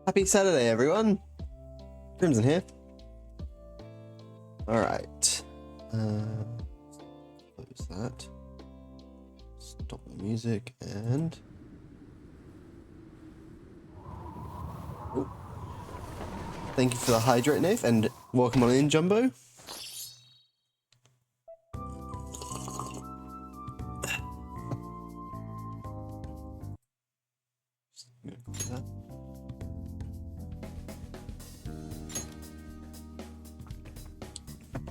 Happy Saturday, everyone. Crimson here. Alright. Close that. Stop the music and... Oh. Thank you for the hydrate, Nath, and welcome on in, Jumbo.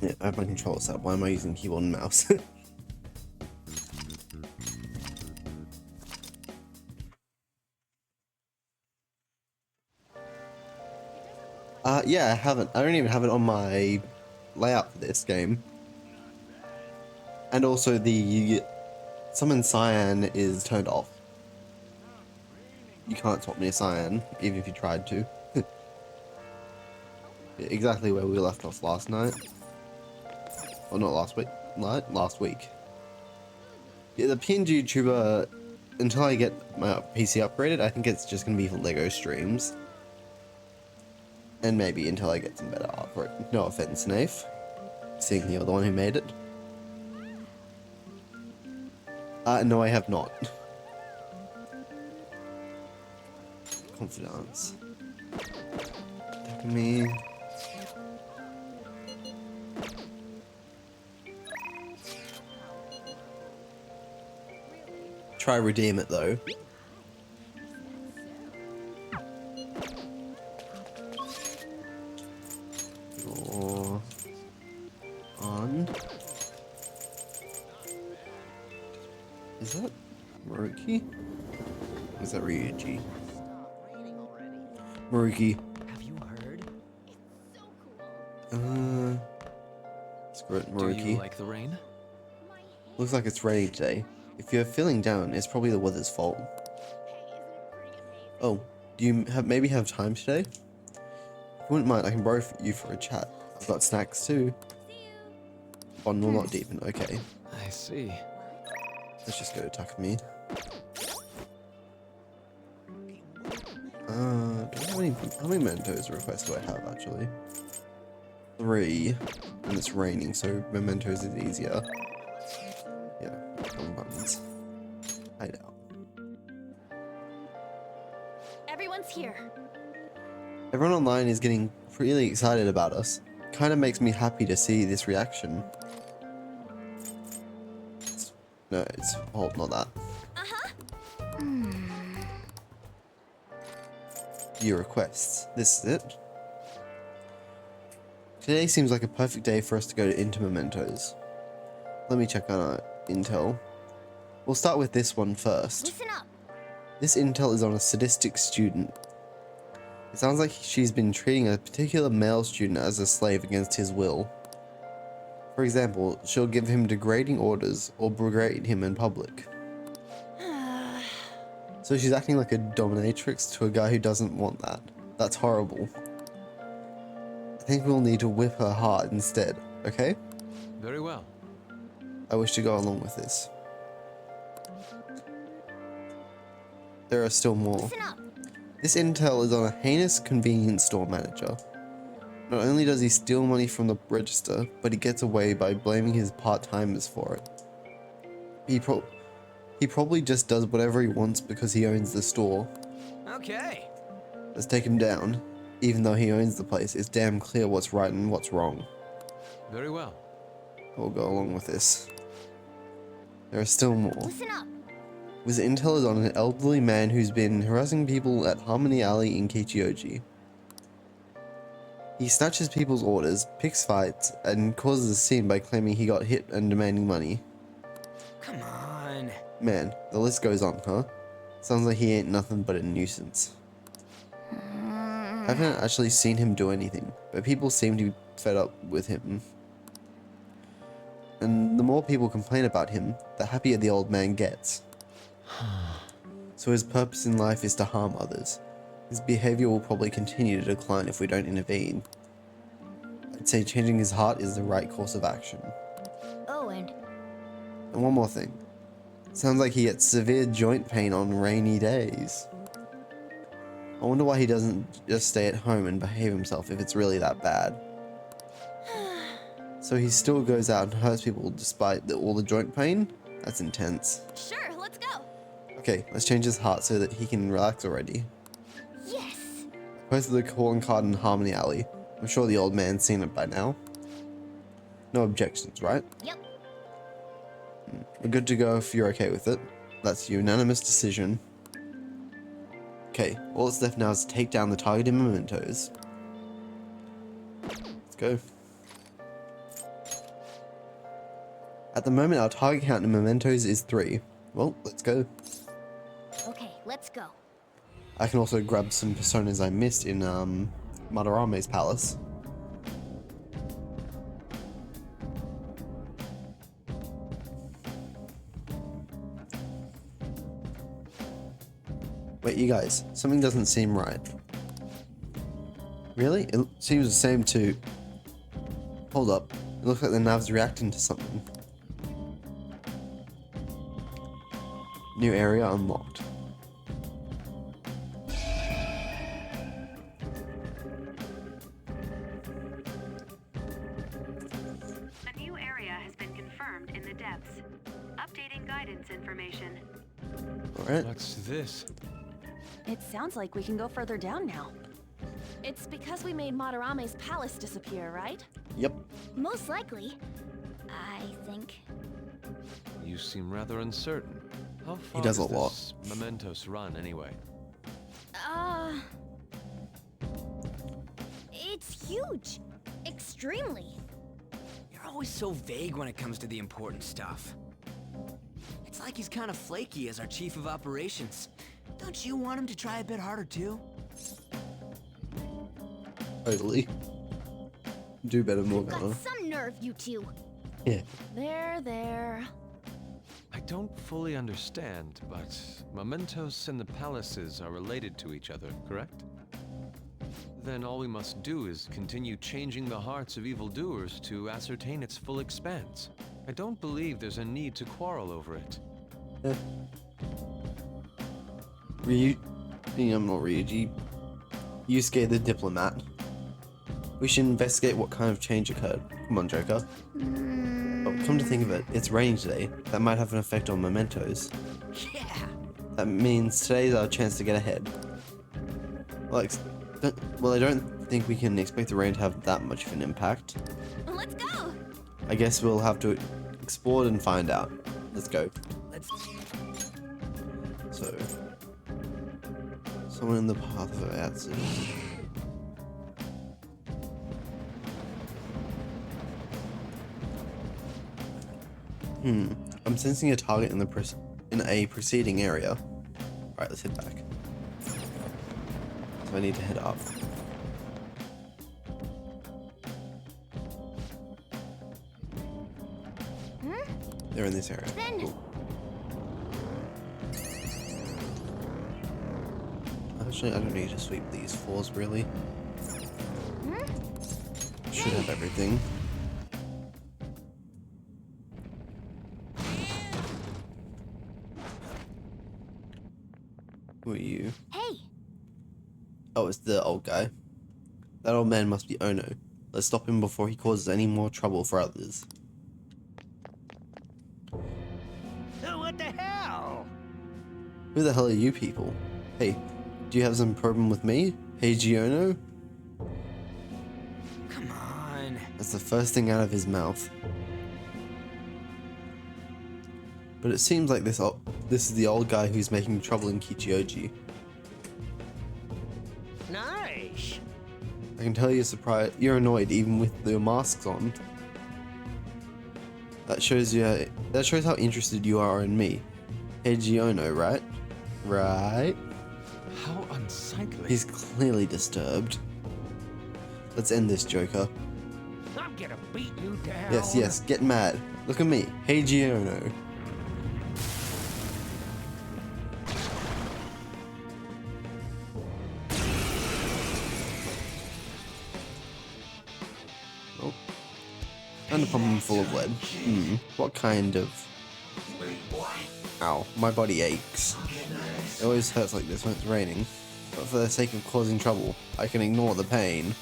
Yeah, I have my controller set up. Why am I using keyboard and mouse? Yeah, I haven't. I don't even have it on my layout for this game. And also the summon Cyan is turned off. You can't swap me a Cyan, even if you tried to. Exactly where we left off last night. Or not last week. Last week. Yeah, the PNG YouTuber, until I get my PC upgraded, I think it's just going to be for LEGO streams. And maybe until I get some better art for it. No offense, Nath. Seeing you're the one who made it. No, I have not. Confidence. Attack me. Try redeem it though. You're on. Is that Maruki? Or is that Ryuji? Maruki. Have you heard? Screw it, Do Maruki. you like the rain? Looks like it's raining today. If you're feeling down, it's probably the weather's fault. Oh, do you maybe have time today? If you wouldn't mind, I can borrow you for a chat. I've got snacks too. Bond will not deepen. Okay, I see. let's just go to Takumi. Do I have any? How many mementos requests do I have actually? 3, and it's raining, so mementos is easier. Yeah, wrong buttons. I know. Everyone's here. Everyone online is getting really excited about us. Kind of makes me happy to see this reaction. No, it's oh, not that. Your requests. This is it. Today seems like a perfect day for us to go into mementos. Let me check on our intel. We'll start with this one first. Listen up. This intel is on a sadistic student. It sounds like she's been treating a particular male student as a slave against his will. For example, she'll give him degrading orders or berate him in public. So she's acting like a dominatrix to a guy who doesn't want that. That's horrible. I think we'll need to whip her hard instead, okay? Very well. I wish to go along with this. There are still more. Listen up. This intel is on a heinous convenience store manager. Not only does he steal money from the register, but he gets away by blaming his part-timers for it. He probably just does whatever he wants because he owns the store. Okay. Let's take him down. Even though he owns the place, it's damn clear what's right and what's wrong. Very well. We'll go along with this. There are still more. Listen up. This intel is on an elderly man who's been harassing people at Harmony Alley in Kichioji. He snatches people's orders, picks fights, and causes a scene by claiming he got hit and demanding money. Come on. Man, the list goes on, huh? Sounds like he ain't nothing but a nuisance. I haven't actually seen him do anything, but people seem to be fed up with him. And the more people complain about him, the happier the old man gets. So his purpose in life is to harm others. His behavior will probably continue to decline if we don't intervene. I'd say changing his heart is the right course of action. Oh, and one more thing. Sounds like he gets severe joint pain on rainy days. I wonder why he doesn't just stay at home and behave himself if it's really that bad. So he still goes out and hurts people despite all the joint pain? That's intense. Sure, let's go. Okay, let's change his heart so that he can relax already. Yes. Posted the calling card in Harmony Alley. I'm sure the old man's seen it by now. No objections, right? Yep. We're good to go if you're okay with it. That's a unanimous decision. Okay, all that's left now is to take down the targeted mementos. Let's go. At the moment, our target count in mementos is 3. Well, let's go. Okay, let's go. I can also grab some personas I missed in Madarame's palace. Wait, you guys, something doesn't seem right. Really? It seems the same to... Hold up. It looks like the nav's reacting to something. New area unlocked. A new area has been confirmed in the depths. Updating guidance information. Alright. What's this? It sounds like we can go further down now. It's because we made Madarame's palace disappear, right? Yep. Most likely. I think. You seem rather uncertain. How far does a does lot. this Mementos run anyway? It's huge. Extremely. You're always so vague when it comes to the important stuff. It's like he's kind of flaky as our chief of operations. Don't you want him to try a bit harder too? Totally. Do better, Morgana. Got some nerve, you two. Yeah. There. I don't fully understand, but Mementos and the palaces are related to each other, correct? Then all we must do is continue changing the hearts of evildoers to ascertain its full expanse. I don't believe there's a need to quarrel over it. Yeah. I'm not Ryuji. Yusuke the diplomat. We should investigate what kind of change occurred. Come on, Joker. Oh, come to think of it, it's raining today. That might have an effect on mementos. Yeah. That means today's our chance to get ahead. Well, I don't think we can expect the rain to have that much of an impact. Let's go. I guess we'll have to explore and find out. Let's go. Let's. So, someone in the path of Atsu. I'm sensing a target in a preceding area. Alright, let's head back. So I need to head up. They're in this area. Then- Cool. Actually, I don't need to sweep these floors, really. Should have everything. Who are you? Hey, Oh, it's the old guy. That old man must be Ono. Let's stop him before he causes any more trouble for others. What the hell? Who the hell are you people? Hey, do you have some problem with me? Heiji Ono? Come on. That's the first thing out of his mouth. But it seems like this is the old guy who's making trouble in Kichioji. Nice. I can tell you're surprised. You're annoyed even with the masks on. That shows how interested you are in me. Heiji Ono, right? Right? How unsightly. He's clearly disturbed. Let's end this, Joker. I'm gonna beat you down. Yes, get mad. Look at me, Heiji Ono. Oh. And a problem full of lead. What kind of... Ow, my body aches. It always hurts like this when it's raining. But for the sake of causing trouble, I can ignore the pain.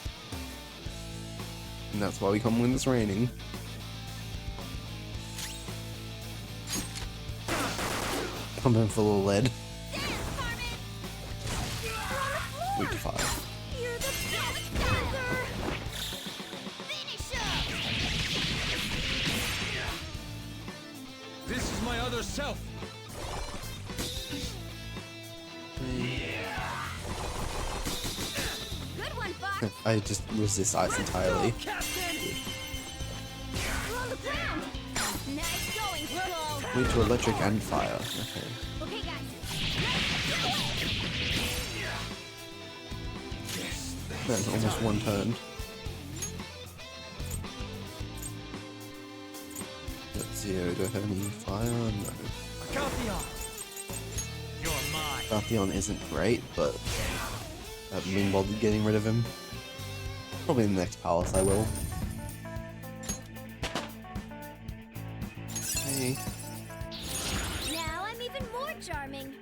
And that's why we come when it's raining. Pump him full of lead. Weak to fire. You're the best, Arthur! Finish up! This is my other self. Good one, Fox! I just resist ice entirely. You're on the ground! Nice going, Skull! Weak to electric and fire. Okay. Okay, guys. That's almost one turn. Let's see, do I have any fire? No. Agathion! You're mine. Agathion isn't great, but I haven't been bothered getting rid of him. Probably in the next palace I will. Okay. Now I'm even more charming.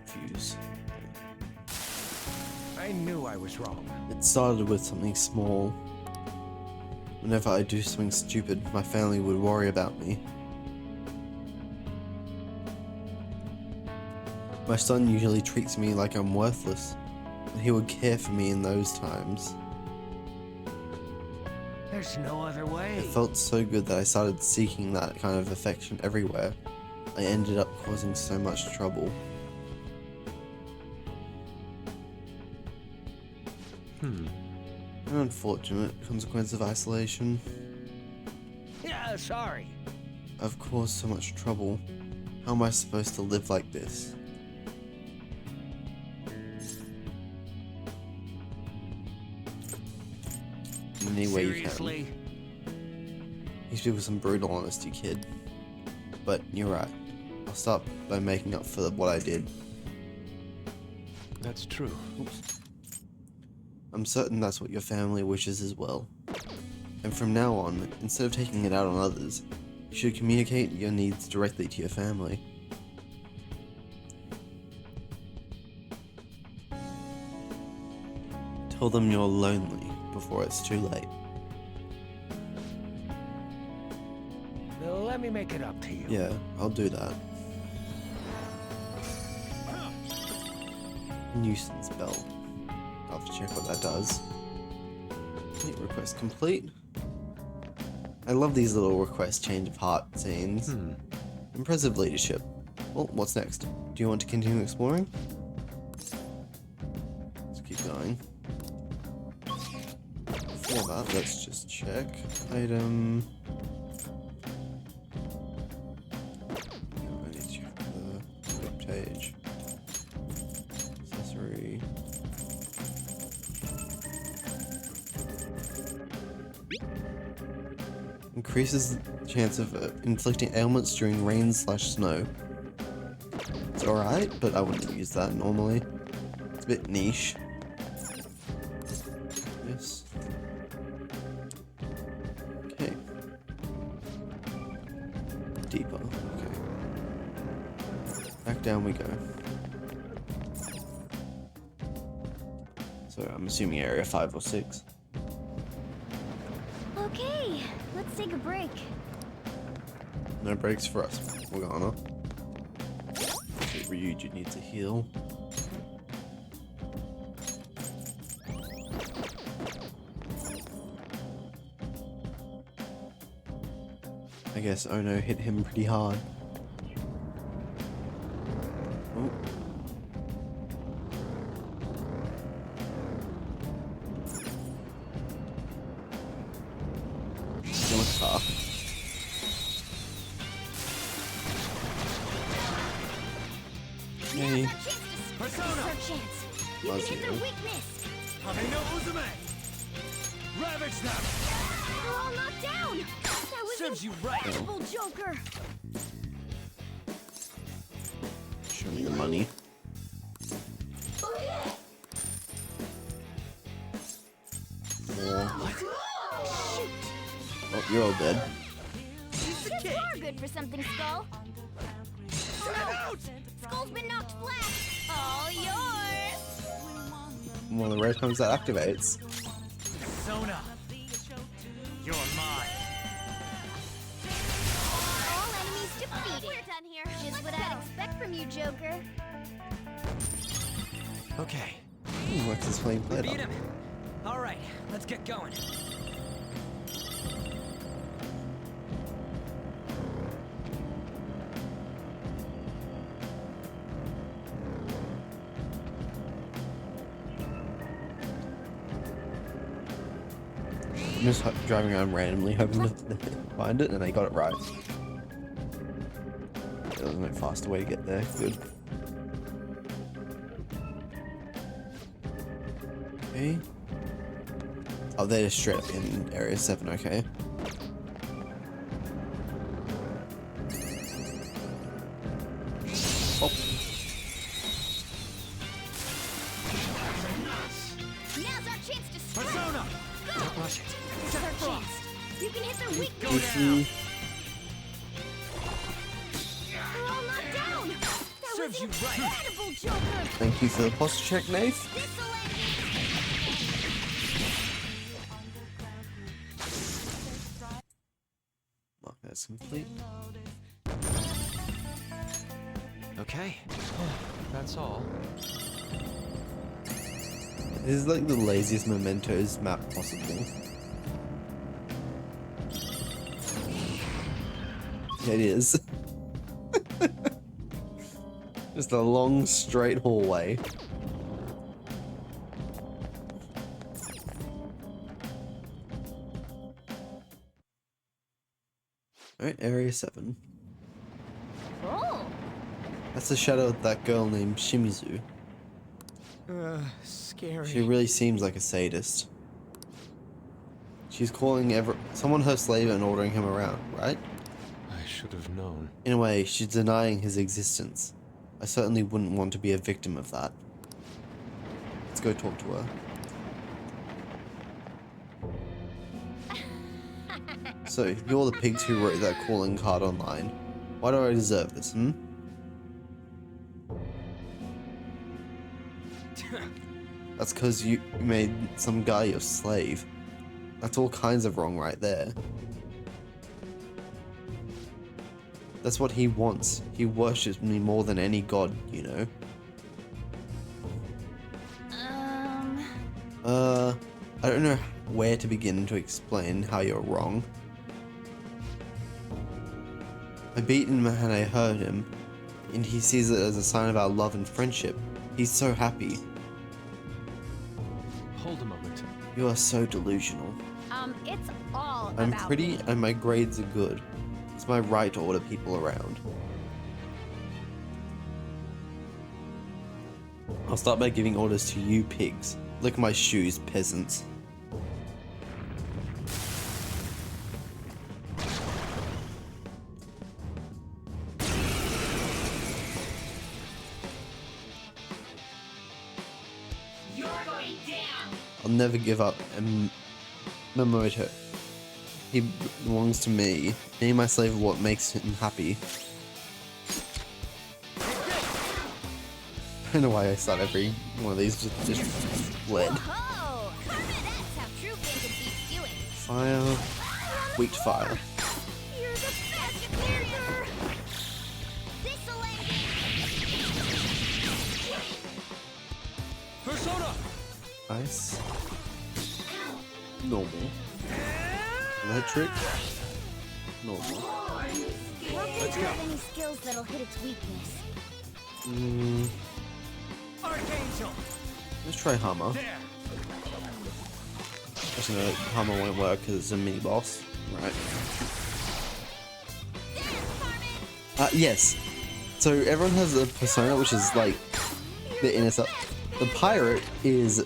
Fuse. I knew I was wrong. It started with something small. Whenever I do something stupid, my family would worry about me. My son usually treats me like I'm worthless, but he would care for me in those times. There's no other way. It felt so good that I started seeking that kind of affection everywhere. I ended up causing so much trouble. An unfortunate consequence of isolation. Yeah, sorry. I've caused so much trouble. How am I supposed to live like this? In any way you can. Seriously? These people some brutal honesty, kid. But you're right. I'll start by making up for what I did. That's true. Oops. I'm certain that's what your family wishes as well. And from now on, instead of taking it out on others, you should communicate your needs directly to your family. Tell them you're lonely before it's too late. Let me make it up to you. Yeah, I'll do that. Nuisance bell. I'll have to check what that does. Wait, request complete. I love these little request change of heart scenes. Impressive leadership. Well, what's next? Do you want to continue exploring? Let's keep going. Before that, let's just check. Item. I need to check the web page. Accessory. Increases the chance of inflicting ailments during rain/snow. It's alright, but I wouldn't use that normally. It's a bit niche. Yes. Okay. Deeper. Okay. Back down we go. So I'm assuming area 5 or 6. Okay, let's take a break. No breaks for us. Morgana. Ryuji needs to heal. I guess Ono hit him pretty hard. Ooh. Still a car. Hey. Now's our chance to Persona! Now's our chance. You can hit their Mazio. weakness. Hameno Uzume! Ravage them! They're all knocked down. That was Serves you right. incredible, Joker. Show me the money. More. Shoot. Oh, you're all dead. You are good for something, Skull. Oh no! Skull's been knocked flat. All yours. one of the rare times that activates. Persona. You're mine. All enemies defeated. We're done here. Just what I'd expect from you, Joker. Okay, What's his flame we played beat on? him. All right, let's get going. I'm just driving around randomly hoping to find it, and I got it right. There was no faster way to get there. Good. Okay. Oh, they're just straight up in Area 7, okay. Oh, Now's our chance to strike. Persona. Don't rush it. This is our chance. You can hit their weak Go points. down. They're all knocked down. That Serves was you right. incredible, Joker. thank you for the posture check, Nate. This'll end Mark that's complete. Okay, that's all. This is like the laziest Mementos map possible. It is. Just a long straight hallway. Alright, Area 7. Oh, That's the shadow of that girl named Shimizu. Scary. She really seems like a sadist. She's calling someone her slave and ordering him around, right? I should have known. In a way, she's denying his existence. I certainly wouldn't want to be a victim of that. Let's go talk to her. So, you're the pigs who wrote that calling card online. Why do I deserve this, hmm? That's because you made some guy your slave. That's all kinds of wrong right there. That's what he wants. He worships me more than any god, you know. I don't know where to begin to explain how you're wrong. I beat him and I hurt him, and he sees it as a sign of our love and friendship. He's so happy. Hold a moment. You are so delusional. it's all I'm about pretty me. and my grades are good. It's my right to order people around. I'll start by giving orders to you pigs. Lick my shoes, peasants. I'll never give up. Memoto. He belongs to me. Me and my slave are what makes him happy. I don't know why I start every one of these just lead. Whoa! That's how true Bacon beats doing. Fire. Wheat fire. You're the best character. This'll end Persona. Ice. Normal. Electric. Normal. Let's go. Have any skills that'll hit its weakness? Archangel. Let's try Hammer. There. Actually, no, Hammer won't work because it's a mini boss. Right. Yes. So everyone has a persona, which is like the inner stuff. The pirate is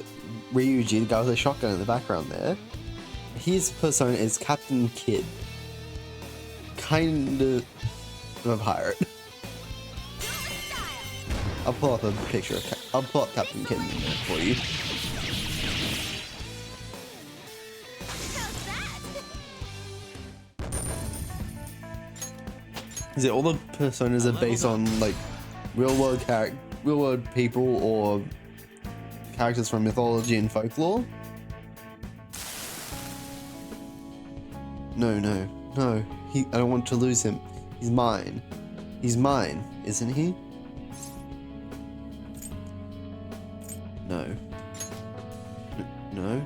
Ryuji, the guy with the shotgun in the background there. His persona is Captain Kidd. Kind of a pirate. I'll pull up a picture of I'll pull up Captain Kidd in a minute for you. Is it all the personas are based on like real world people or characters from mythology and folklore. No, no, no. I don't want to lose him. He's mine. He's mine, isn't he? No. No?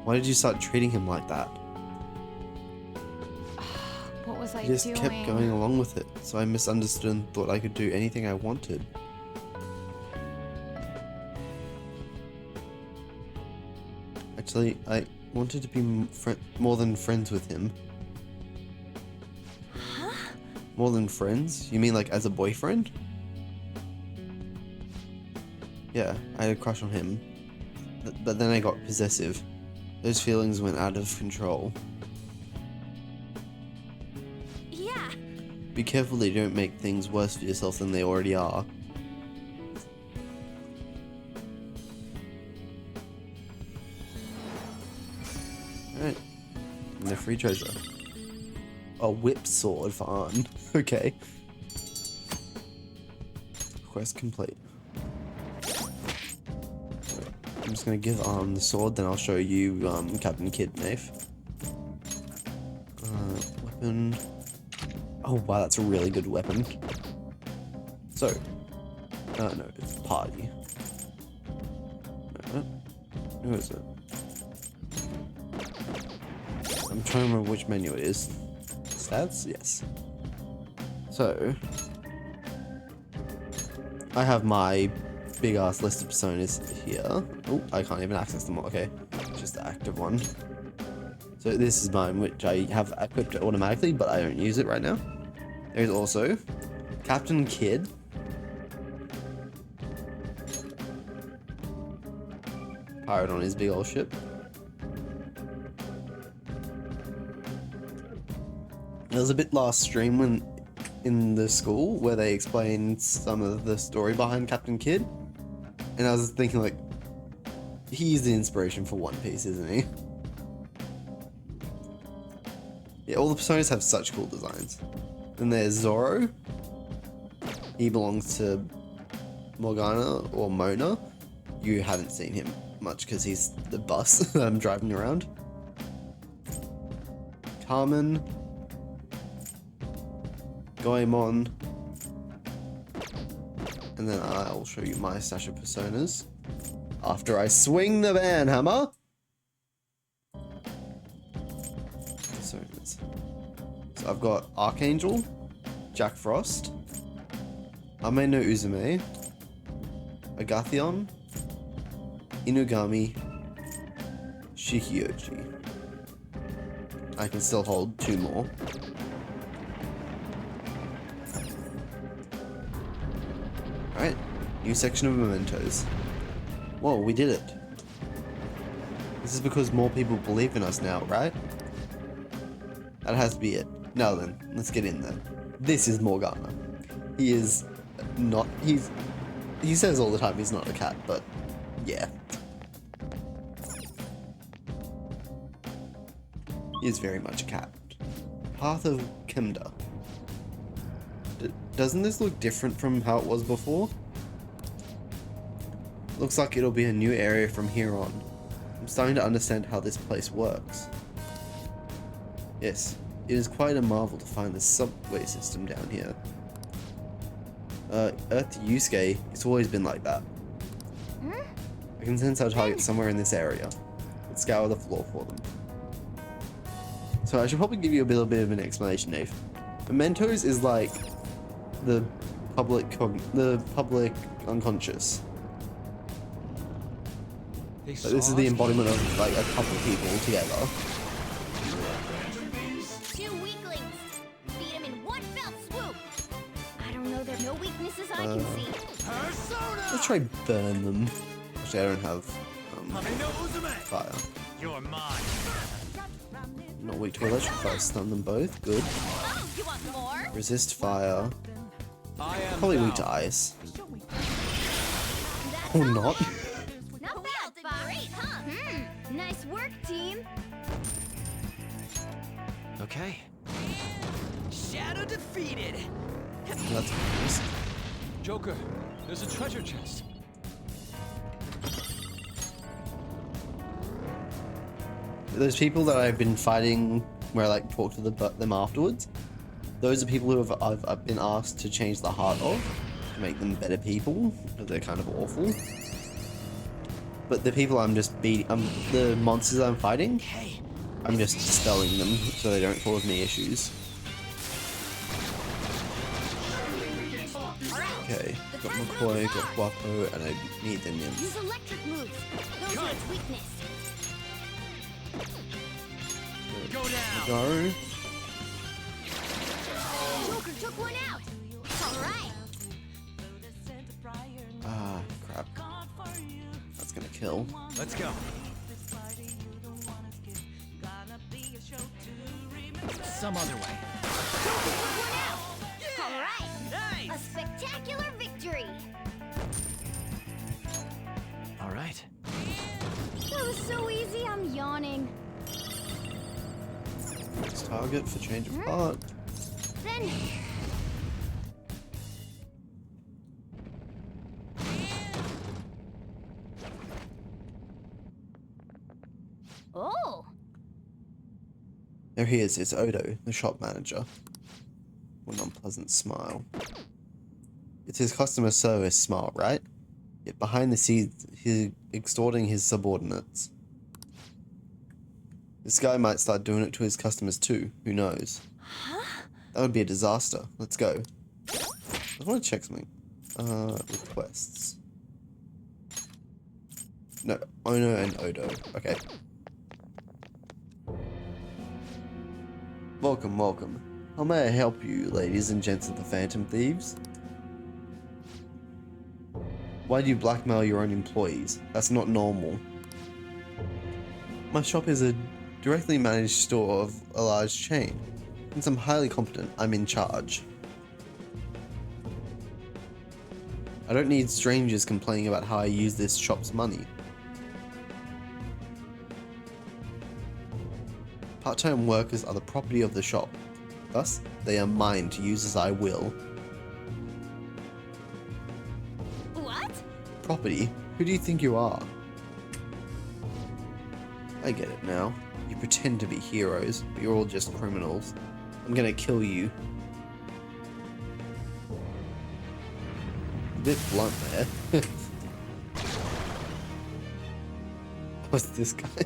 Why did you start treating him like that? What was I I just doing? kept going along with it, so I misunderstood and thought I could do anything I wanted. Actually, I wanted to be more than friends with him. Huh? More than friends? You mean like as a boyfriend? Yeah, I had a crush on him. But then I got possessive. Those feelings went out of control. Yeah. Be careful that you don't make things worse for yourself than they already are. Alright. And a free treasure. A whip sword for Arn. Okay. Quest complete. I'm just gonna give Arn the sword, then I'll show you Captain Kidd, Nafe. Weapon. Oh wow, that's a really good weapon. So, no, it's party. No, who is it? I'm trying to remember which menu it is. Stats? Yes. So, I have my big ass list of personas here. Oh, I can't even access them all. Okay, just the active one. So this is mine, which I have equipped automatically, but I don't use it right now. There's also Captain Kidd. Pirate on his big old ship. There was a bit last stream when in the school where they explained some of the story behind Captain Kidd, and I was thinking like, he's the inspiration for One Piece, isn't he? Yeah, all the personas have such cool designs. Then there's Zoro. He belongs to Morgana or Mona. You haven't seen him much because he's the bus that I'm driving around. Carmen. Goemon. And then I'll show you my stash of personas after I swing the van hammer. Personas. So I've got Archangel, Jack Frost, Ame no Uzume, Agathion, Inugami, Shikioji. I can still hold 2 more. Alright, new section of mementos. Whoa, we did it. This is because more people believe in us now, right? That has to be it. Now then, let's get in there. This is Morgana. He is not, he says all the time he's not a cat, but yeah. He is very much a cat. Path of Kemda. Doesn't this look different from how it was before? Looks like it'll be a new area from here on. I'm starting to understand how this place works. Yes, it is quite a marvel to find the subway system down here. Earth to Yusuke, it's always been like that. I can sense our target somewhere in this area. Let's scour the floor for them. So I should probably give you a little bit of an explanation, Dave. Mementos is like the public unconscious. So this is the embodiment of like a couple people together. 2 weaklings. Beat him in one fell swoop. I don't know, there are no weaknesses I can see. Let's try burn them. Actually, I don't have Ame no Uzume. fire. You're mine. Not weak to electric fire. Stun them both. Good. Oh, you want more? Resist fire. I am Probably weak bound. to ice. That's Or all not. there. Not bad, Fox. Great, huh? Nice work, team. Okay. Shadow defeated. That's nice. Joker, there's a treasure chest. those people that I've been fighting, where I like talk to them afterwards, those are people who I've been asked to change the heart of, to make them better people, because they're kind of awful. But the people I'm just beating, the monsters I'm fighting, Hey, I'm just dispelling them so they don't cause me issues. Okay, got McCoy, got Guapo, and I need the nymphs. Use electric moves. Those are its weakness. Go down. Go. Joker took one out. All right. Ah, crap. That's gonna kill. Let's go. Some other way. Joker took one out. All right. A spectacular victory. All right. That was so easy. I'm yawning. Next target for change of heart. Then oh, There he is, it's Odo, the shop manager. With an unpleasant smile. It's his customer service smile, right? Yet behind the scenes, he's extorting his subordinates. This guy might start doing it to his customers too, who knows? That would be a disaster. Let's go. I want to check something. Requests. No, Ono and Odo. Okay. Welcome, welcome. How may I help you, ladies and gents of the Phantom Thieves? Why do you blackmail your own employees? That's not normal. My shop is a directly managed store of a large chain. Since I'm highly competent, I'm in charge. I don't need strangers complaining about how I use this shop's money. Part-time workers are the property of the shop. Thus, they are mine to use as I will. what? Property? Who do you think you are? I get it now. You pretend to be heroes, but you're all just criminals. I'm gonna kill you. A bit blunt there. What's this guy?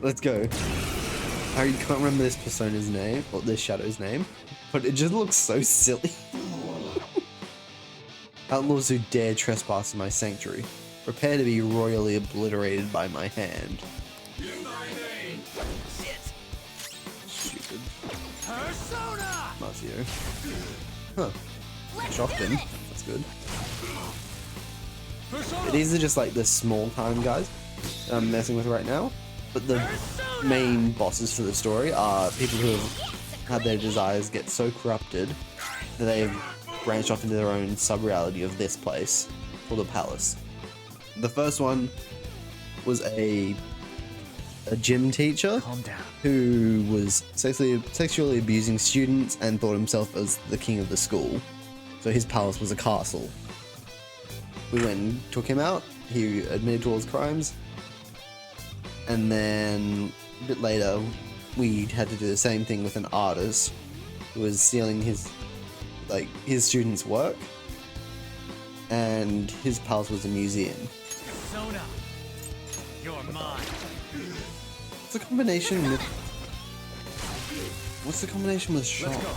Let's go. I can't remember this persona's name, or this shadow's name, but it just looks so silly. Outlaws who dare trespass in my sanctuary, prepare to be royally obliterated by my hand. Stupid. Persona. Mazio. Huh. Shocked him. That's good. Persona. These are just like the small time guys that I'm messing with right now. But the main bosses for the story are people who have had their desires get so corrupted that they've branched off into their own sub-reality of this place called the Palace. The first one was a gym teacher Calm down. who was sexually abusing students and thought himself as the king of the school. So his palace was a castle. We went and took him out. He admitted to all his crimes. And then a bit later, we had to do the same thing with an artist who was stealing his students' work. And his palace was a museum. Persona. You're mine. What's the combination with... What's the combination with Shaw? Let's go.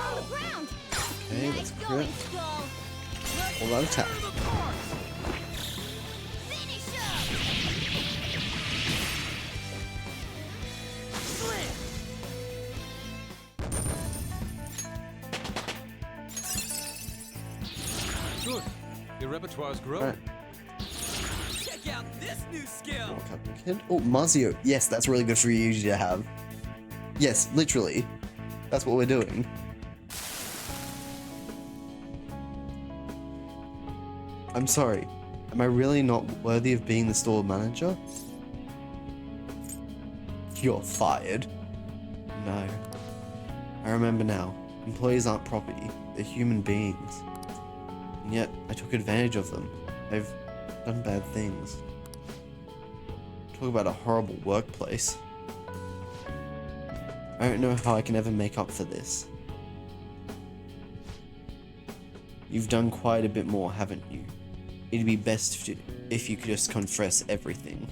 On the ground. Okay, Nice let's going, crit. Skull. All that attack. Finish up. Good. Your repertoire's growing. Alright. check out this new skill. Oh, Captain Kid. Oh, Mazio. Yes, that's really good for you to have. Yes, literally. That's what we're doing. I'm sorry. Am I really not worthy of being the store manager? You're fired. No. I remember now. Employees aren't property. They're human beings. And yet, I took advantage of them. I've done bad things. Talk about a horrible workplace. I don't know how I can ever make up for this. You've done quite a bit more, haven't you? It'd be best if you could just confess everything.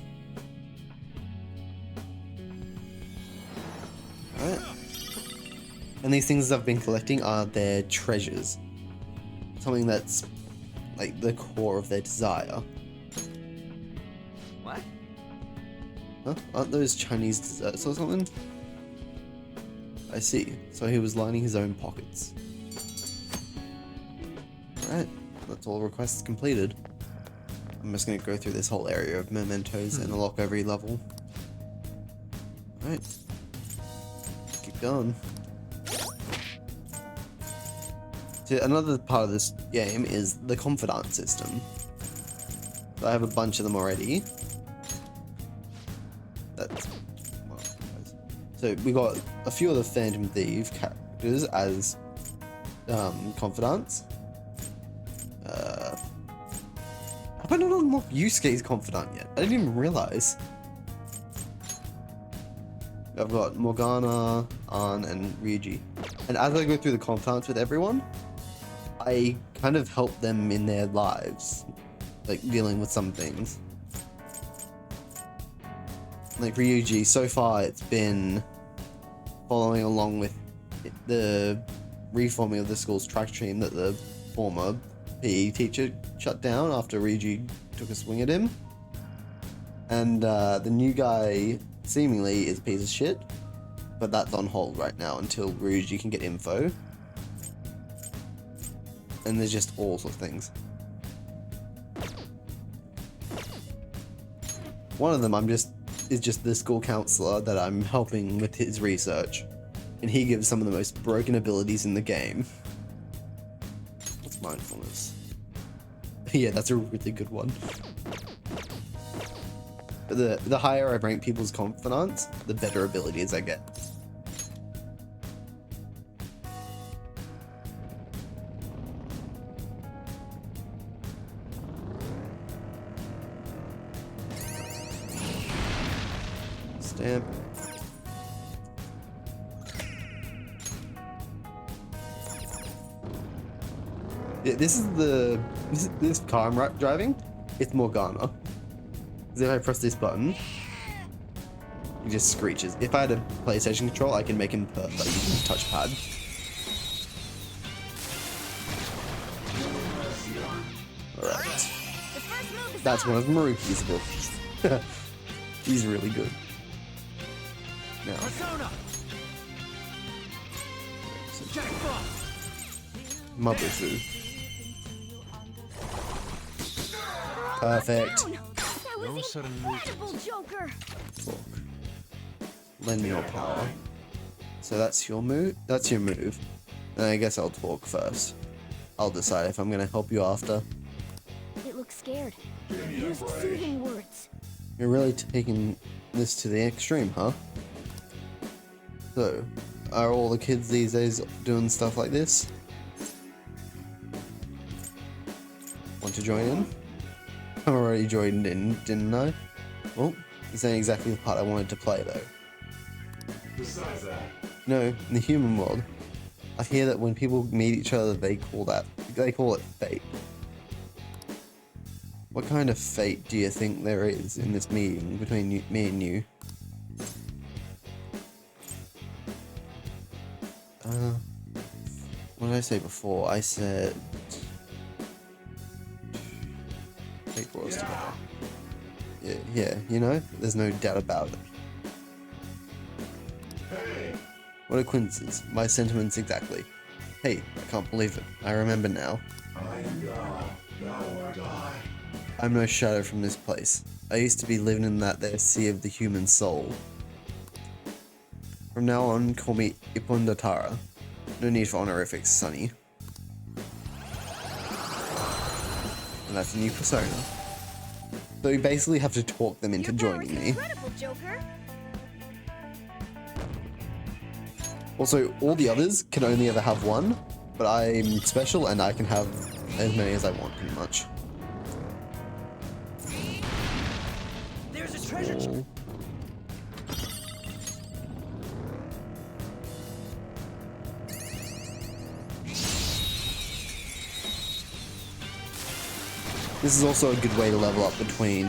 Alright. And these things I've been collecting are their treasures. Something that's like the core of their desire. What? Huh? Aren't those Chinese desserts or something? I see. So he was lining his own pockets. Alright, that's all requests completed. I'm just gonna go through this whole area of mementos and unlock every level. Alright. Keep going. So another part of this game is the confidant system. So I have a bunch of them already. That's... well, so we got a few of the Phantom Thief characters as confidants. Have I not unlocked Yusuke's confidant yet? I didn't even realize. I've got Morgana, Ann, and Ryuji. And as I go through the confidants with everyone, I kind of help them in their lives, like dealing with some things. Like Ryuji, so far it's been following along with the reforming of the school's track team that the former PE teacher shut down after Ryuji took a swing at him. And the new guy seemingly is a piece of shit, but that's on hold right now until Ryuji can get info. And there's just all sorts of things. One of them is just the school counselor that I'm helping with his research, and he gives some of the most broken abilities in the game. What's mindfulness? Yeah, that's a really good one. But the higher I rank people's confidence, the better abilities I get. Stamp. Yeah, this car I'm driving, it's Morgana. Because if I press this button, it just screeches. If I had a PlayStation control, I can make him purr by using the touchpad. Alright. That's one of Maruki's abilities. He's really good. Now. Persona! Jackpot! Mabufu. Perfect. That was sudden incredible, Joker! Talk. Lend me your power. So that's your move? That's your move. Then I guess I'll talk first. I'll decide if I'm gonna help you after. It looks scared. Use soothing words. You're really taking this to the extreme, huh? So, are all the kids these days doing stuff like this? Want to join in? I already joined in, didn't I? Well, this ain't exactly the part I wanted to play, though. Besides that, No, in the human world, I hear that when people meet each other, they call it fate. What kind of fate do you think there is in this meeting between me and you? What did I say before? I said... fate brought us together. Yeah, you know, there's no doubt about it. What a coincidence. My sentiments exactly. Hey, I can't believe it. I remember now. I'm no shadow from this place. I used to be living in that there sea of the human soul. From now on, call me Ipondatara. No need for honorifics, Sonny. And that's a new persona. So you basically have to talk them into joining me. Incredible, Joker! Also, all the others can only ever have one, but I'm special and I can have as many as I want, pretty much. wall. This is also a good way to level up between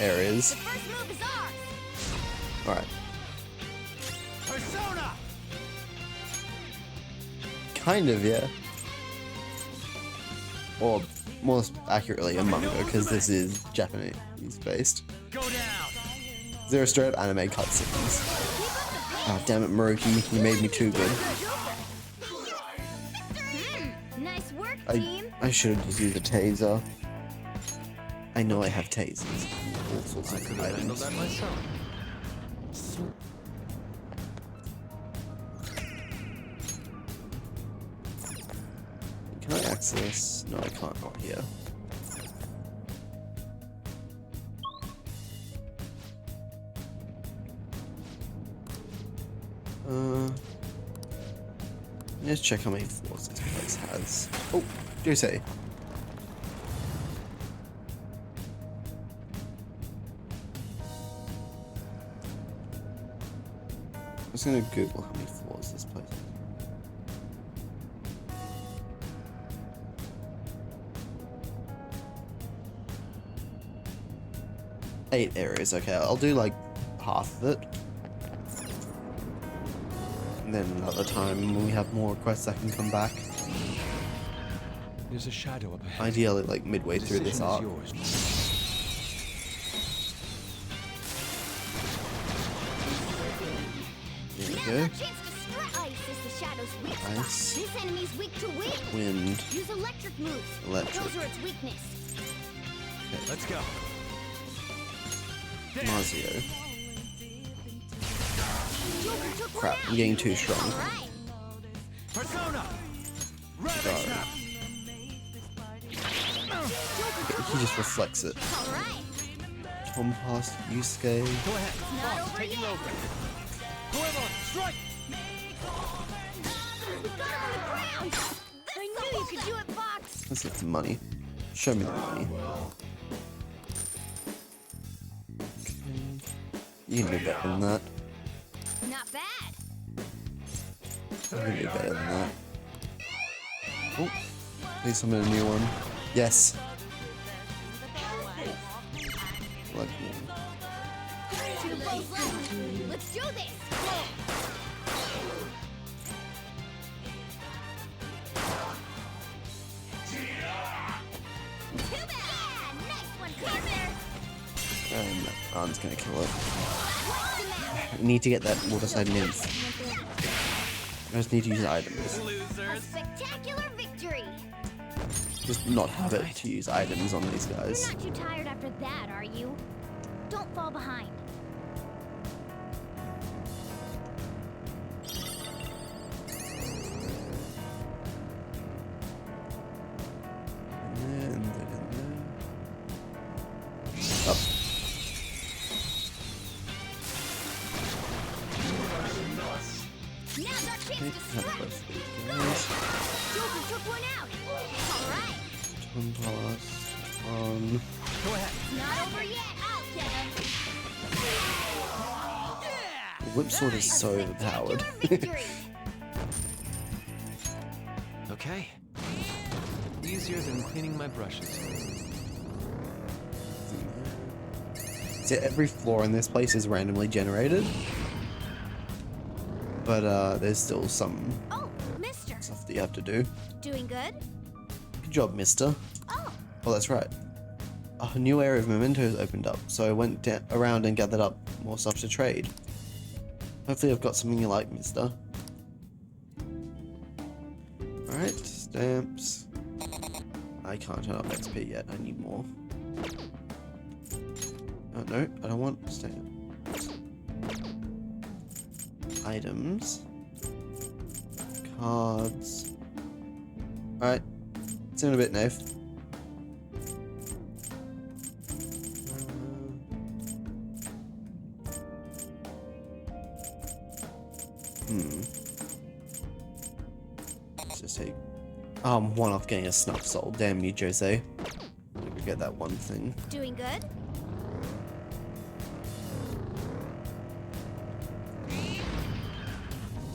areas. The first move is ours. Alright. Persona! Kind of, yeah. Or more accurately, a manga, because this is Japanese based. Go down! There are straight up anime cutscenes. Oh, damn it, Maruki, you made me too good. Nice work, team. I should have just used a taser. I know I have tasers. All sorts I of could have handled items. that myself. Can I access? No, I can't. Not here. Let's check how many floors this place has. Oh, do say. I'm just gonna Google how many floors this place has. Eight areas, okay, I'll do like half of it. And then another time when we have more requests I can come back. There's a shadow up ahead. Ideally like midway through this Decision is arc. yours. There we Now's go. our chance to strike. Ice is the shadow's weak spot. Ice. This enemy's weak to wind. Wind. Use electric moves. Electric. Those are its weakness. Let's go. Mazio. Joker took one Crap, out. I'm getting too strong. All right. Persona! Sorry. He just reflects it. All right. Tom past Yusuke. Go ahead. Not over Taking yet. over. Whoever, strike! We got him on the ground. I knew you could do it, Fox. Let's get some money. Show me the money. Okay. You can do better than that. Not bad. You can do better than that. Oh, please summon a new one. Yes. Like, Two blows left. Let's do this. Too bad. Yeah, nice one, Carter. and Arn's gonna kill it. What's the matter? I need to get that waterside nymph. I just need to use items. A spectacular victory. Just not have it to use items on these You're guys. not too tired after that, are you? Don't fall behind. And then up. Now's our chance Okay, to have strike. both these guys. Joker took one out. All right. Tom pass on. Go ahead. Not over yet. I'll get him. The whip sword is so overpowered. Spectacular victory. Okay. Easier than cleaning my brushes. So every floor in this place is randomly generated. But there's still some Oh, mister. stuff that you have to do. Doing good? Good job, mister. Oh, Oh, that's right. A new area of mementos opened up, so I went around and gathered up more stuff to trade. Hopefully I've got something you like, mister. Alright, stamps. I can't turn up XP yet, I need more. Oh, no, I don't want stamps. Items. Cards. Alright, see you in a bit, Nave. Let's just take. Oh, I'm one off getting a snuff soul. Damn you, Jose. I could get that one thing. doing good?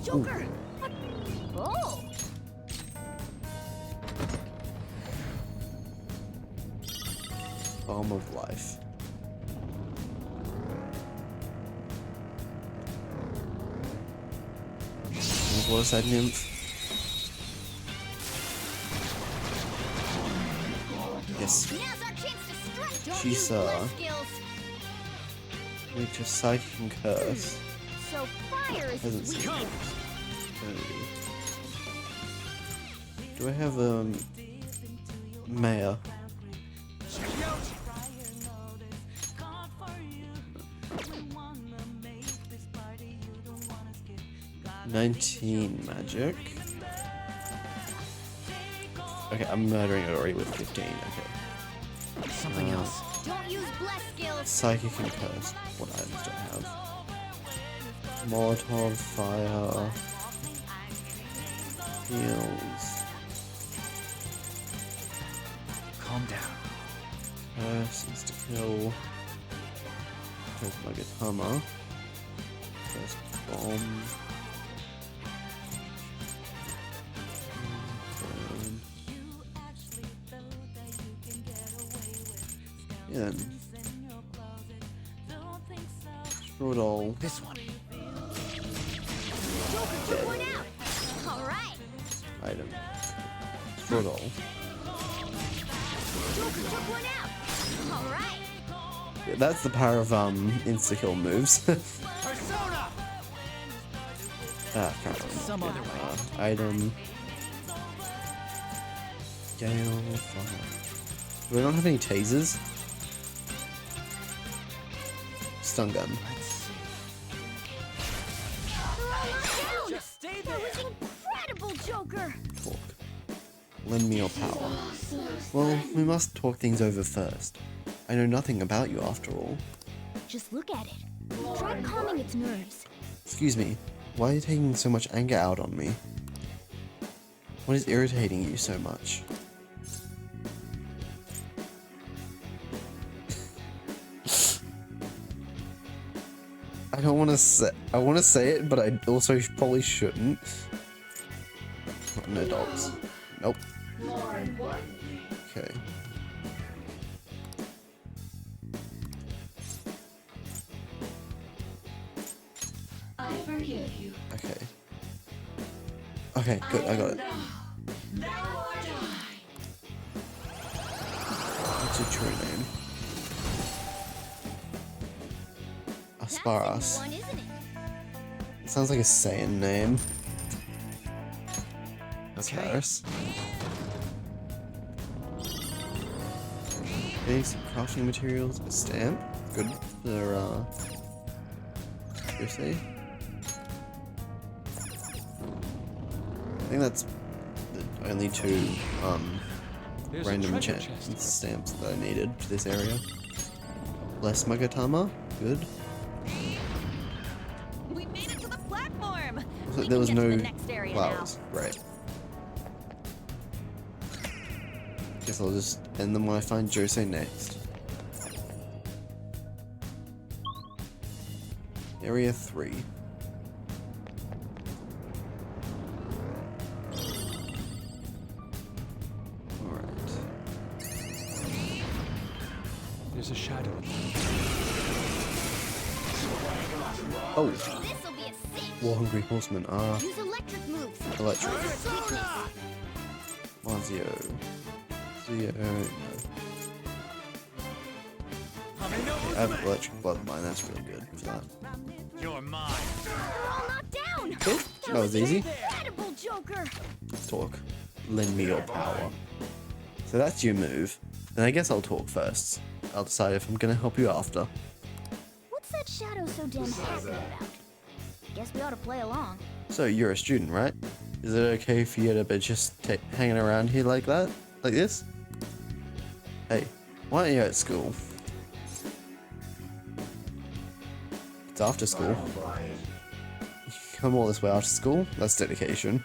Joker! What? Oh! Balm of Life. Water side nymph. Yes. Now's our chance to strike. Don't She's, use bless skills. Make just psychic and curse. So fire is Hasn't his seen weakness. it. Do I have Maya? Shoot! 19 magic. Okay, I'm murdering it already with 15. Okay. Something else. Don't use bless skills. Psychic and curse. What items do I have? Molotov, fire, heals, Calm down. curse, insta kill. There's Magatama. First bomb. Yeah, then. Screw it all. This one. Joker took one out. All right. Item. Screw it all. Joker took one out. All right. Yeah, that's the power of insta kill moves. Persona! Ah, can't remember. Some other way. Item. Gale. Fire. Do we not have any tasers? Stun gun. Let's see. They're all knocked down. Just stay That there! was incredible, Joker. Talk. Lend me your power. Well, we must talk things over first. I know nothing about you after all. Just look at it. Try calming its nerves. Excuse me, why are you taking so much anger out on me? What is irritating you so much? I don't want to say. I want to say it, but I also probably shouldn't. No dogs. Nope. Okay. I forgive you. Okay. Okay, good. I got it. Now or die. What's your true name? That's a Asparas. new one, isn't it? It sounds like a Saiyan name. Okay. Asparas. Basic crafting materials, a stamp. Good for say. I think that's the only two There's a random treasure enchant chest. stamps that I needed for this area. Less Magatama, good. We made it to the platform. So We there can was get to no the next area flowers, right? Guess I'll just end them when I find Jose next. Area 3. Alright. There's a shadow. Oh, This'll be a cinch. War Hungry Horseman. Ah, Use electric moves. electric. Weakness. Mazio. Zio. No. I have electric blood mine, that's really good for that. You're mine. They're all knocked down. Cool. That was easy. Incredible, Joker. Talk. Lend me your power. So that's your move. Then I guess I'll talk first. I'll decide if I'm gonna help you after. What's that shadow so damn happy about? Guess we ought to play along. So you're a student, right? Is it okay for you to be just hanging around here like that? Like this? Hey, why aren't you at school? It's after school. Come all this way after school? That's dedication.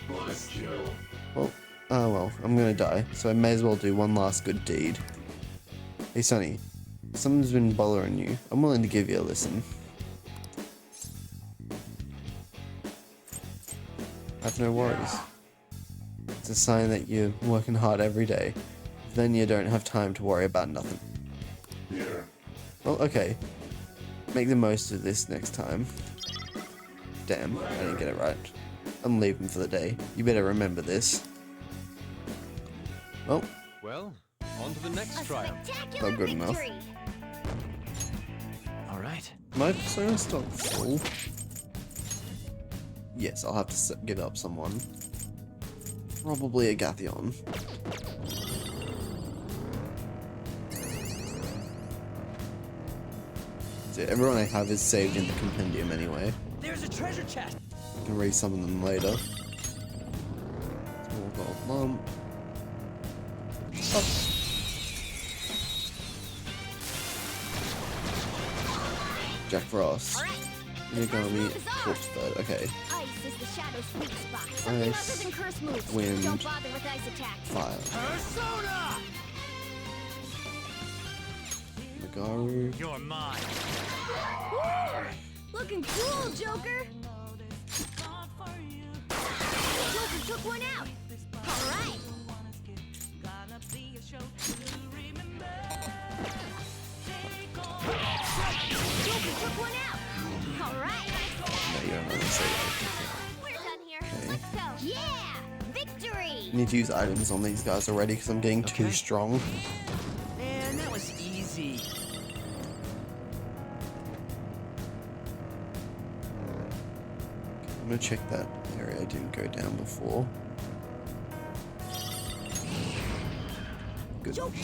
Well, oh well, I'm gonna die, so I may as well do one last good deed. Hey Sonny, something's been bothering you. I'm willing to give you a listen. have no worries. It's a sign that you're working hard every day. Then you don't have time to worry about nothing. Here. Well, okay. Make the most of this next time. Damn, I didn't get it right. I'm leaving for the day. You better remember this. Well, Well, on to the A next triumph. spectacular Not good enough. victory. All right. my persona still full. Yes, I'll have to give up someone. Probably a Gathion. So everyone I have is saved in the compendium anyway. There's a treasure chest. I can resummon them later. Small gold lump. Up. Jack Frost. Alright, Inagami, Corpse Bird. Okay. ice is the shadow's weak spot. Something Ice, other than curse moves. wind, Don't bother with ice attacks. Fire. Persona! Nagaru. You're mine. Looking cool, Joker. Joker took one out. Alright. Joker took one out. Alright. No, you don't know to say that. We're done here. Let's go. Yeah! Victory! I need to use items on these guys already because I'm getting too Okay. strong. Man, that was easy. I'm gonna check that area I didn't go down before. Good. Joker!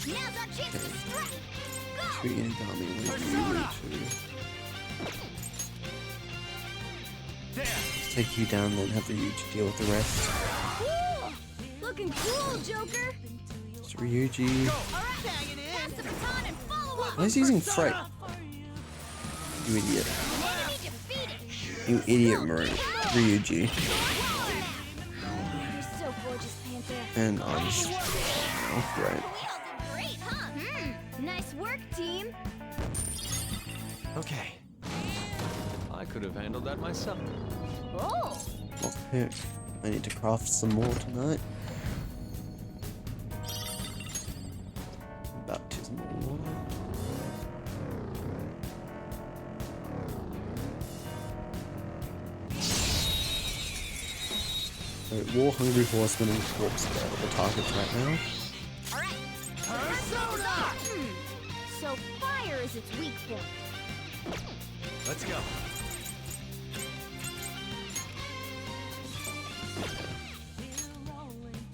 Now's our chance to strike! Go! Two Inagami, one you, There. Just take you down, then have you to deal with the rest. Cool! Looking cool, Joker! It's Ryuji. Alright, pass the baton and follow up! Why is he using Fright? You idiot. Enemy defeated! You idiot, Ryuji. You're so gorgeous, Panther. And I'm just... Oh, right. We all did great, huh? Nice work, team. Okay. I could have handled that myself. Oh! Lockpick. I need to craft some more tonight. Baptismal water. Alright, War Hungry Horseman and Corpse Bird are the targets right now. Alright. Persona! So fire is its weak point. Let's go.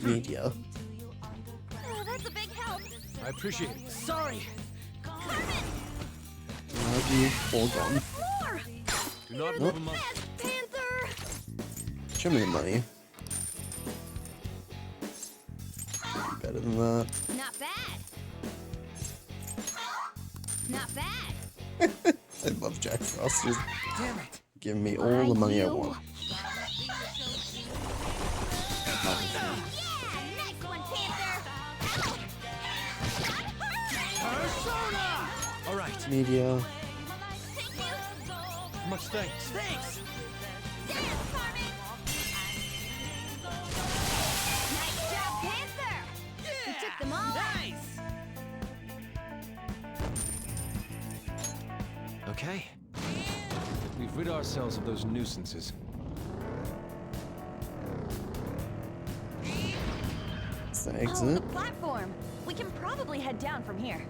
Media. Oh, that's a big help. I appreciate it. Sorry. Energy, all gone. Floor! Do not You're move the him up. best, Panther! Show me the money. Better than that. Not bad. Not bad. I love Jack Frost. Just Damn it. giving me all the money I you. want. Yeah! Nice one, Panther! Persona! All right. Media. Thank you! Much thanks. Thanks. Dance, Carmen! Nice job, Panther! You took them all out! Nice. Okay. We've rid ourselves of those nuisances. It's the Oh, the exit. platform. We can probably head down from here.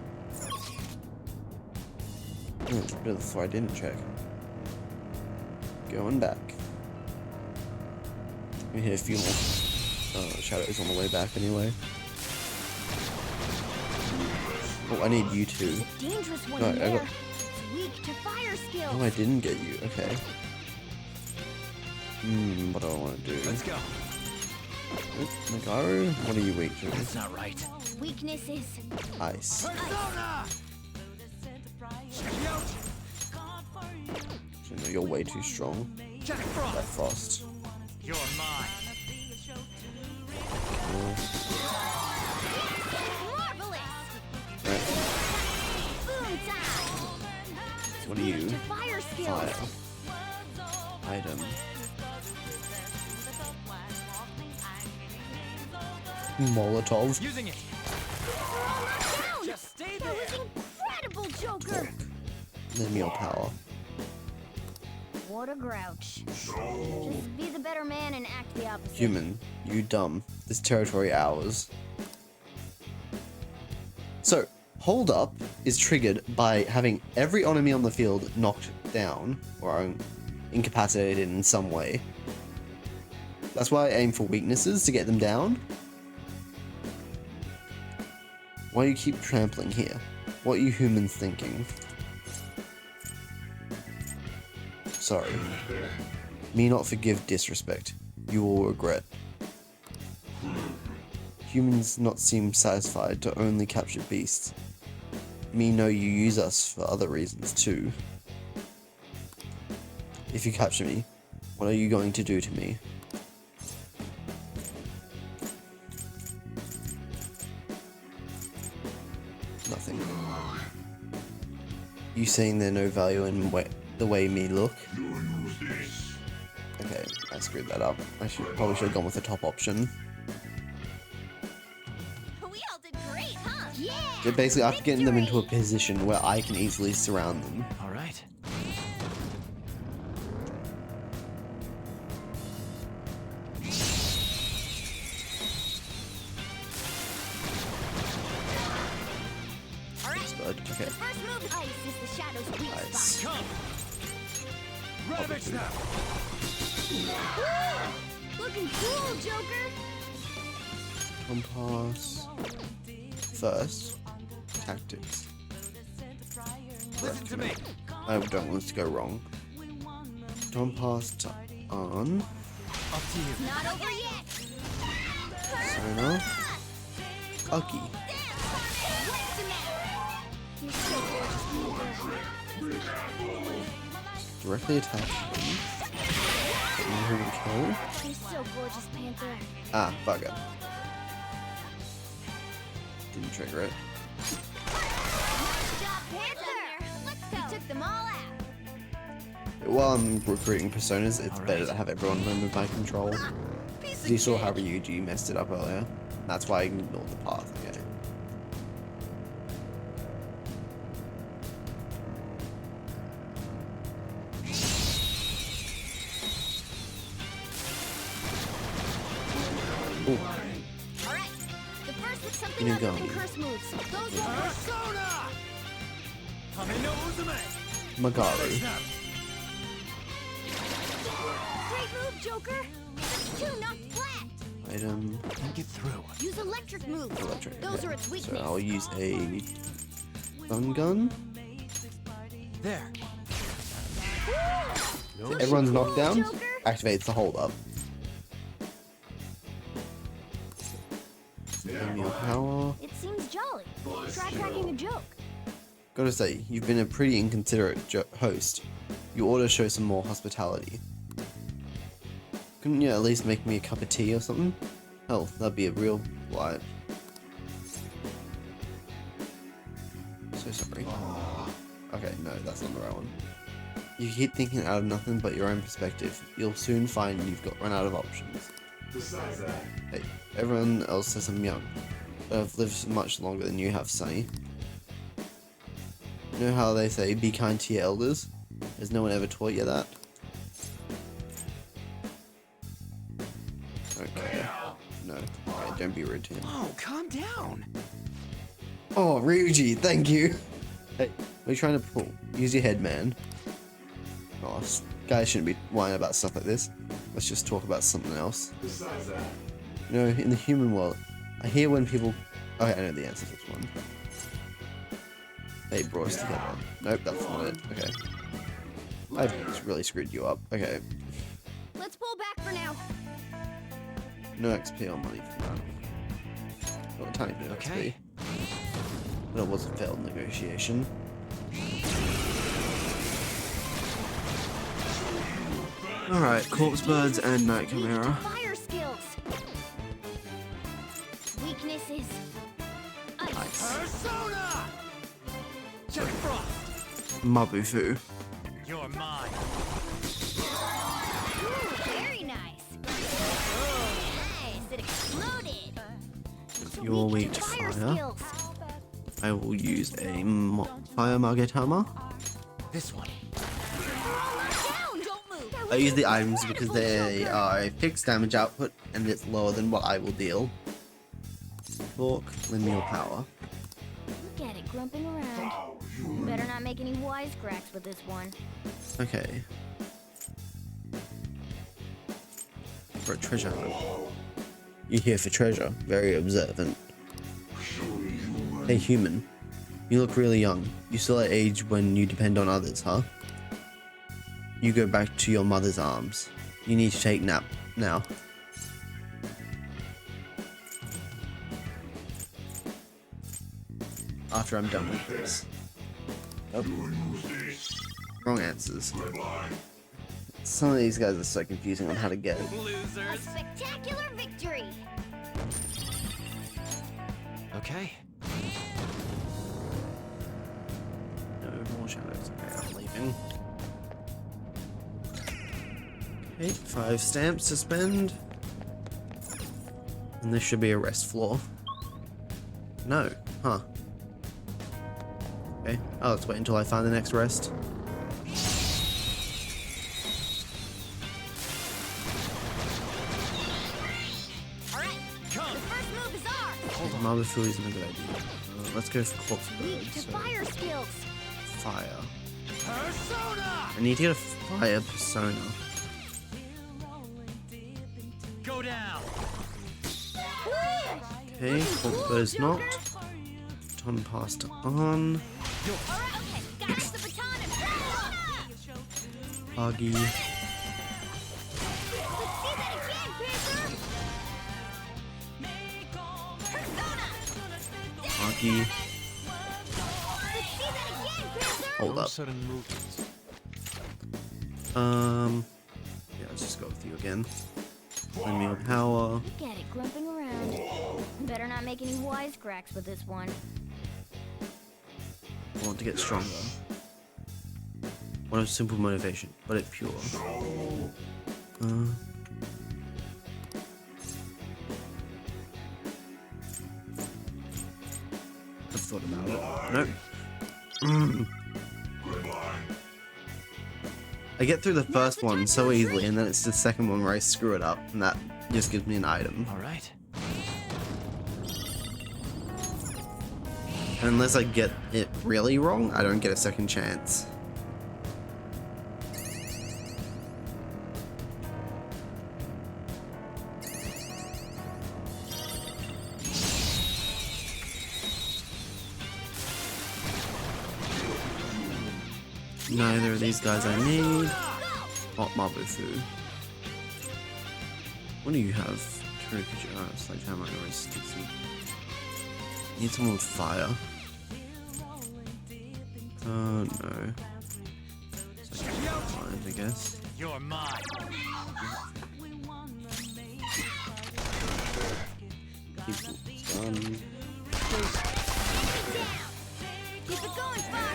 It's a bit of the floor I didn't check. Going back. We hit a few more shadows on the way back anyway. Oh, I need you two. Dangerous one No, in I there. got- It's weak to fire skill. Oh, I didn't get you. Okay. What do I want to do? Let's go. Nagaru? What are you weak to? That's not right. Weakness is Ice. Persona! So, no, you're way too strong. Jack Jack Frost! Frost. You're mine. marvelous. Right. Boom time. What are you? To fire skills. Fire. Item. Molotov. Using it. Down. Just stay That was incredible, Joker. Lend me your power. What a grouch. Just be the better man and act the opposite. Human, you dumb. This territory ours. So, hold up is triggered by having every enemy on the field knocked down or incapacitated in some way. That's why I aim for weaknesses to get them down. Why do you keep trampling here? What are you humans thinking? Sorry. Me not forgive disrespect. You will regret. Humans not seem satisfied to only capture beasts. Me know you use us for other reasons too. If you capture me, what are you going to do to me? Nothing. You saying there's no value in the way me look? Okay, I screwed that up. I probably should have gone with the top option. We all did great, huh? Yeah. So basically, I have to get them into a position where I can easily surround them. All right. Spud. Okay. The first move ice is the shadow's weak Ice. spot. Come. Ravage now. Looking cool, Joker. Compass. First. Tactics. Listen to me. I don't want this to go wrong. Compass to on. Up to you. Not over yet. Sonar. Ucky. What's the matter? You're so gorgeous, Panther. Directly attack him. Who will kill? You're so gorgeous, Panther. Ah, bugger. Didn't trigger it. Nice job, Panther. Let's go. You took them all out. While I'm recruiting personas, it's Alright. better to have everyone under my control. Piece of You saw cake. how Ryuji messed it up earlier. That's why I ignored the path, okay. Ooh, All right. The first with something You other go. than curse moves. Those are Persona. Hame no Uzume. Magaru. Now. great move, Joker. Two knocked flat. Item. Think it through. Use electric moves. Electric. Those okay. are its So weakness. I'll use a stun gun. There. Everyone's Cool, knocked down. Joker. Activates the hold up. Give me your power. It seems jolly. Try cracking a joke. Gotta say, you've been a pretty inconsiderate host. You ought to show some more hospitality. Couldn't you at least make me a cup of tea or something? Hell, that'd be a real blight. So sorry. Okay, no, that's not the right one. You keep thinking out of nothing but your own perspective. You'll soon find you've run out of options. Besides that, Hey, everyone else says I'm young, but I've lived much longer than you have, Sonny. You know how they say, be kind to your elders? Has no one ever taught you that? Okay. No. Okay, don't be rude to him. Oh, calm down. Oh, Ryuji, thank you! Hey, what are you trying to pull? Use your head, man. Oh, guys shouldn't be whining about stuff like this. Let's just talk about something else. besides that, You know, in the human world, I hear when people... Okay, I know the answer to this one. They brought us together. Nope, that's not it. Okay. I've really screwed you up. Okay. Let's pull back for now. No XP or money for that. Oh, a tiny bit of Okay. XP. But it was a failed negotiation. Alright, Corpse Birds and Night Weak to Chimera. fire skills. Weaknesses. Ice. Persona. Check Frost. Mabufu. You're mine. Ooh, very nice. Nice, it exploded. You're weak to Fire fire. skills. I will use a fire Magetama. This one. Down, don't move. I use the items because they are a fixed damage output and it's lower than what I will deal. Talk, lineal power. Look at it grumping around. Better not make any wisecracks with this one. Okay. For a treasure hunt. You're here for treasure. Very observant. Hey human. You look really young. You still at age when you depend on others, huh? You go back to your mother's arms. You need to take nap now. After I'm done with this. Oh. Wrong answers. Some of these guys are so confusing on how to get it. A spectacular victory. Okay. No more shadows. Okay, I'm leaving. Okay, 5 stamps to spend. And this should be a rest floor. No. Huh. Okay. Oh, let's wait until I find the next rest. Alright, the first move is ours. Mabufu isn't a good idea. Let's go for corpse Weak bird. to So fire skills. fire. Persona! I need to get a fire persona. Go down. Okay, corpse bird is not. Ton passed on. Alright, okay, gotta get the baton and Huggy. Let's see that again, Panther! Persona! Huggy. Let's see that again, Panther! Hold No up. sudden movements. Yeah, let's just go with you again. Lineal power. Look at it grumping around. Better not make any wisecracks with this one. I want to get stronger. Want a simple motivation, but it's pure. I've thought about it. Nope. I get through the first one so easily, and then it's the second one where I screw it up, and that just gives me an item. All right. And unless I get it really wrong, I don't get a second chance. Neither of these guys I need. Hot Mabufu. What do you have? Turikuja, Sledgehammer, or Stixie? Need someone with fire. Oh no. So I can find, I guess. You're mine. Keep it done. Keep it going, Fox!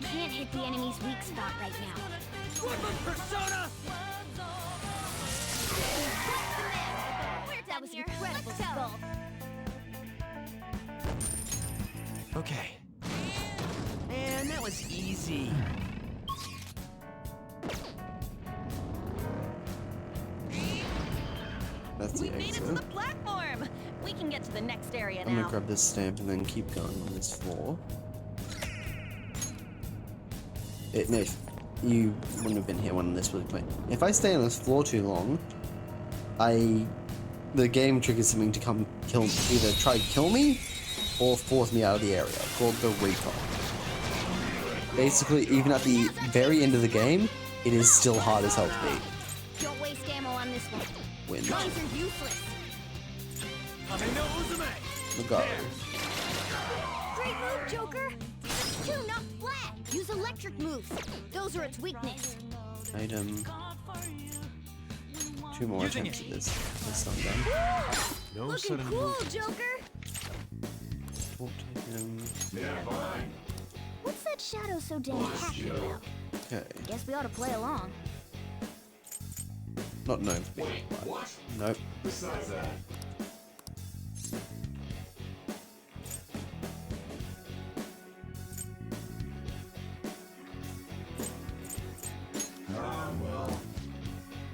Can't hit the enemy's weak spot right now. Persona! That was incredible, Skull. Okay. Man, that was easy. That's We the made it to exit. the platform. We can get to the next area I'm now. gonna grab this stamp and then keep going on this floor. No, you wouldn't have been here when this was played. If I stay on this floor too long, the game triggers something to come kill, either try to kill me or force me out of the area, called the recon. Basically, even at the very end of the game, it is still hard as hell to beat. Don't waste ammo on this one. Win. These are useless. We'll go. Great move, Joker. Two knocked flat. Use electric moves. Those are its weakness. Item. 2 more attempts at this. This I'm done. No Looking sudden cool, movements. Joker. Talk to him. that Shadow so damn happy about? Okay. Guess we ought to play along. Not known for being quiet. Nope. Besides that,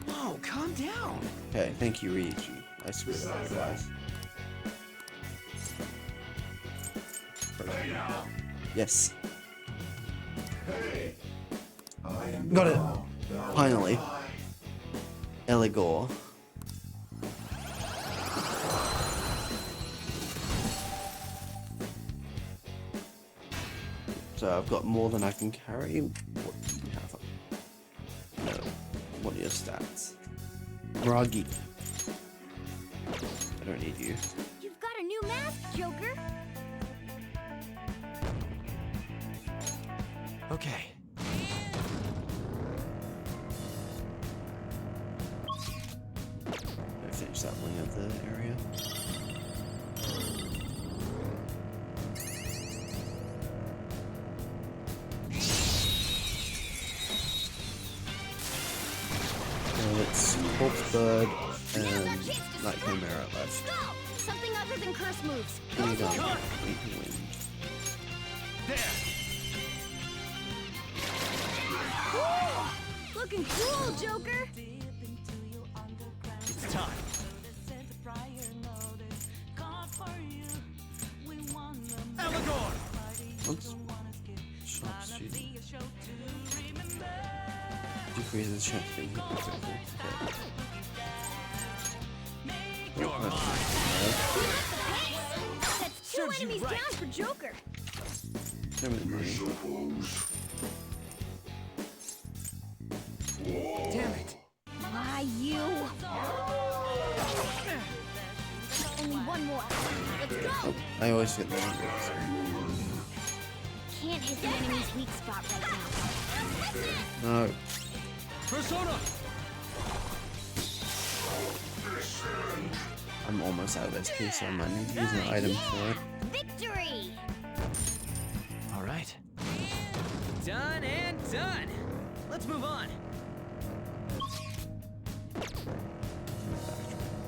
Whoa, calm down. Okay, thank you, Ryuji. I screwed up, guys. Yes. Got it. Finally. Eligor. So I've got more than I can carry. What do you have? No. What are your stats? Ragi. I don't need you. You've got a new mask, Joker. Okay. I finish that wing of the area. It's Corpse Bird and Night Chimera left. Go! Something other than curse moves. Here you go. Cut. Wind. There. Looking cool, Joker. It's time. Eligor. Once sharp shooting decreases chance of being hit by critical. Okay. You're mine. That's two Serves you enemies right. down for Joker. No, no. Damn it. Why, you? Only one more. Let's go. Oh, I always get the wrong Can't hit the enemy's weak spot right now. No. Persona. I'm almost out of SP, so I might need to use an item for it. Victory! All right. Done and done. Let's move on.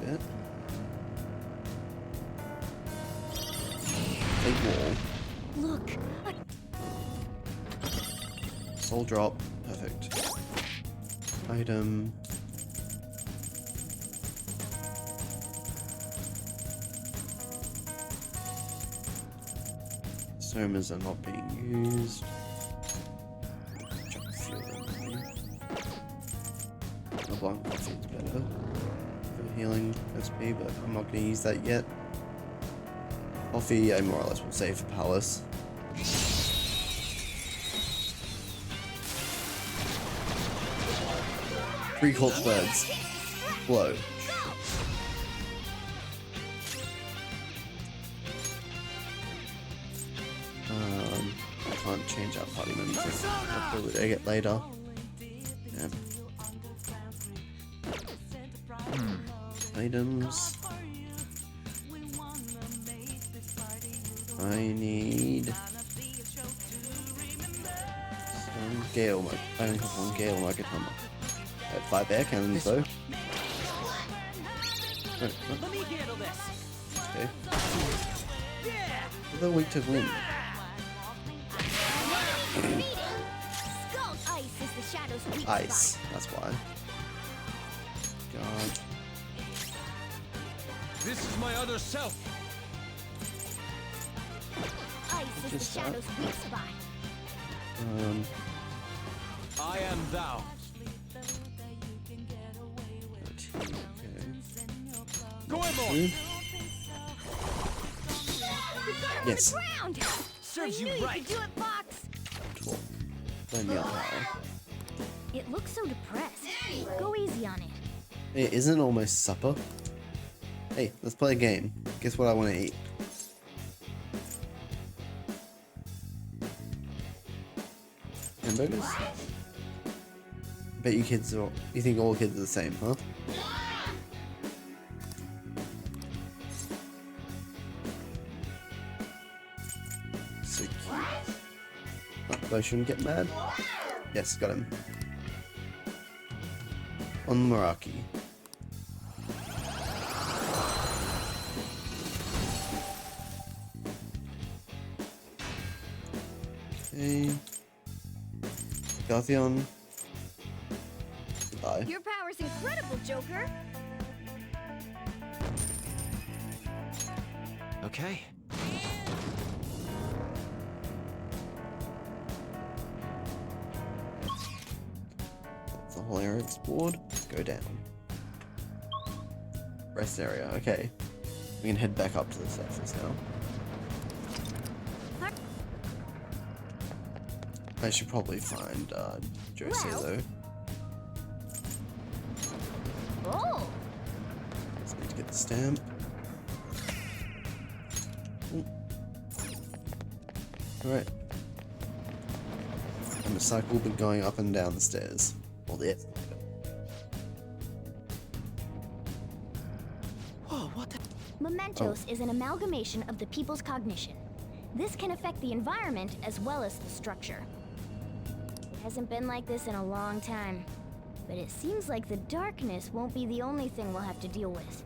Bit. Big wall. Look, Soul drop. Perfect. Item. Somas are not being used. Chuck a few of them in here. LeBlanc coffee is better for healing SP, but I'm not going to use that yet. Coffee, I more or less will save for Palace. Three Corpse Birds. Blow. I can't change our party members. I'll do it I get later. Yeah. Items. I need some Gale. I don't have one Gale Magatama. I have 5 air cannons though. Oh, Let me handle this. okay. Yeah. They're weak to wind. Skull Ice is the Shadow's weak Ice. spot. That's why. God. This is my other self. Ice is Just the that. Shadow's weak spot. I am thou. 13, okay. Goemon. Good. We got him Yes. on the ground. Serves I you knew you right. could do it, Fox. Cool. Blame me up high. It looks so depressed. Go easy on it. It isn't almost supper. Hey, let's play a game. Guess what I want to eat? Hamburgers? Bet you kids are. You think all kids are the same, huh? So cute. I shouldn't get mad. Yes, got him. On Meraki. Okay. Gartheon. Goodbye. Your power's incredible, Joker. Okay. That's the whole area explored. Go down. Rest area, okay. We can head back up to the surface now. I should probably find Jose Well. though. Oh, Just need to get the stamp. Alright. And the cycle will be going up and down the stairs. Or the escalator. Whoa, what the? Mementos is an amalgamation of the people's cognition. This can affect the environment as well as the structure. It hasn't been like this in a long time, but it seems like the darkness won't be the only thing we'll have to deal with.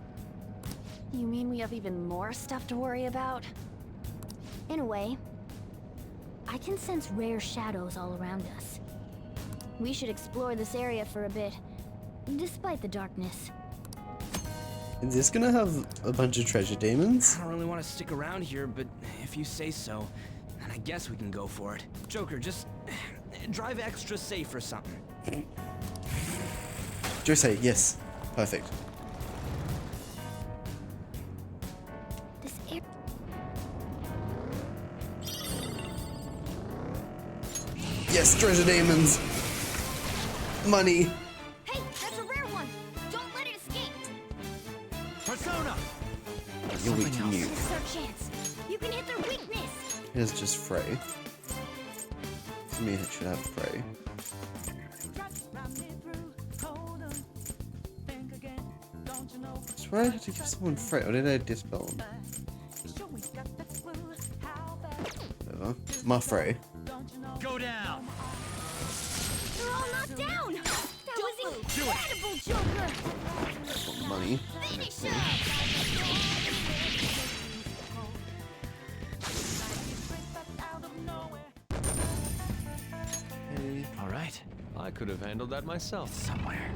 You mean we have even more stuff to worry about? In a way, I can sense rare shadows all around us. We should explore this area for a bit, despite the darkness. Is this gonna have a bunch of treasure demons? I don't really want to stick around here, but if you say so, then I guess we can go for it. Joker, just drive extra safe or something. Jose, yes. Perfect. This area. Yes, treasure demons! Money! Hey, that's a rare one! Don't let it escape! Persona! You're weak to you. This is our chance. You can hit their weakness! Here's just Frey. For me, it should have Frey. I swear I had to give someone Frey, or did I dispel him? Whatever. My Frey. Go down! They're all knocked down! That was incredible, Joker! Want money. Finish him! Okay. All right. I could have handled that myself. Somewhere.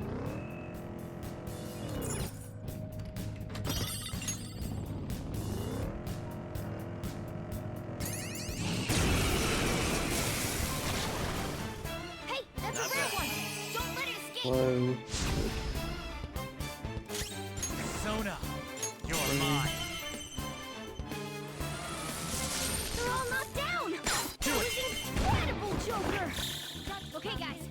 Hey, that's a rare one! Don't let it escape! Hello. Persona! You're mine! They're all knocked down! That was incredible, Joker! Okay, guys.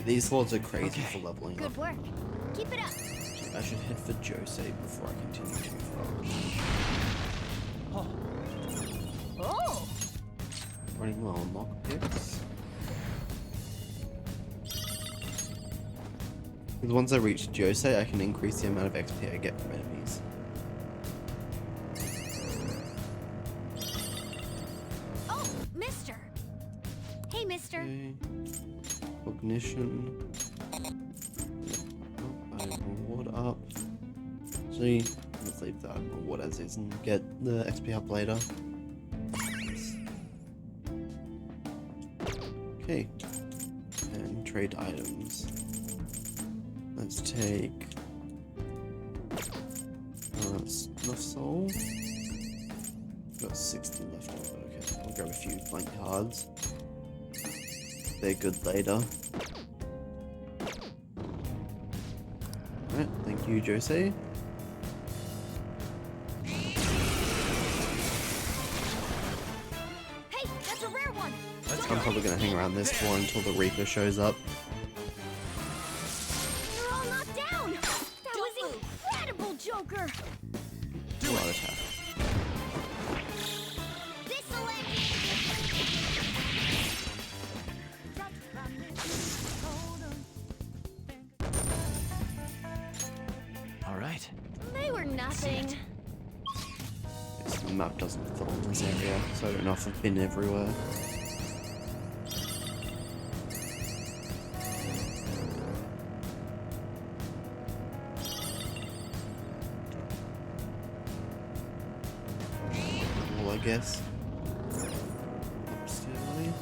These lords are crazy for leveling up. Good work. Keep it up. I should head for Jose before I continue too far. Oh! Running low on lockpicks. Because once I reach Jose, I can increase the amount of XP I get from enemies. Oh, mister! Hey, mister. Okay. Cognition. Oh, I reward up. Actually, let's leave that reward as is and get the XP up later. Okay. And trade items. Let's take Snuff Soul. Got 60 left over. Okay, I'll grab a few blank cards. They're good later. Alright, thank you, Jose. Hey, that's a rare one! I'm probably gonna hang around this floor until the Reaper shows up. They're all knocked down! That was incredible, Joker! Do it. Attack. This'll end it! all right? They were nothing. Yes, the map doesn't fill in this area, so I don't know if I've been everywhere. Well, I guess. Upstairs.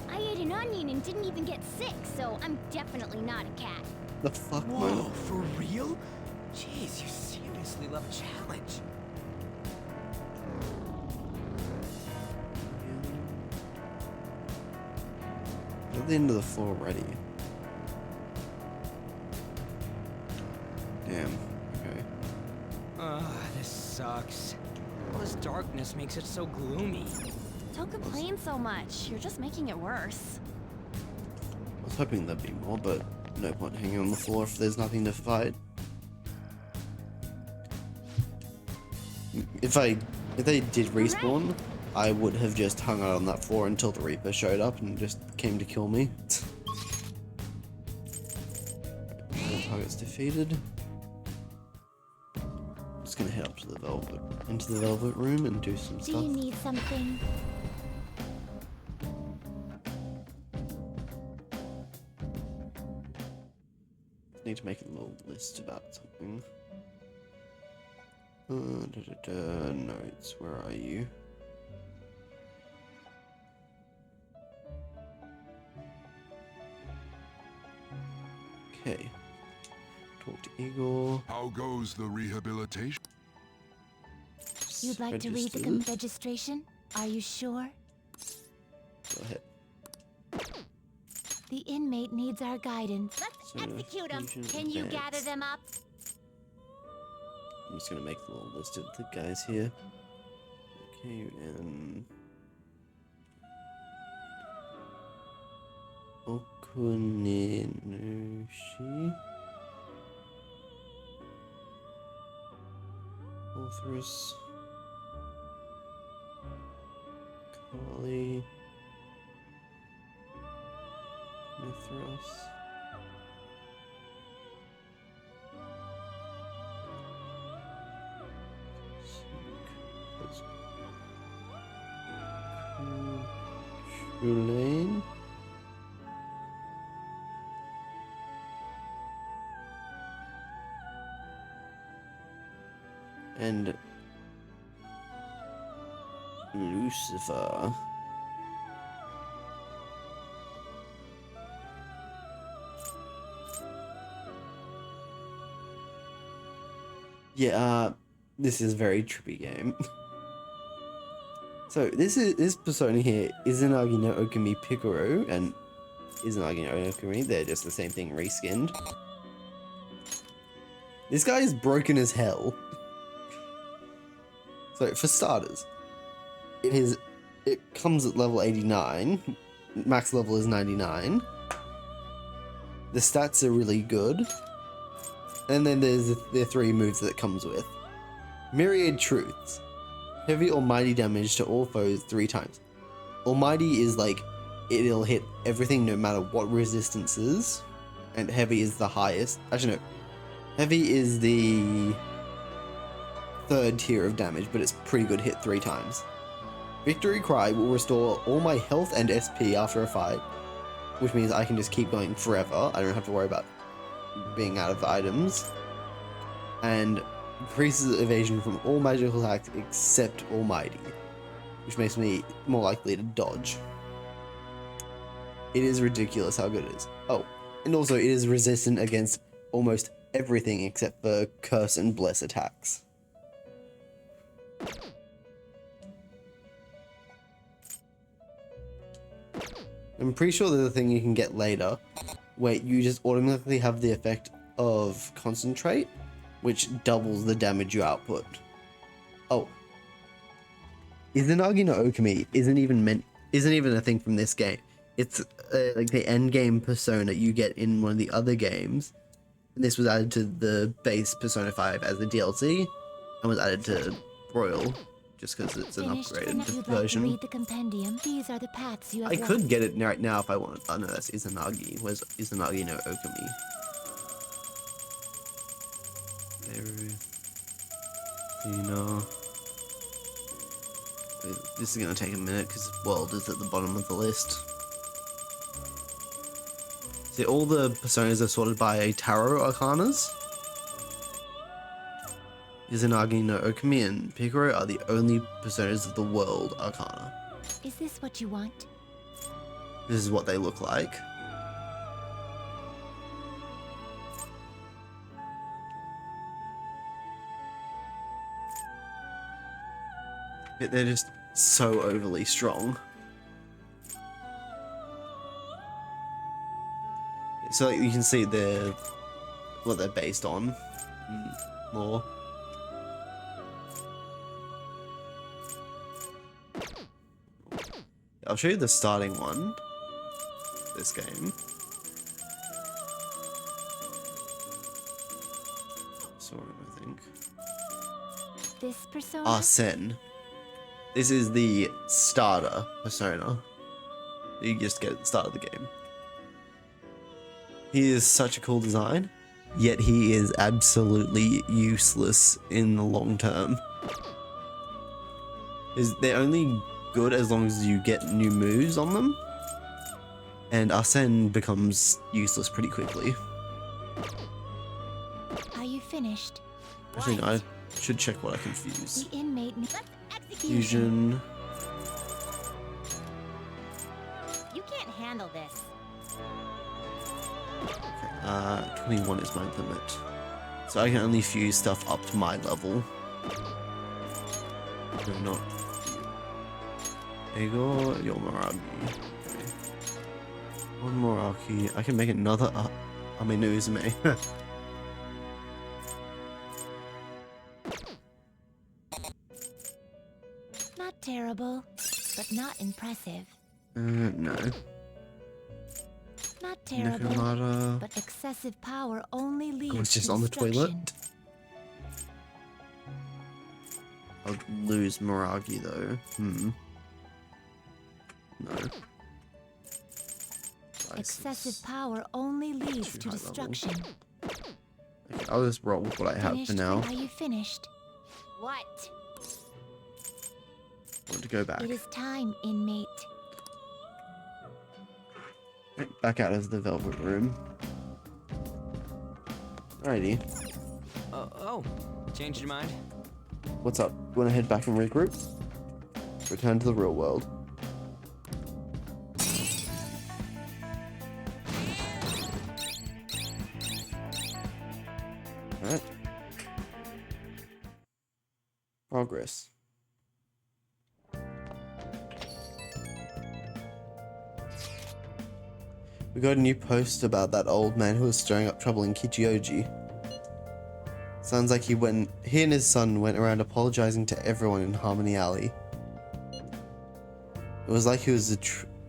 I ate an onion and didn't even get sick, so I'm definitely not a cat. The fuck, Whoa, man? for real? Jeez, you seriously love a challenge. At the end of the floor already. Damn. Okay. Ugh, this sucks. All this darkness makes it so gloomy. Don't complain so much. You're just making it worse. I was hoping there'd be more, but no point hanging on the floor if there's nothing to fight. If they did respawn, I would have just hung out on that floor until the Reaper showed up and just came to kill me. Target's defeated. I'm just gonna head up to the into the velvet room and do some Do stuff. you need something? Need to make a little list about something. Notes, where are you? Okay. Talk to Igor. How goes the rehabilitation? You'd like to read the Registered. registration? Are you sure? Go ahead. The inmate needs our guidance. Let's So, execute him. fusion Can you gather advanced. them up? I'm just gonna make a little list of the guys here. Okay, and Okuninoshi, Orthrus, Kali, Mithras. Tulane. And Lucifer. Yeah, this is a very trippy game. So this persona here is Izanagi no Okami Picaro and Izanagi no Okami. They're just the same thing reskinned. This guy is broken as hell. So for starters, it comes at level 89. Max level is 99. The stats are really good. And then there's the 3 moves that it comes with. Myriad Truths. Heavy Almighty damage to all foes 3 times. Almighty is like, it'll hit everything no matter what resistances. And heavy is the highest. Actually no. Heavy is the 3rd tier of damage, but it's pretty good hit 3 times. Victory Cry will restore all my health and SP after a fight. Which means I can just keep going forever. I don't have to worry about being out of items. And increases evasion from all magical attacks except Almighty, which makes me more likely to dodge. It is ridiculous how good it is. Oh, and also it is resistant against almost everything except for Curse and Bless attacks. I'm pretty sure there's a thing you can get later where you just automatically have the effect of Concentrate, which doubles the damage you output. Oh. Izanagi no Okami isn't even a thing from this game. It's like the end game persona you get in one of the other games. And this was added to the base Persona 5 as the DLC and was added to Royal just because it's an Finished? upgraded If you'd like to version. read the compendium, these are the paths you have I could walked. get it right now if I want. Oh no, that's Izanagi. Where's Izanagi no Okami? This is gonna take a minute because world is at the bottom of the list. See, all the personas are sorted by tarot arcanas. Izanagi no Okami and Picaro are the only personas of the world arcana. Is this what you want? This is what they look like. But they're just so overly strong. So like, you can see what they're based on more. I'll show you the starting one. This game. Sort of, I think. This persona? Arsene. This is the starter persona. You just get at the start of the game. He is such a cool design, yet he is absolutely useless in the long term. They're only good as long as you get new moves on them, and Arsene becomes useless pretty quickly. Are you finished? Actually, no, I should check what I can fuse. The inmate. Fusion. You can't handle this. 21 is my limit. So I can only fuse stuff up to my level. No, not Ego, Yomaragi. Okay. One more Aki. I can make another Uzume. Not terrible, but not impressive. No. Not terrible, Nakamura. but excessive power only leads Oh, it's just to on the destruction. toilet. I'll lose Miragi though. No. Excessive power only leads Too to high level. destruction. Okay, I'll just roll with what I have Finished? for now. Are you finished? What? I want to go back. It is time, inmate. Right, back out of the Velvet Room. Alrighty. Oh, changed your mind? What's up? You want to head back and regroup? Return to the real world. Alright. Progress. We got a new post about that old man who was stirring up trouble in Kichioji. Sounds like he and his son went around apologizing to everyone in Harmony Alley. It was like he was a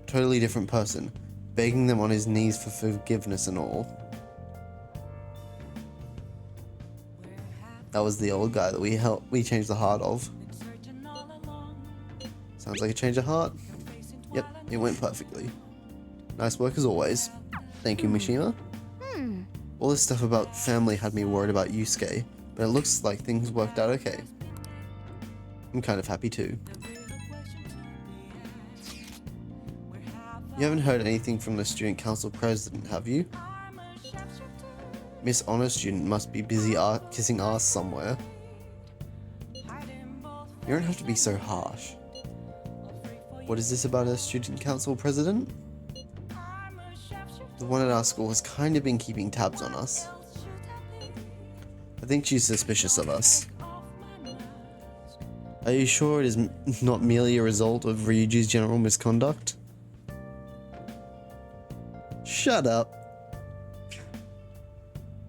totally different person, begging them on his knees for forgiveness and all. That was the old guy that we changed the heart of. Sounds like a change of heart. Yep, it went perfectly. Nice work as always. Thank you, Mishima. All this stuff about family had me worried about Yusuke, but it looks like things worked out okay. I'm kind of happy too. You haven't heard anything from the student council president, have you? Miss Honor Student must be busy kissing ass somewhere. You don't have to be so harsh. What is this about a student council president? The one at our school has kind of been keeping tabs on us. I think she's suspicious of us. Are you sure it is not merely a result of Ryuji's general misconduct? Shut up.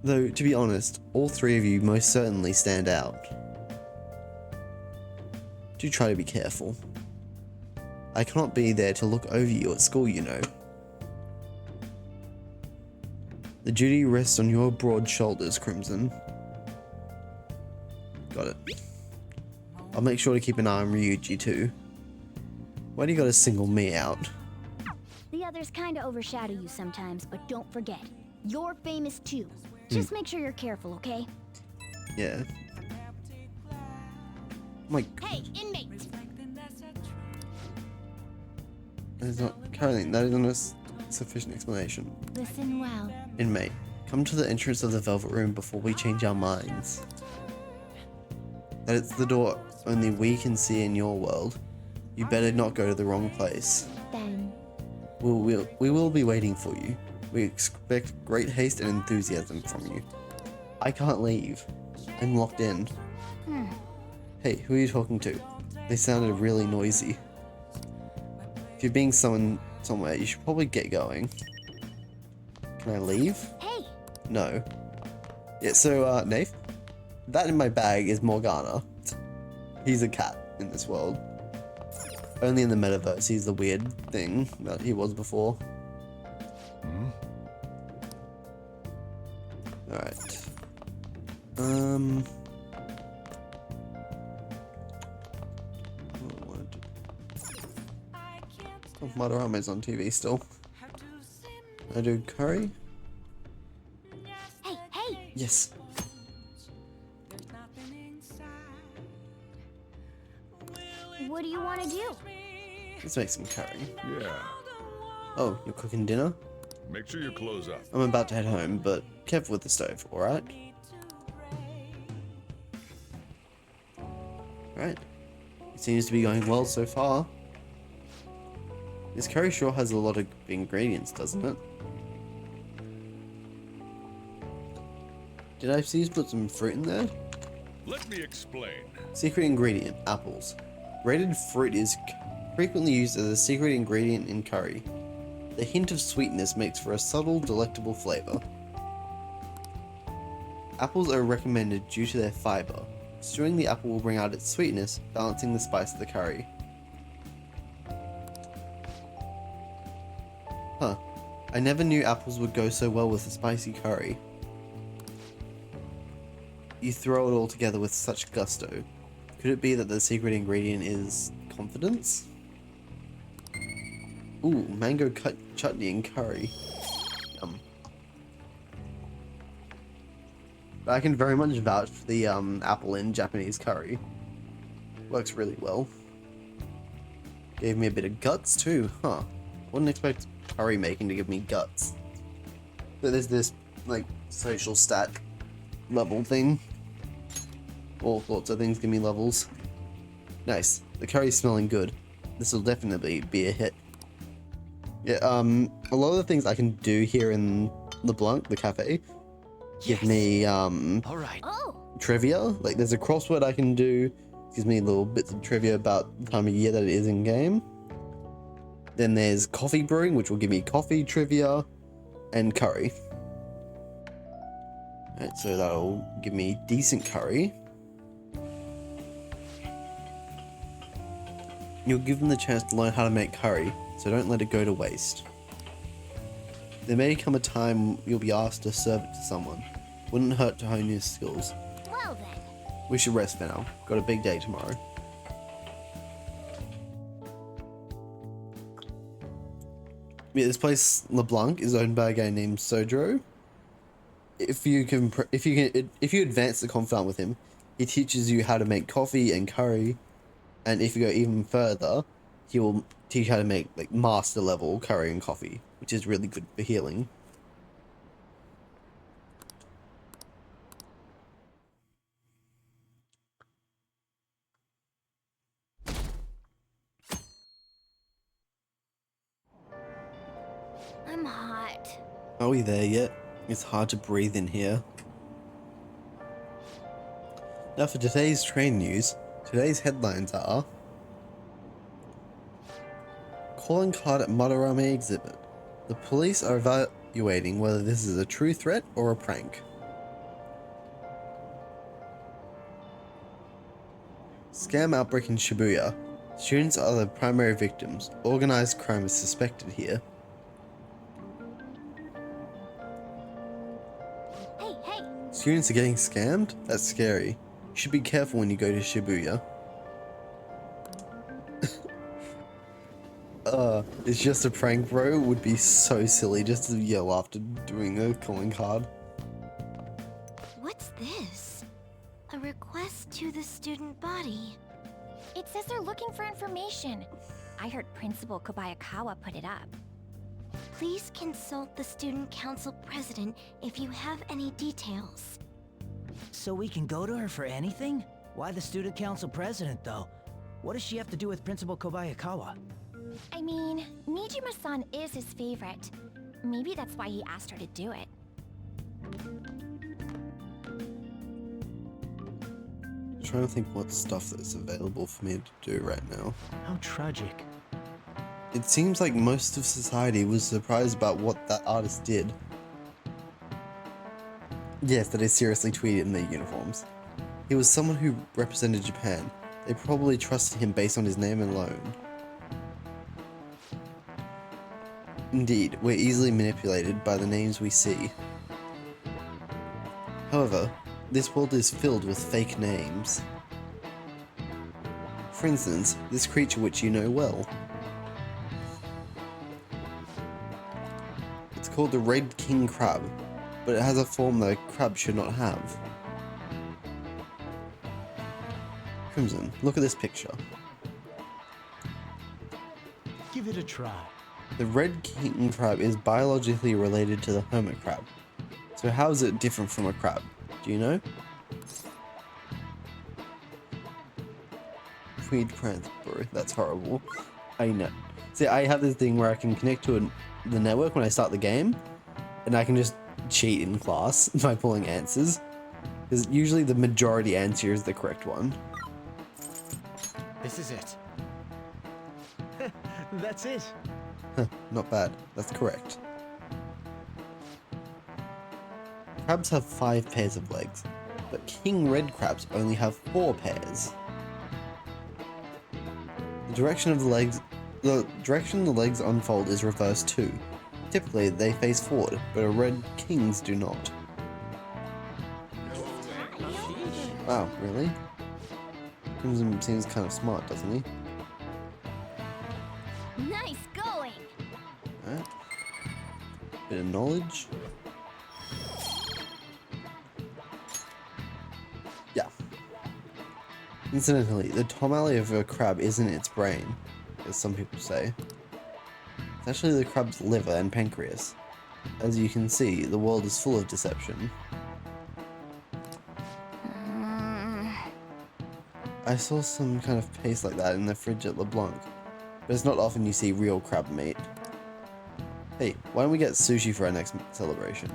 Though, to be honest, all three of you most certainly stand out. Do try to be careful. I cannot be there to look over you at school, you know. The duty rests on your broad shoulders, Crimson. Got it. I'll make sure to keep an eye on Ryuji too. Why do you gotta single me out? The others kinda overshadow you sometimes, but don't forget, you're famous too. Just make sure you're careful, okay? Yeah. My Hey, inmate! that is not Caroline, that isn't a sufficient explanation. Listen well. Inmate, come to the entrance of the Velvet Room before we change our minds. That it's the door only we can see in your world. You better not go to the wrong place. Then, We will be waiting for you. We expect great haste and enthusiasm from you. I can't leave. I'm locked in. Hey, who are you talking to? They sounded really noisy. If you're being summoned somewhere, you should probably get going. Can I leave? hey! No. Yeah, so, Nath, that in my bag is Morgana. He's a cat in this world. Only in the metaverse, he's the weird thing that he was before. Alright. Oh, Madarame's on TV still. I do curry? Hey, hey! Yes. What do you want to do? Let's make some curry. Yeah. Oh, you're cooking dinner? Make sure you close up. I'm about to head home, but careful with the stove, alright? Right. It seems to be going well so far. This curry sure has a lot of ingredients, doesn't it? Did I see you put some fruit in there? Let me explain. Secret ingredient, apples. Grated fruit is frequently used as a secret ingredient in curry. The hint of sweetness makes for a subtle, delectable flavor. Apples are recommended due to their fiber. Stewing the apple will bring out its sweetness, balancing the spice of the curry. Huh. I never knew apples would go so well with a spicy curry. You throw it all together with such gusto. Could it be that the secret ingredient is confidence? Ooh, mango chutney and curry. Yum. But I can very much vouch for the apple in Japanese curry. Works really well. Gave me a bit of guts too, huh? Wouldn't expect curry making to give me guts. But there's this, like, social stat level thing. All sorts of things give me levels. Nice. The curry's smelling good. This will definitely be a hit. Yeah, a lot of the things I can do here in LeBlanc, the cafe, give me, All right. Oh! trivia. Like, there's a crossword I can do. Gives me little bits of trivia about the time of year that it is in game. Then there's coffee brewing, which will give me coffee trivia and curry. Alright, so that'll give me decent curry. You'll give them the chance to learn how to make curry, so don't let it go to waste. There may come a time you'll be asked to serve it to someone. Wouldn't hurt to hone your skills. Well then. We should rest for now. Got a big day tomorrow. Yeah, this place LeBlanc is owned by a guy named Sojro. If you advance the confidant with him, he teaches you how to make coffee and curry, and if you go even further, he will teach you how to make like master level curry and coffee, which is really good for healing. I'm hot. Are we there yet? It's hard to breathe in here. Now for today's train news. Today's headlines are: calling card at Madarame exhibit. The police are evaluating whether this is a true threat or a prank. Scam outbreak in Shibuya. Students are the primary victims. Organized crime is suspected here. Hey, hey! Students are getting scammed? That's scary. You should be careful when you go to Shibuya. It's just a prank, bro. It would be so silly just to yell after doing a calling card. What's this? A request to the student body. It says they're looking for information. I heard Principal Kobayakawa put it up. Please consult the Student Council President if you have any details. So we can go to her for anything? Why the Student Council President, though? What does she have to do with Principal Kobayakawa? I mean, Nijima-san is his favorite. Maybe that's why he asked her to do it. I'm trying to think what stuff that's available for me to do right now. How tragic. It seems like most of society was surprised about what that artist did. Yes, that is seriously tweeted in their uniforms. He was someone who represented Japan. They probably trusted him based on his name alone. Indeed, we're easily manipulated by the names we see. However, this world is filled with fake names. For instance, this creature which you know well. It's called the Red King Crab, but it has a form that a crab should not have. Crimson, look at this picture. Give it a try. The Red King Crab is biologically related to the hermit crab. So how is it different from a crab? Do you know? Tweed crabs, bro. That's horrible. I know. See, I have this thing where I can connect to the network when I start the game, and I can just cheat in class by pulling answers. Because usually the majority answer is the correct one. This is it. That's it. Not bad. That's correct. Crabs have 5 pairs of legs, but king red crabs only have 4 pairs. The direction the legs unfold is reversed too. Typically, they face forward, but red kings do not. Wow, really? Crimson seems kind of smart, doesn't he? Nice going! Alright. Bit of knowledge. Yeah. Incidentally, the tonality of a crab isn't its brain, as some people say. It's actually the crab's liver and pancreas. As you can see, the world is full of deception. I saw some kind of paste like that in the fridge at LeBlanc, but it's not often you see real crab meat. Hey, why don't we get sushi for our next celebration?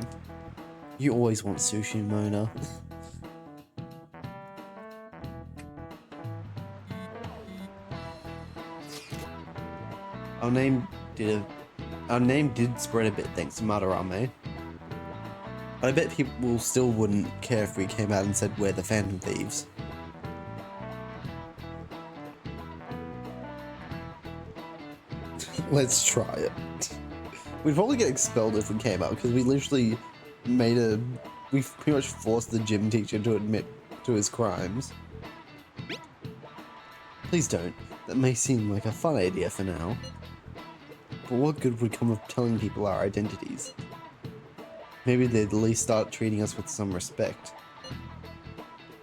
You always want sushi, Mona. Our name did spread a bit thanks to Madarame. But I bet people still wouldn't care if we came out and said we're the Phantom Thieves. Let's try it. We'd probably get expelled if we came out, because we literally we pretty much forced the gym teacher to admit to his crimes. Please don't. That may seem like a fun idea for now. But what good would come of telling people our identities? Maybe they'd at least start treating us with some respect.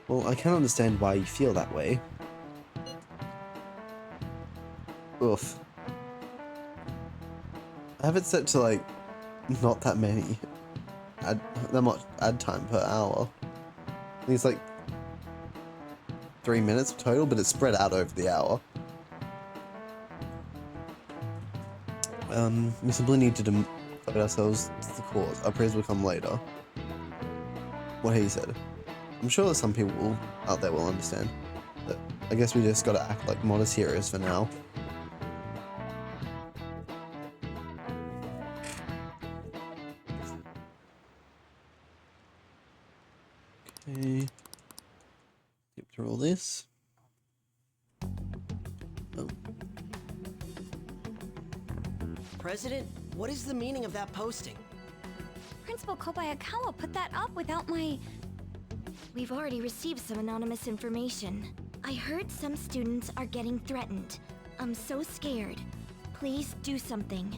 Well, I can't understand why you feel that way. Oof. I have it set to like, not that many. That much ad time per hour. I think it's like 3 minutes total, but it's spread out over the hour. We simply need to devote ourselves to the cause. Our praise will come later. What he said. I'm sure that some people out there will understand. But I guess we just gotta act like modest heroes for now. Okay. Skip through all this. Oh. President, what is the meaning of that posting? Principal Kobayakawa put that up without my... We've already received some anonymous information. I heard some students are getting threatened. I'm so scared. Please do something.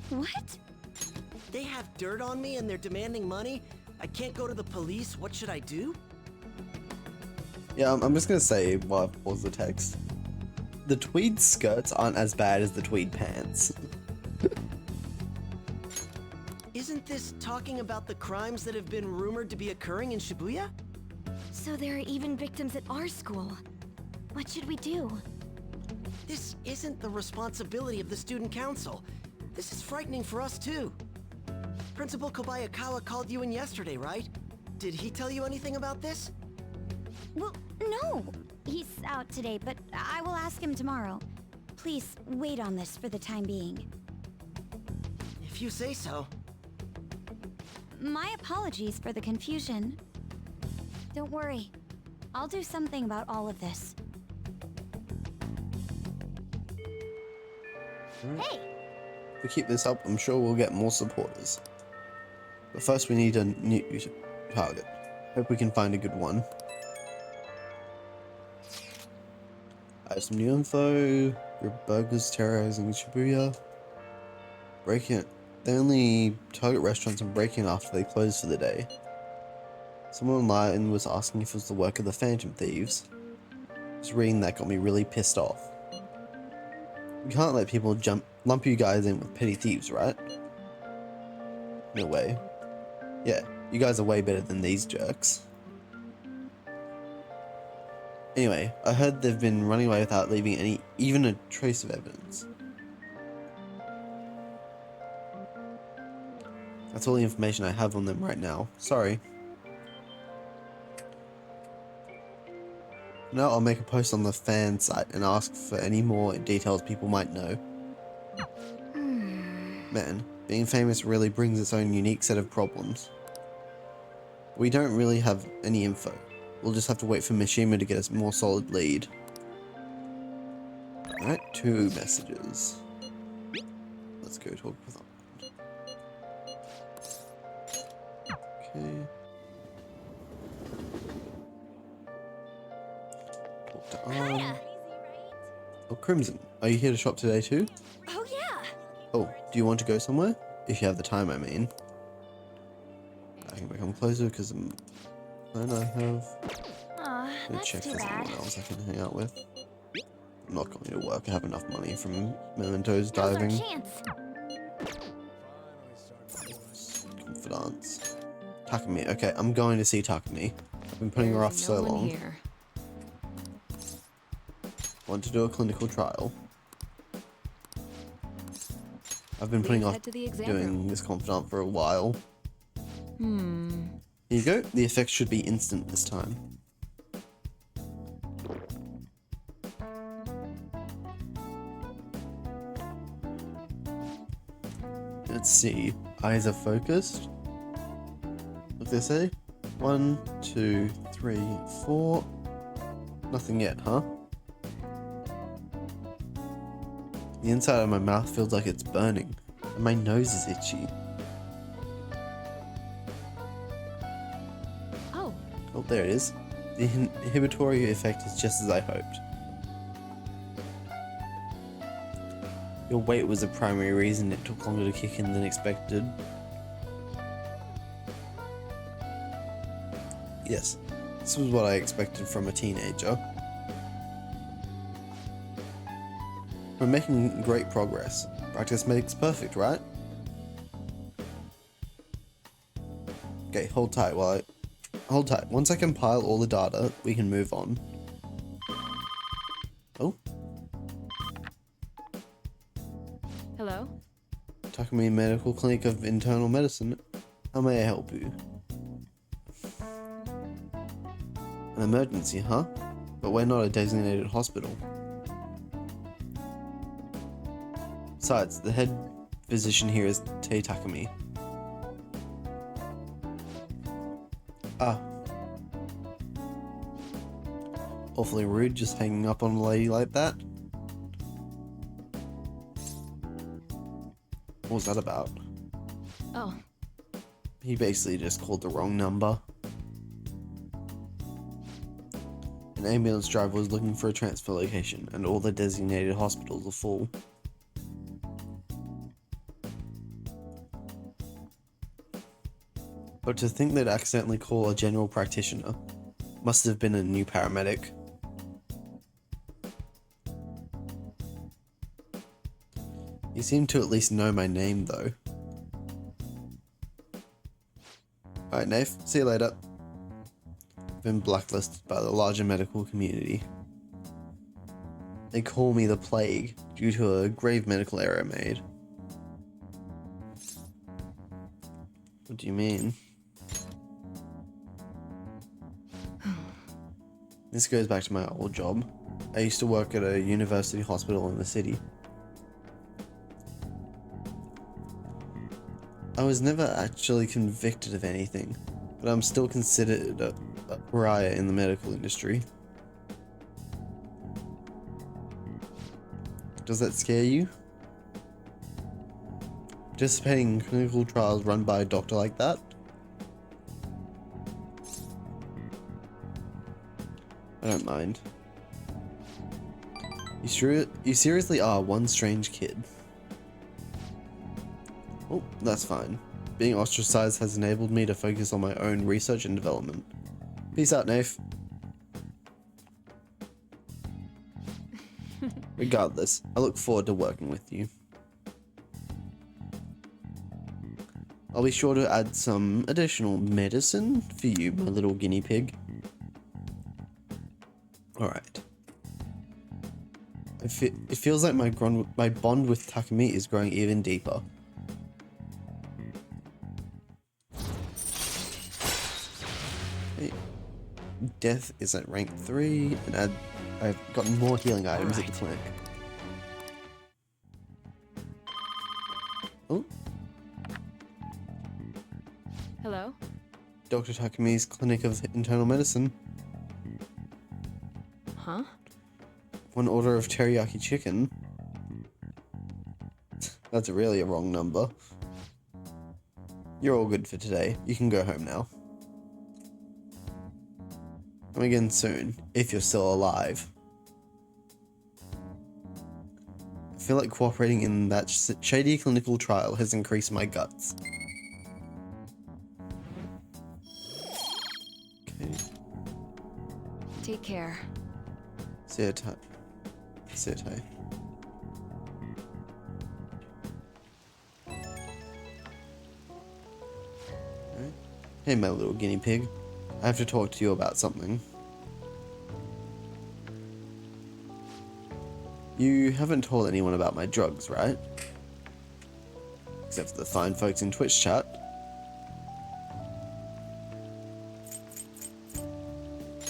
What? They have dirt on me and they're demanding money? I can't go to the police? What should I do? Yeah, I'm just gonna say while I pause the text. The tweed skirts aren't as bad as the tweed pants. Isn't this talking about the crimes that have been rumored to be occurring in Shibuya? So there are even victims at our school. What should we do? This isn't the responsibility of the student council. This is frightening for us too. Principal Kobayakawa called you in yesterday, right? Did he tell you anything about this? Well, no. He's out today, but I will ask him tomorrow. Please wait on this for the time being. If you say so. My apologies for the confusion. Don't worry. I'll do something about all of this. Hey! If we keep this up, I'm sure we'll get more supporters. But first we need a new target. Hope we can find a good one. I have some new info. Your burgers terrorizing Shibuya. Breaking it. They only target restaurants and break in after they close for the day. Someone online was asking if it was the work of the Phantom Thieves. Just reading that got me really pissed off. You can't let people lump you guys in with petty thieves, right? No way. Yeah, you guys are way better than these jerks. Anyway, I heard they've been running away without leaving even a trace of evidence. That's all the information I have on them right now. Sorry. Now I'll make a post on the fan site and ask for any more details people might know. Man, being famous really brings its own unique set of problems. We don't really have any info. We'll just have to wait for Mishima to get us a more solid lead. Alright, 2 messages. Let's go talk with them. Okay. Talk to Arm. Oh, Crimson, are you here to shop today too? Oh yeah! Oh, do you want to go somewhere? If you have the time, I mean. I can become closer because then I have... Aw, that's check too if there's bad. anyone else I can hang out with. I'm not going to work. I have enough money from Mementos Now's our diving. chance. Confidants. Takumi. Okay, I'm going to see Takumi. I've been putting her off so long. Want to do a clinical trial. I've been putting off doing this confidant for a while. Here you go. The effects should be instant this time. Let's see. Eyes are focused. What they say? 1, 2, 3, 4. Nothing yet, huh? The inside of my mouth feels like it's burning, and my nose is itchy. Oh, Oh, there it is. The inhibitory effect is just as I hoped. Your weight was the primary reason it took longer to kick in than expected. Yes, this was what I expected from a teenager. We're making great progress. Practice makes perfect, right? Okay, hold tight while I... Hold tight. Once I compile all the data, we can move on. Oh? Hello? Takumi Medical Clinic of Internal Medicine. How may I help you? An emergency, huh? But we're not a designated hospital. Besides, the head physician here is Tei Takumi. Ah. Awfully rude just hanging up on a lady like that. What was that about? Oh, He basically just called the wrong number. An ambulance driver was looking for a transfer location, and all the designated hospitals are full. But to think they'd accidentally call a general practitioner must have been a new paramedic. You seem to at least know my name, though. Alright, Nath. See you later. I've been blacklisted by the larger medical community. They call me the Plague due to a grave medical error made. What do you mean? This goes back to my old job. I used to work at a university hospital in the city. I was never actually convicted of anything, but I'm still considered a pariah in the medical industry. Does that scare you? Participating in clinical trials run by a doctor like that? I don't mind. You seriously are one strange kid. Oh, that's fine. Being ostracized has enabled me to focus on my own research and development. Peace out, Nath. Regardless, I look forward to working with you. I'll be sure to add some additional medicine for you, my little guinea pig. Alright. It feels like my bond with Takumi is growing even deeper. Okay. Death is at rank 3, and I've gotten more healing items at the clinic. Oh. Hello? Dr. Takumi's Clinic of Internal Medicine. Huh? One order of teriyaki chicken. That's really a wrong number. You're all good for today. You can go home now. Come again soon, if you're still alive. I feel like cooperating in that shady clinical trial has increased my guts. Okay. Take care. See you, See you, Tay. Alright. Hey, my little guinea pig. I have to talk to you about something. You haven't told anyone about my drugs, right? Except for the fine folks in Twitch chat.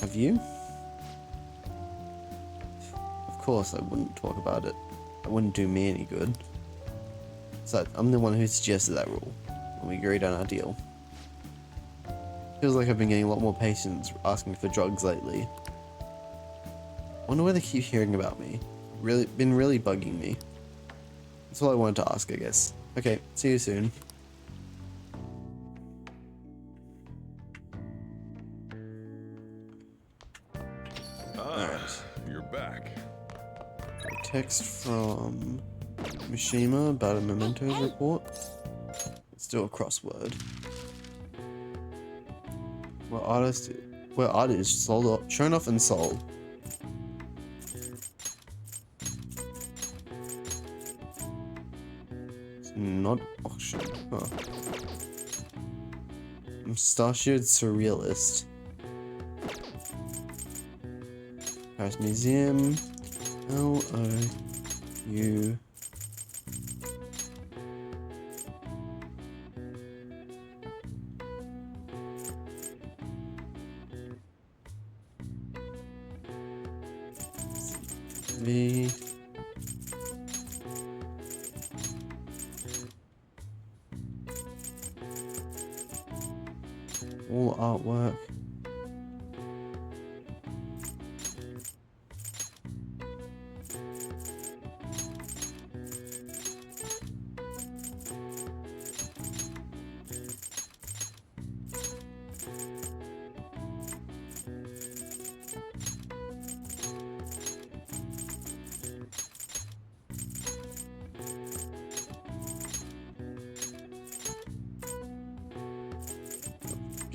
Have you? Of course I wouldn't talk about it. It wouldn't do me any good. So I'm the one who suggested that rule when we agreed on our deal. Feels like I've been getting a lot more patients asking for drugs lately. Wonder where they keep hearing about me. Been really bugging me. That's all I wanted to ask, I guess. Okay, see you soon. Alright. You're back. Text from Mishima about a Mementos report. Let's do a crossword. Where art is shown off and sold. It's not auction. Huh. Mustachioed Surrealist. Paris Museum. L-O-U. V. All artwork.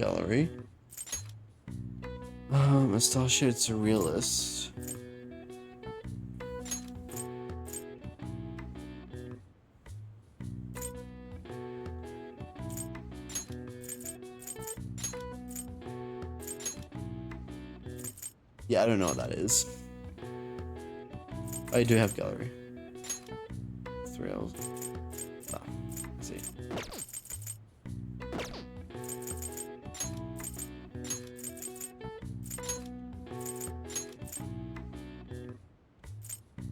gallery. A star-shaped surrealist. Yeah, I don't know what that is. I do have gallery. 3 hours. Ah, I see.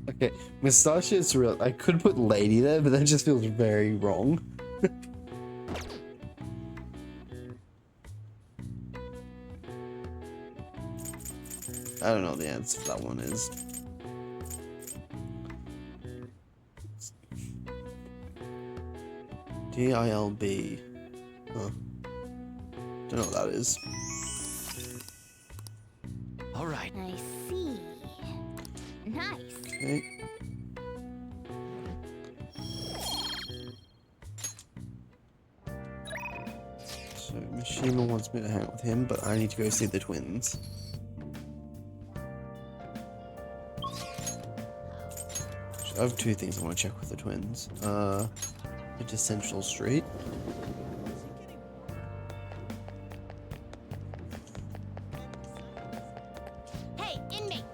Okay, moustache is real. I could put lady there, but that just feels very wrong. I don't know what the answer to that one is. DILB. Huh. Don't know what that is. All right. I see. Nice. Okay. So Mishima wants me to hang out with him, but I need to go see the twins. I have 2 things I want to check with the twins. Into Central Street. Hey, inmate.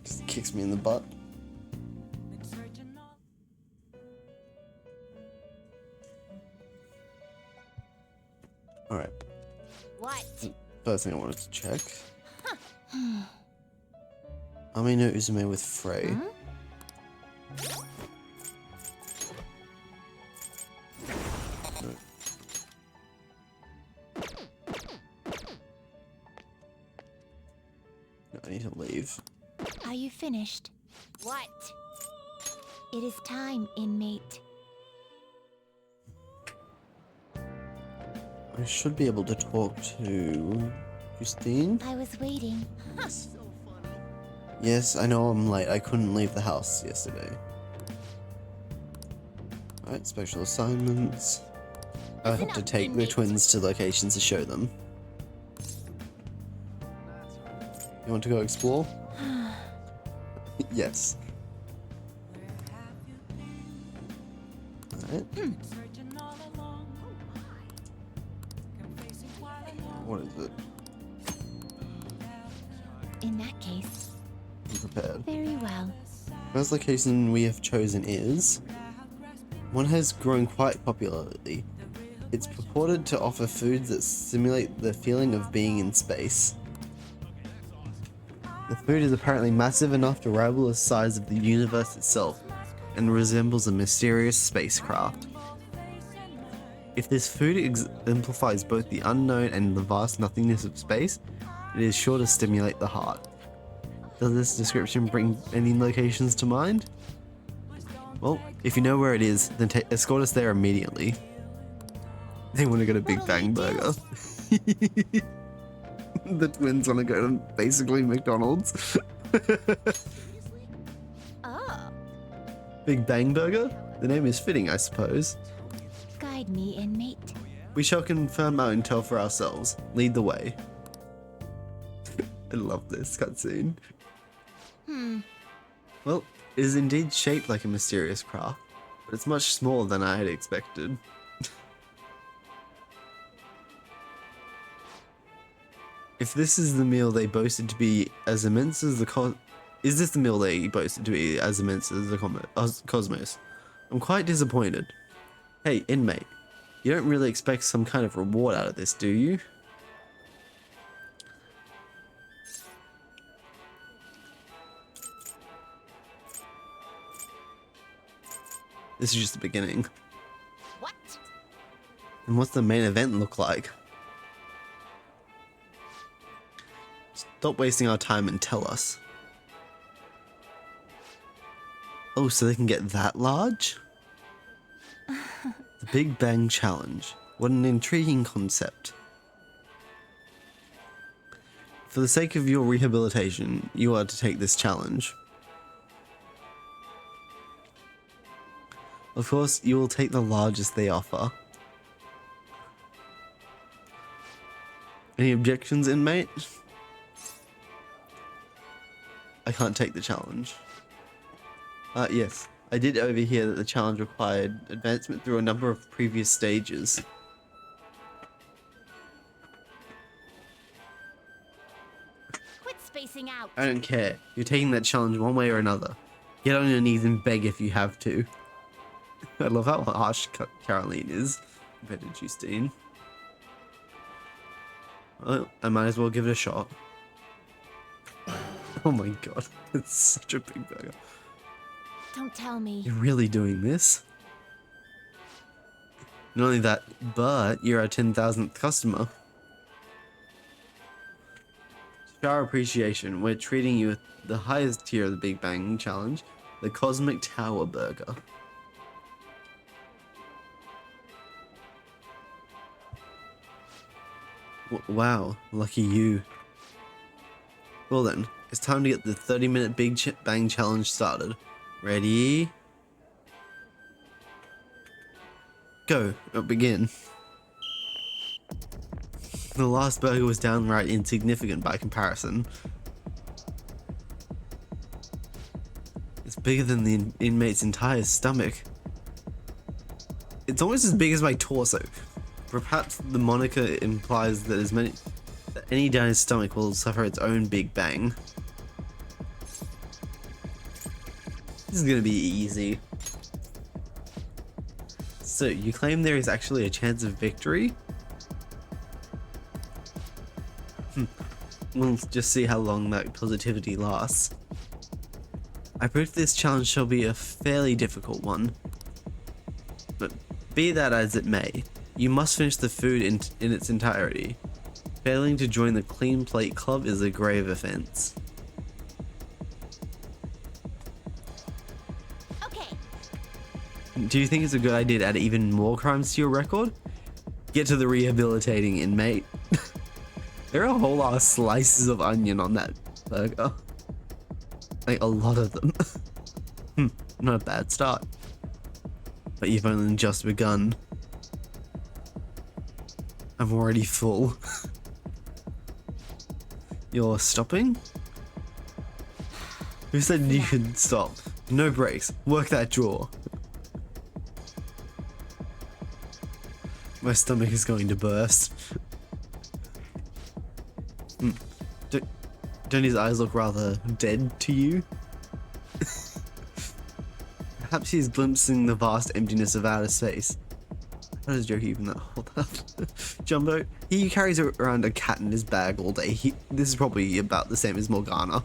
Just kicks me in the butt. Alright. What? First thing I wanted to check. Amino Uzume with Frey. Huh? No. No, I need to leave. Are you finished? What? It is time, inmate. I should be able to talk to Justine. I was waiting. Yes, I know I'm late. I couldn't leave the house yesterday. Alright, special assignments. I have to take the twins to locations to show them. You want to go explore? Yes. Alright. What is it? In that case, I'm prepared. very well. First location we have chosen is... one has grown quite popularly. It's purported to offer foods that simulate the feeling of being in space. The food is apparently massive enough to rival the size of the universe itself, and resembles a mysterious spacecraft. If this food exemplifies both the unknown and the vast nothingness of space, it is sure to stimulate the heart. Does this description bring any locations to mind? Well, if you know where it is, then escort us there immediately. They want to go to Big Bang Burger. The twins want to go to basically McDonald's. Oh. Big Bang Burger? The name is fitting, I suppose. Guide me, inmate. We shall confirm our intel for ourselves. Lead the way. I love this cutscene. Well, it is indeed shaped like a mysterious craft, but it's much smaller than I had expected. If this is the meal they boasted to be as immense as the is this the meal they boasted to be as immense as the cosmos? I'm quite disappointed. Hey, inmate, you don't really expect some kind of reward out of this, do you? This is just the beginning. What? And what's the main event look like? Stop wasting our time and tell us. Oh, so they can get that large? The Big Bang Challenge. What an intriguing concept. For the sake of your rehabilitation, you are to take this challenge. Of course, you will take the largest they offer. Any objections, inmate? I can't take the challenge. Yes. I did overhear that the challenge required advancement through a number of previous stages. Quit spacing out. I don't care. You're taking that challenge one way or another. Get on your knees and beg if you have to. I love how harsh Caroline is compared to Justine. Well, I might as well give it a shot. Oh my god, it's such a big burger. Don't tell me. You're really doing this? Not only that, but you're our 10,000th customer. To show our appreciation, we're treating you with the highest tier of the Big Bang Challenge, the Cosmic Tower Burger. Wow, lucky you. Well then, it's time to get the 30-minute Big Bang Challenge started. Ready? Go. Begin. The last burger was downright insignificant by comparison. It's bigger than the inmate's entire stomach. It's almost as big as my torso. Perhaps the moniker implies that any diner's stomach will suffer its own Big Bang. This is gonna be easy. So, you claim there is actually a chance of victory? We'll just see how long that positivity lasts. I predict this challenge shall be a fairly difficult one. But be that as it may, you must finish the food in its entirety. Failing to join the Clean Plate Club is a grave offense. Okay. Do you think it's a good idea to add even more crimes to your record? Get to the rehabilitating inmate. There are a whole lot of slices of onion on that burger. Like, a lot of them. Not a bad start. But you've only just begun. I'm already full. You're stopping? Who said you could stop? No brakes. Work that jaw. My stomach is going to burst. Don't his eyes look rather dead to you? Perhaps he's glimpsing the vast emptiness of outer space. How does Joe even hold up? Jumbo, he carries around a cat in his bag all day. This is probably about the same as Morgana.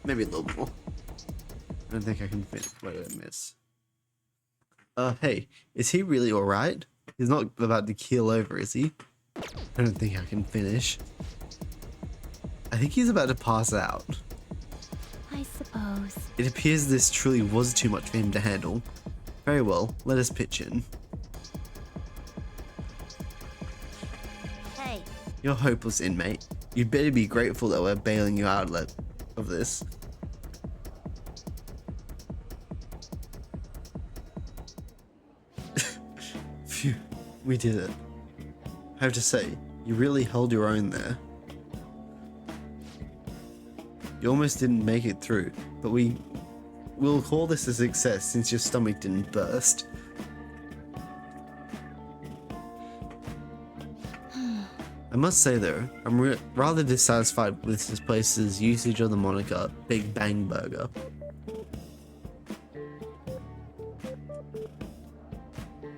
Maybe a little more. I don't think I can finish. Wait, I miss. Hey, is he really alright? He's not about to keel over, is he? I don't think I can finish. I think he's about to pass out. I suppose. It appears this truly was too much for him to handle. Very well, let us pitch in. Hey. You're hopeless, inmate. You'd better be grateful that we're bailing you out of this. Phew, we did it. I have to say, you really held your own there. You almost didn't make it through, but we'll call this a success since your stomach didn't burst. I must say though, I'm rather dissatisfied with this place's usage of the moniker Big Bang Burger.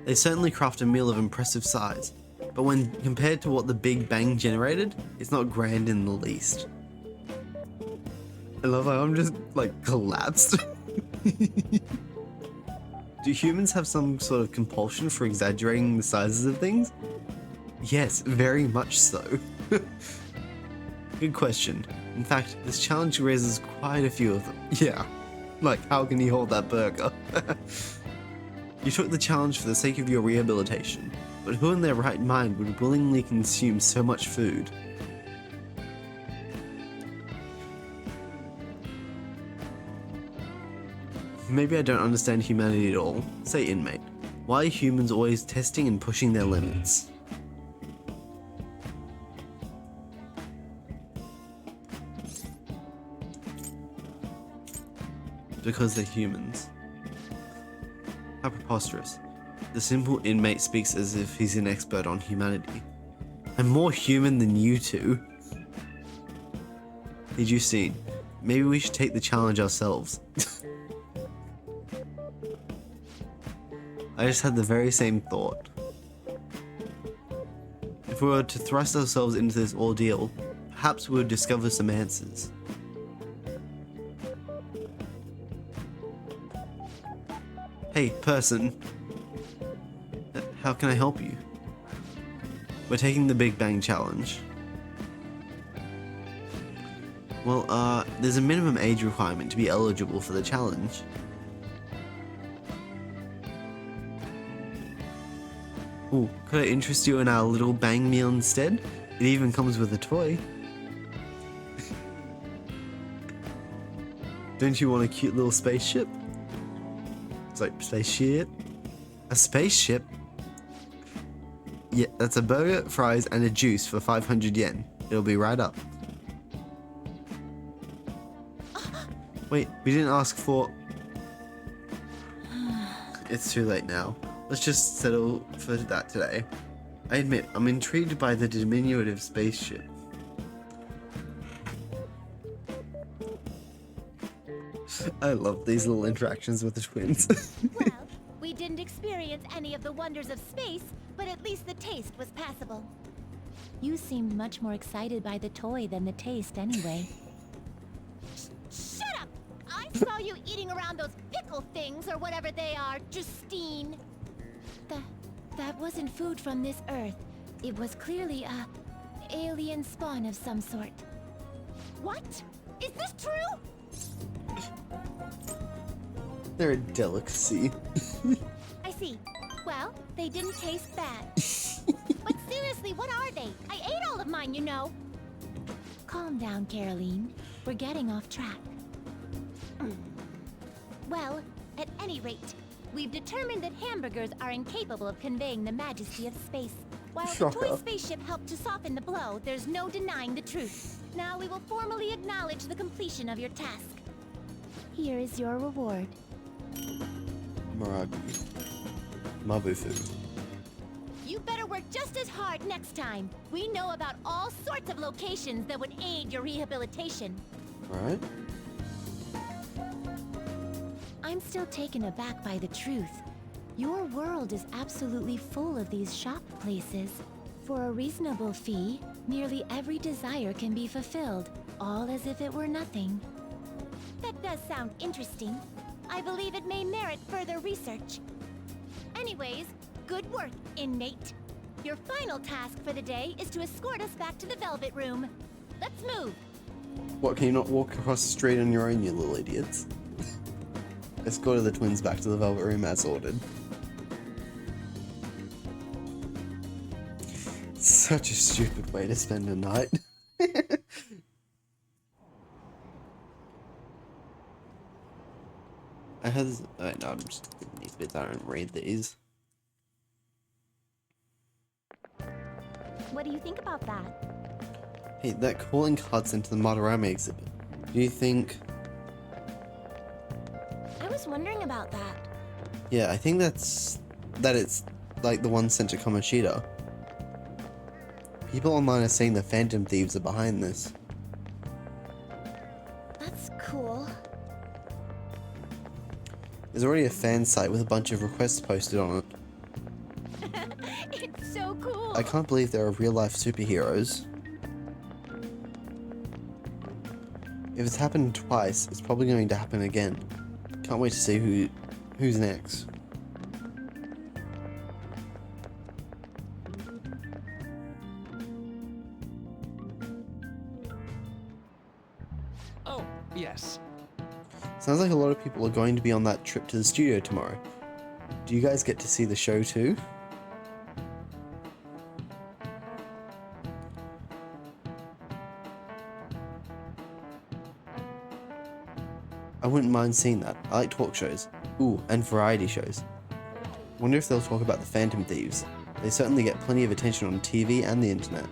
They certainly craft a meal of impressive size, but when compared to what the Big Bang generated, it's not grand in the least. I love how I'm just like collapsed. Do humans have some sort of compulsion for exaggerating the sizes of things? Yes, very much so. Good question. In fact, this challenge raises quite a few of them. Yeah, like how can he hold that burger? You took the challenge for the sake of your rehabilitation, but who in their right mind would willingly consume so much food? Maybe I don't understand humanity at all. Say, inmate, why are humans always testing and pushing their limits? because they're humans. How preposterous. The simple inmate speaks as if he's an expert on humanity. I'm more human than you two. Hey Justine, maybe we should take the challenge ourselves. I just had the very same thought. If we were to thrust ourselves into this ordeal, perhaps we would discover some answers. Hey, person. How can I help you? We're taking the Big Bang Challenge. Well, there's a minimum age requirement to be eligible for the challenge. Ooh, could I interest you in our little bang meal instead? It even comes with a toy. Don't you want a cute little spaceship? It's like, spaceship? A spaceship? Yeah, that's a burger, fries, and a juice for 500 yen. It'll be right up. Wait, we didn't ask for... It's too late now. Let's just settle for that today. I admit, I'm intrigued by the diminutive spaceship. I love these little interactions with the twins. Well, we didn't experience any of the wonders of space, but at least the taste was passable. You seemed much more excited by the toy than the taste anyway. Shut up! I saw you eating around those pickle things or whatever they are, Justine. That wasn't food from this Earth. It was clearly a alien spawn of some sort. What? Is this true? They're a delicacy. I see. Well, they didn't taste bad. But seriously, what are they? I ate all of mine, you know. Calm down, Caroline. We're getting off track. Well, at any rate, we've determined that hamburgers are incapable of conveying the majesty of space. While the toy spaceship helped to soften the blow, there's no denying the truth. Now we will formally acknowledge the completion of your task. Here is your reward. Mabu food. You better work just as hard next time. We know about all sorts of locations that would aid your rehabilitation. Alright. I'm still taken aback by the truth. Your world is absolutely full of these shop places. For a reasonable fee, nearly every desire can be fulfilled, all as if it were nothing. That does sound interesting. I believe it may merit further research. Anyways, good work, inmate. Your final task for the day is to escort us back to the Velvet Room. Let's move. What, can you not walk across the street on your own, you little idiots? Escorted the twins back to the Velvet Room as ordered. Such a stupid way to spend a night. I had this... Oh, no, I'm just reading these bits. I don't read these. What do you think about that? Hey, that calling card sent to the Madarame exhibit. Do you think... I was wondering about that. Yeah, I think it's like the one sent to Kamoshida. People online are saying the Phantom Thieves are behind this. That's cool. There's already a fan site with a bunch of requests posted on it. It's so cool. I can't believe there are real-life superheroes. If it's happened twice, it's probably going to happen again. Can't wait to see who's next. Oh, yes. Sounds like a lot of people are going to be on that trip to the studio tomorrow. Do you guys get to see the show too? I wouldn't mind seeing that. I like talk shows. Ooh, and variety shows. Wonder if they'll talk about the Phantom Thieves. They certainly get plenty of attention on TV and the internet.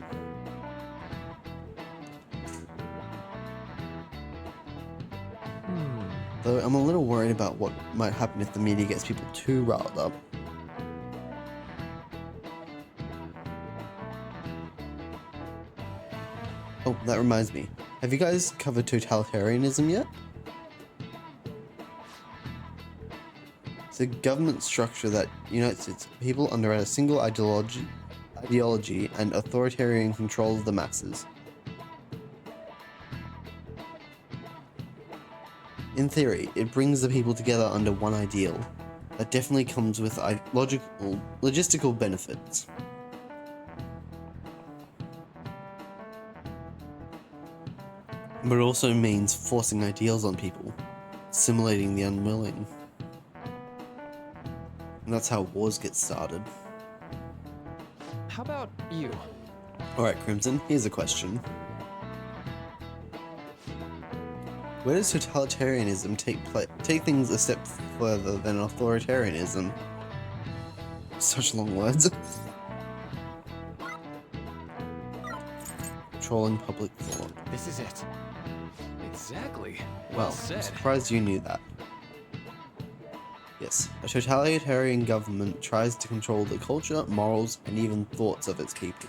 Though I'm a little worried about what might happen if the media gets people too riled up. Oh, that reminds me. Have you guys covered totalitarianism yet? It's a government structure that unites its people under a single ideology and authoritarian control of the masses. In theory, it brings the people together under one ideal. That definitely comes with logistical benefits. But it also means forcing ideals on people, simulating the unwilling. And that's how wars get started. How about you? Alright, Crimson, here's a question. Where does totalitarianism take things a step further than authoritarianism? Such long words. Controlling public thought. This is it. Exactly. Well, I'm said. surprised you knew that. Yes, a totalitarian government tries to control the culture, morals, and even thoughts of its people.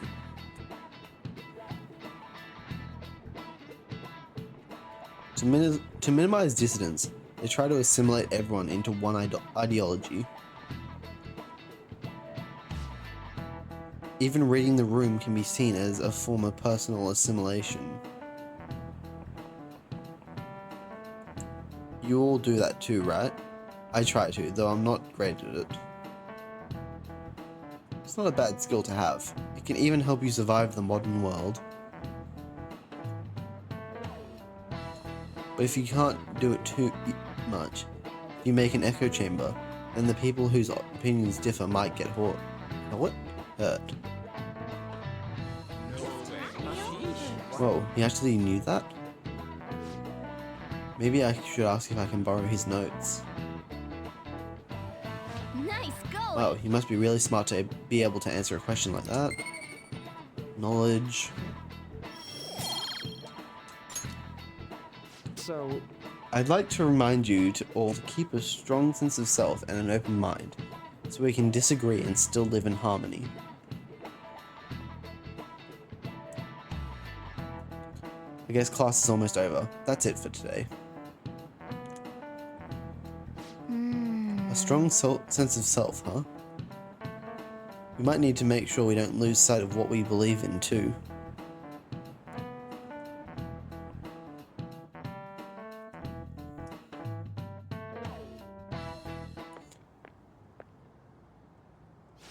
To minimize dissidence, they try to assimilate everyone into one ideology. Even reading the room can be seen as a form of personal assimilation. You all do that too, right? I try to, though I'm not great at it. It's not a bad skill to have. It can even help you survive the modern world. But if you can't do it too much, if you make an echo chamber, then the people whose opinions differ might get hurt. Whoa, he actually knew that? Maybe I should ask if I can borrow his notes. Nice going. Wow, he must be really smart to be able to answer a question like that. Knowledge. So, I'd like to remind you to all to keep a strong sense of self and an open mind, so we can disagree and still live in harmony. I guess class is almost over. That's it for today. A strong sense of self, huh? We might need to make sure we don't lose sight of what we believe in, too.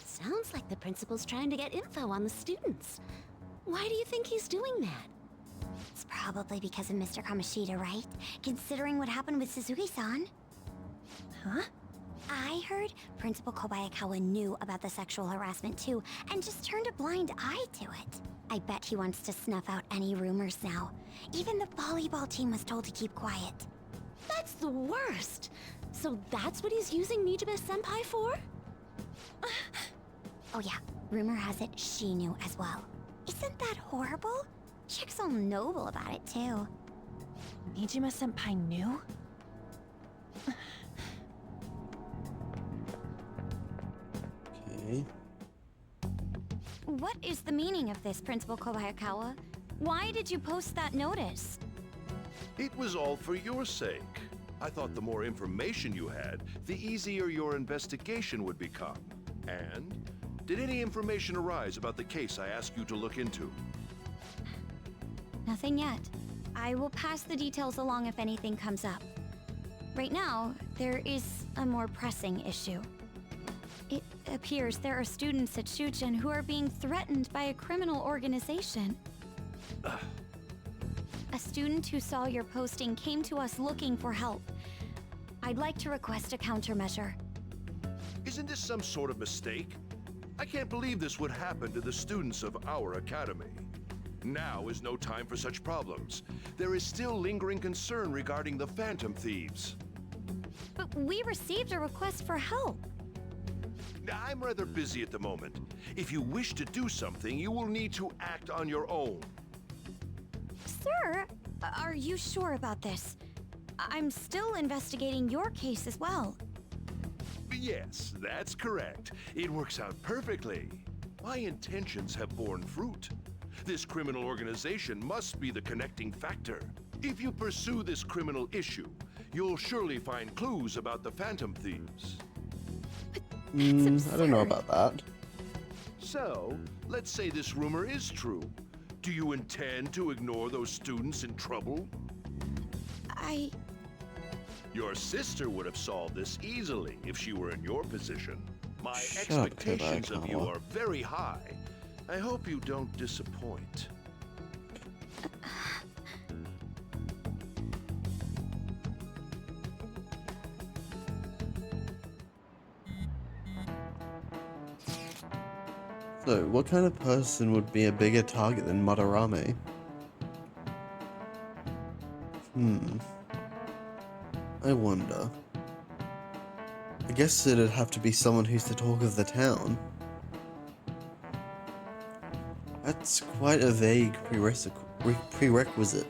Sounds like the principal's trying to get info on the students. Why do you think he's doing that? It's probably because of Mr. Kamoshida, right? Considering what happened with Suzuki-san. Huh? I heard Principal Kobayakawa knew about the sexual harassment too, and just turned a blind eye to it. I bet he wants to snuff out any rumors now. Even the volleyball team was told to keep quiet. That's the worst! So that's what he's using Nijibe-senpai for? Oh yeah, rumor has it she knew as well. Isn't that horrible? Chick's all noble about it too. Nijima-senpai knew? Okay. What is the meaning of this, Principal Kobayakawa? Why did you post that notice? It was all for your sake. I thought the more information you had, the easier your investigation would become. And did any information arise about the case I asked you to look into? Nothing yet. I will pass the details along if anything comes up. Right now, there is a more pressing issue. It appears there are students at Shuchen who are being threatened by a criminal organization. A student who saw your posting came to us looking for help. I'd like to request a countermeasure. Isn't this some sort of mistake? I can't believe this would happen to the students of our academy. Now is no time for such problems. There is still lingering concern regarding the Phantom Thieves. But we received a request for help. I'm rather busy at the moment. If you wish to do something, you will need to act on your own. Sir, are you sure about this? I'm still investigating your case as well. Yes, that's correct. It works out perfectly. My intentions have borne fruit. This criminal organization must be the connecting factor. If you pursue this criminal issue, you'll surely find clues about the Phantom Thieves. I don't know about that. So, let's say this rumor is true. Do you intend to ignore those students in trouble? Your sister would have solved this easily if she were in your position. My expectations of you are very high. I hope you don't disappoint. So, what kind of person would be a bigger target than Madarame? I wonder. I guess it'd have to be someone who's the talk of the town. That's quite a vague prerequisite.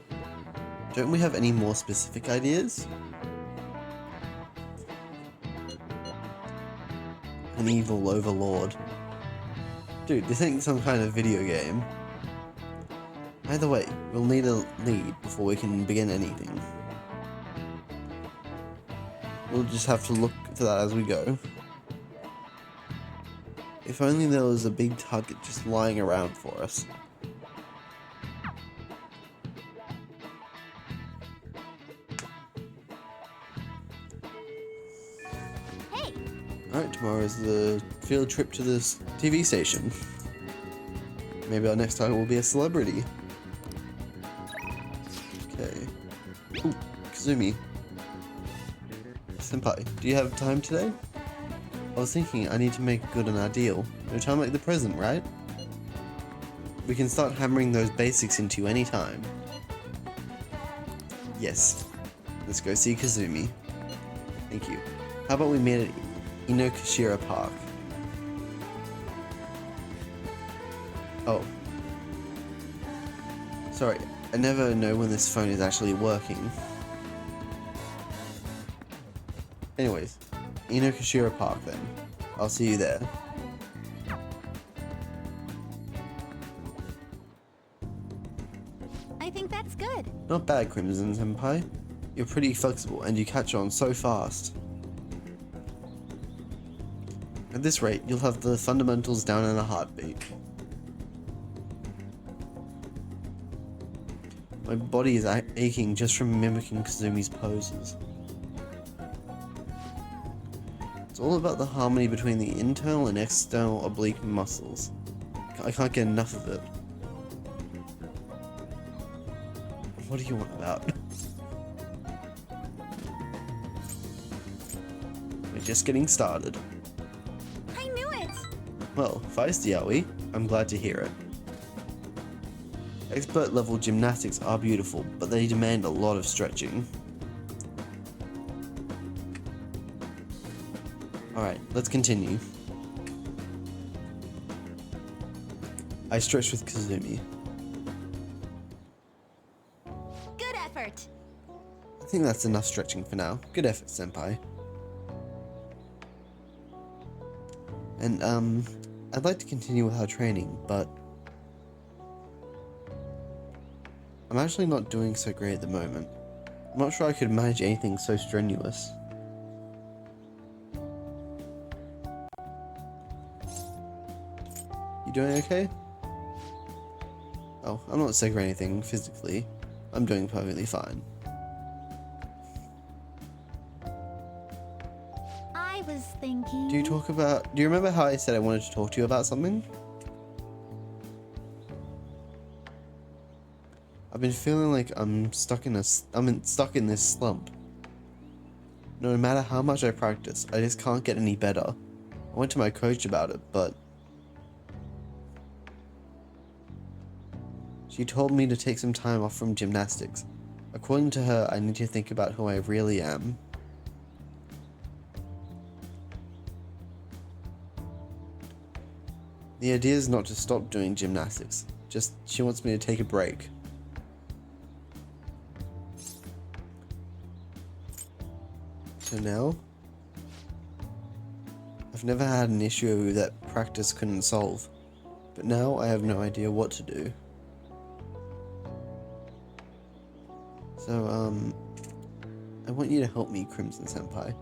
Don't we have any more specific ideas? An evil overlord. Dude, this ain't some kind of video game. Either way, we'll need a lead before we can begin anything. We'll just have to look to that as we go. If only there was a big target just lying around for us. Hey! Alright, tomorrow is the field trip to this TV station. Maybe our next target will be a celebrity. Okay. Ooh, Kazumi. Senpai, do you have time today? I was thinking I need to make good on our deal. No time like the present, right? We can start hammering those basics into you anytime. Yes. Let's go see Kazumi. Thank you. How about we meet at Inokashira Park? Oh. Sorry, I never know when this phone is actually working. Anyways, Inokashira Park then. I'll see you there. I think that's good. Not bad, Crimson Senpai. You're pretty flexible and you catch on so fast. At this rate, you'll have the fundamentals down in a heartbeat. My body is aching just from mimicking Kazumi's poses. It's all about the harmony between the internal and external oblique muscles. I can't get enough of it. What do you want about? We're just getting started. I knew it! Well, feisty are we? I'm glad to hear it. Expert level gymnastics are beautiful, but they demand a lot of stretching. Alright, let's continue. I stretch with Kazumi. Good effort! I think that's enough stretching for now. Good effort, Senpai. And, I'd like to continue with our training, but I'm actually not doing so great at the moment. I'm not sure I could manage anything so strenuous. You doing okay? Oh, I'm not sick or anything physically. I'm doing perfectly fine. I was thinking... Do you remember how I said I wanted to talk to you about something? I've been feeling like I'm stuck in this slump. No matter how much I practice, I just can't get any better. I went to my coach about it, but she told me to take some time off from gymnastics. According to her, I need to think about who I really am. The idea is not to stop doing gymnastics, just she wants me to take a break. So now, I've never had an issue that practice couldn't solve, but now I have no idea what to do. So, I want you to help me, Crimson Senpai.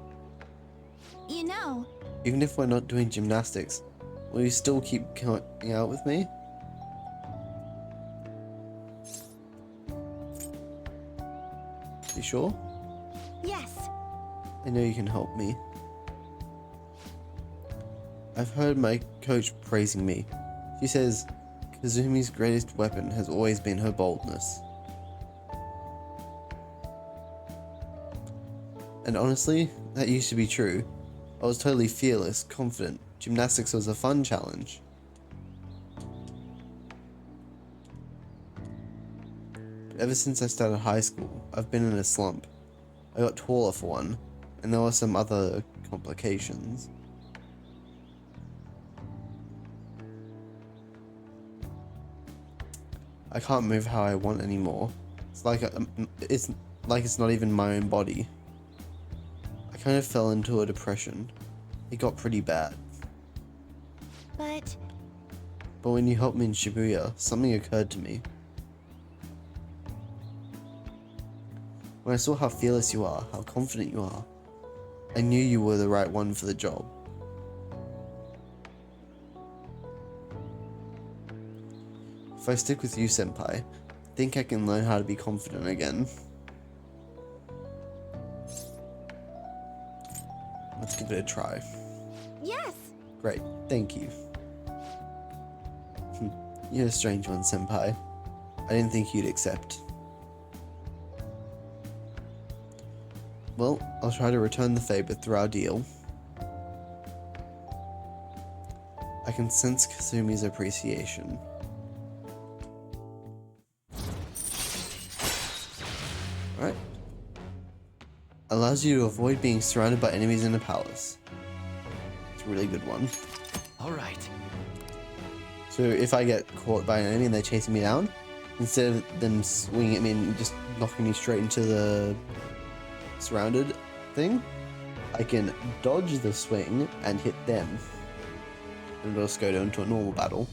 You know, Even if we're not doing gymnastics, will you still keep going out with me? You sure? yes. I know you can help me. I've heard my coach praising me. She says Kazumi's greatest weapon has always been her boldness. And honestly, that used to be true. I was totally fearless, confident. Gymnastics was a fun challenge. But ever since I started high school, I've been in a slump. I got taller for one, and there were some other complications. I can't move how I want anymore. It's like it's not even my own body. I kind of fell into a depression. It got pretty bad. But when you helped me in Shibuya, something occurred to me. When I saw how fearless you are, how confident you are, I knew you were the right one for the job. If I stick with you, Senpai, I think I can learn how to be confident again. Let's give it a try. yes. Great, thank you. You're a strange one, Senpai. I didn't think you'd accept. Well, I'll try to return the favor through our deal. I can sense Kasumi's appreciation. Alright. Allows you to avoid being surrounded by enemies in a palace. It's a really good one. Alright. So if I get caught by an enemy and they're chasing me down, instead of them swinging at me and just knocking me straight into the surrounded thing, I can dodge the swing and hit them. And it'll just go into a normal battle.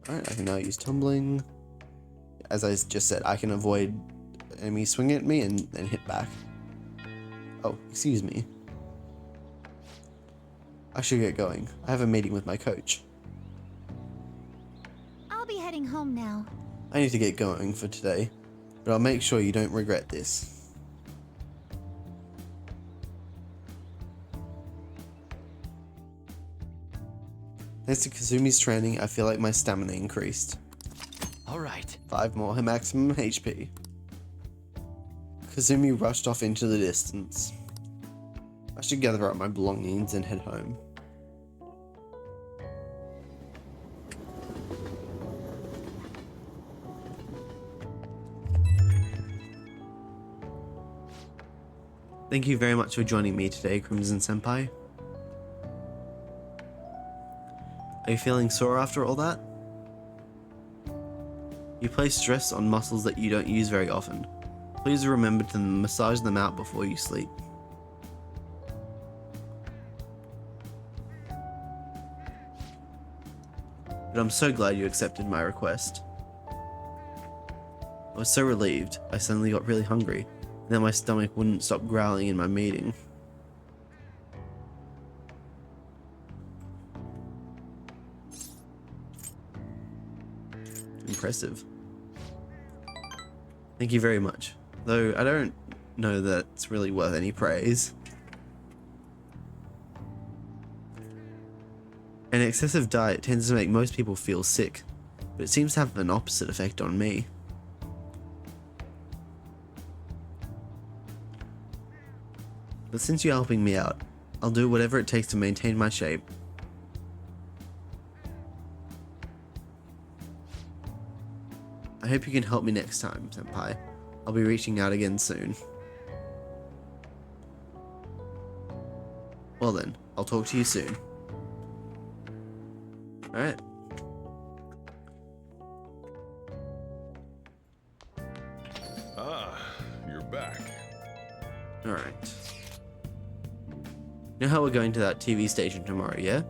Alright, I can now use tumbling. As I just said, I can avoid enemies swinging at me and then hit back. Oh, excuse me. I should get going. I have a meeting with my coach. I'll be heading home now. I need to get going for today, but I'll make sure you don't regret this. Thanks to Kazumi's training, I feel like my stamina increased. Alright. 5 more maximum HP. Kazumi rushed off into the distance. I should gather up my belongings and head home. Thank you very much for joining me today, Crimson Senpai. Are you feeling sore after all that? You place stress on muscles that you don't use very often. Please remember to massage them out before you sleep. But I'm so glad you accepted my request. I was so relieved, I suddenly got really hungry, and then my stomach wouldn't stop growling in my meeting. Impressive. Thank you very much. Though I don't know that it's really worth any praise. An excessive diet tends to make most people feel sick, but it seems to have an opposite effect on me. But since you're helping me out, I'll do whatever it takes to maintain my shape. I hope you can help me next time, Senpai. I'll be reaching out again soon. Well then, I'll talk to you soon. Alright. Ah, you're back. Alright. You know how we're going to that TV station tomorrow, yeah?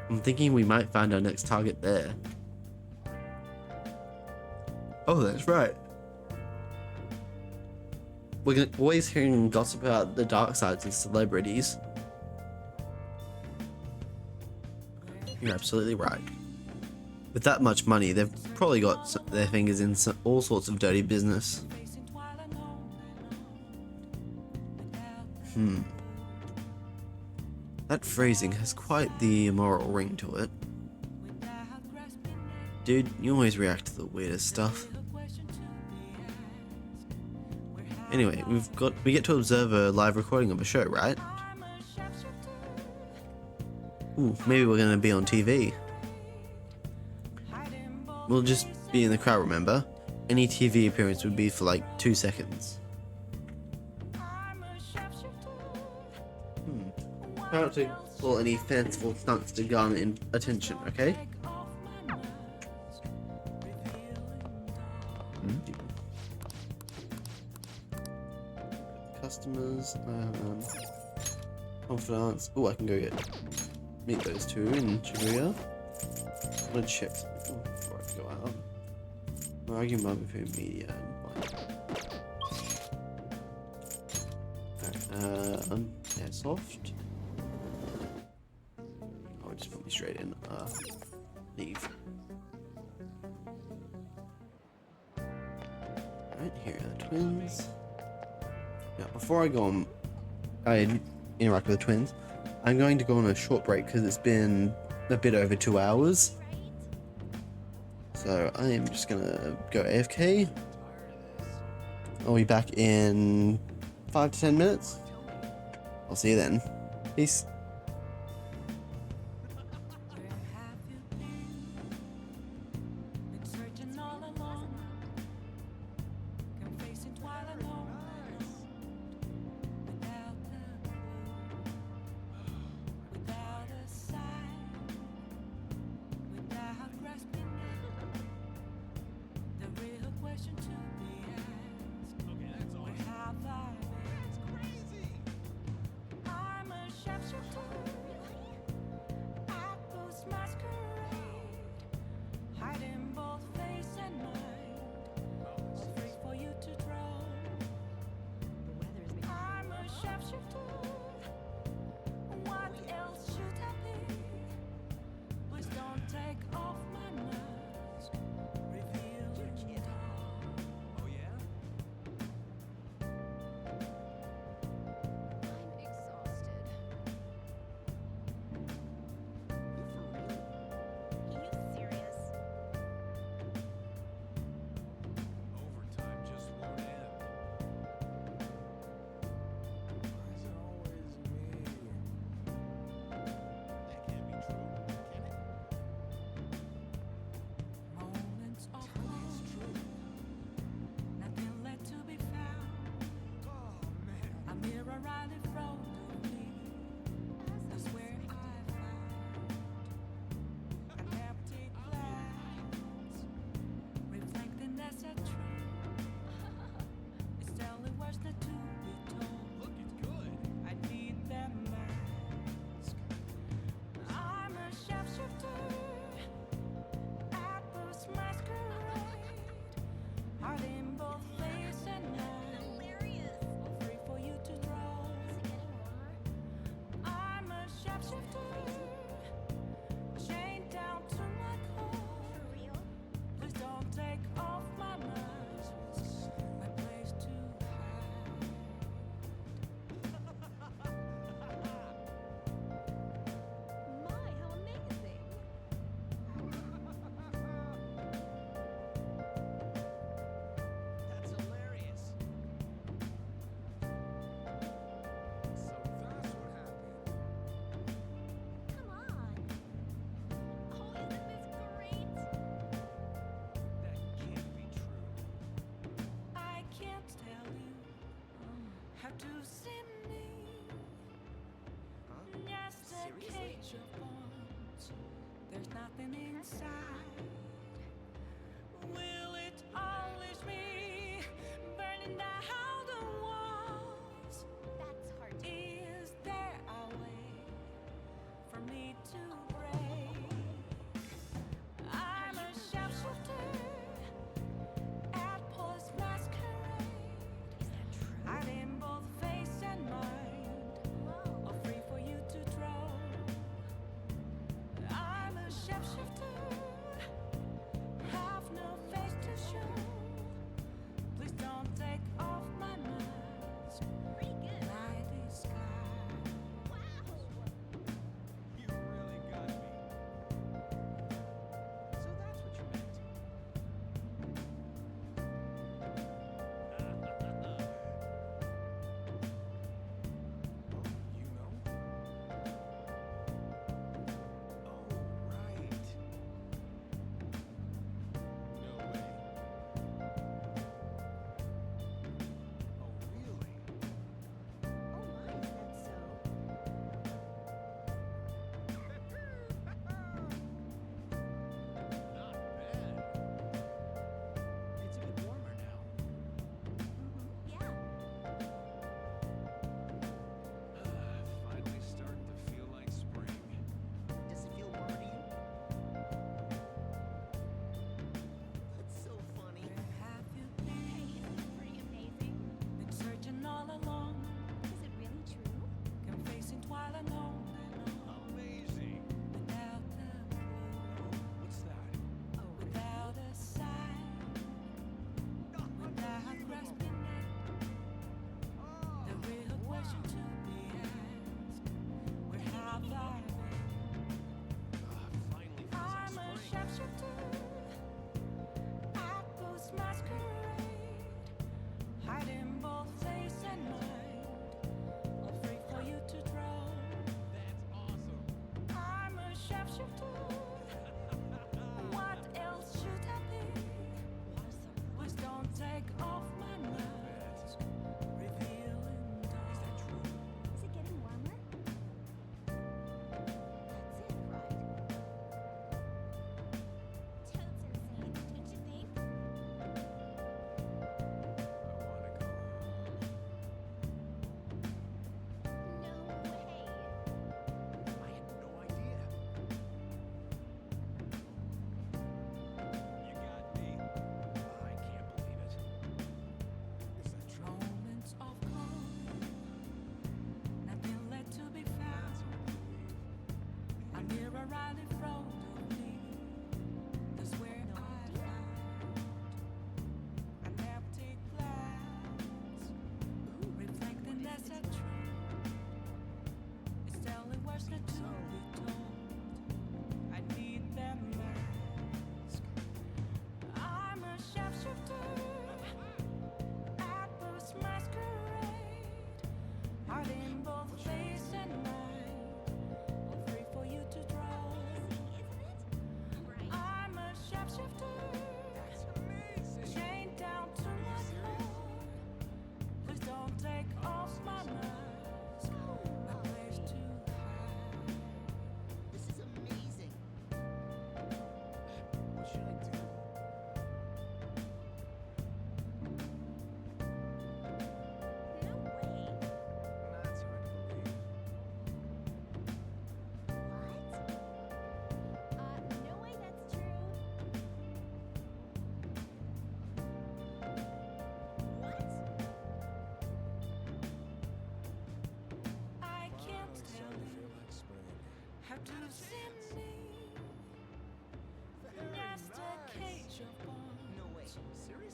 I'm thinking we might find our next target there. Oh, that's right. We're always hearing gossip about the dark sides of celebrities. You're absolutely right. With that much money, they've probably got their fingers in all sorts of dirty business. That phrasing has quite the immoral ring to it. Dude, you always react to the weirdest stuff. Anyway, we get to observe a live recording of a show, right? Ooh, maybe we're gonna be on TV. We'll just be in the crowd, remember? Any TV appearance would be for like 2 seconds. Try not to pull any fanciful stunts to garner attention, okay? Customers, confidants. Oh, I can go meet those two in Shibuya. I'm gonna check something before I go out. I'm arguing between media and Airsoft. Oh, just put me straight in. Leave. Alright, here are the twins. Now, before I go on, I interact with the twins, I'm going to go on a short break because it's been a bit over 2 hours. So I am just gonna go AFK. I'll be back in 5 to 10 minutes. I'll see you then. Peace. There's nothing inside. Will it always be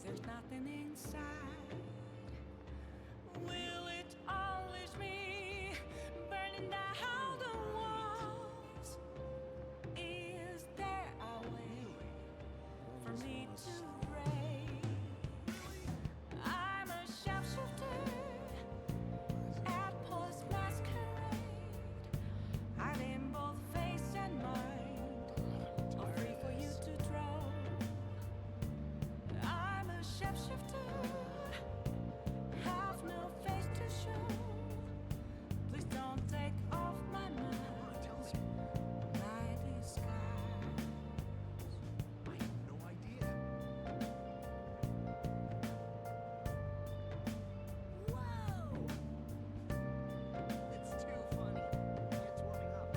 There's nothing inside. Will it always me burning down the walls? Is there a way for me to break? I'm a sharpshooter at Post Masquerade. Hiding both face and mind, all free for you to draw. I'm a shapeshifter, have no face to show. Please don't take off my mask, my disguise. I have no idea. Whoa! It's too funny. It's warming up,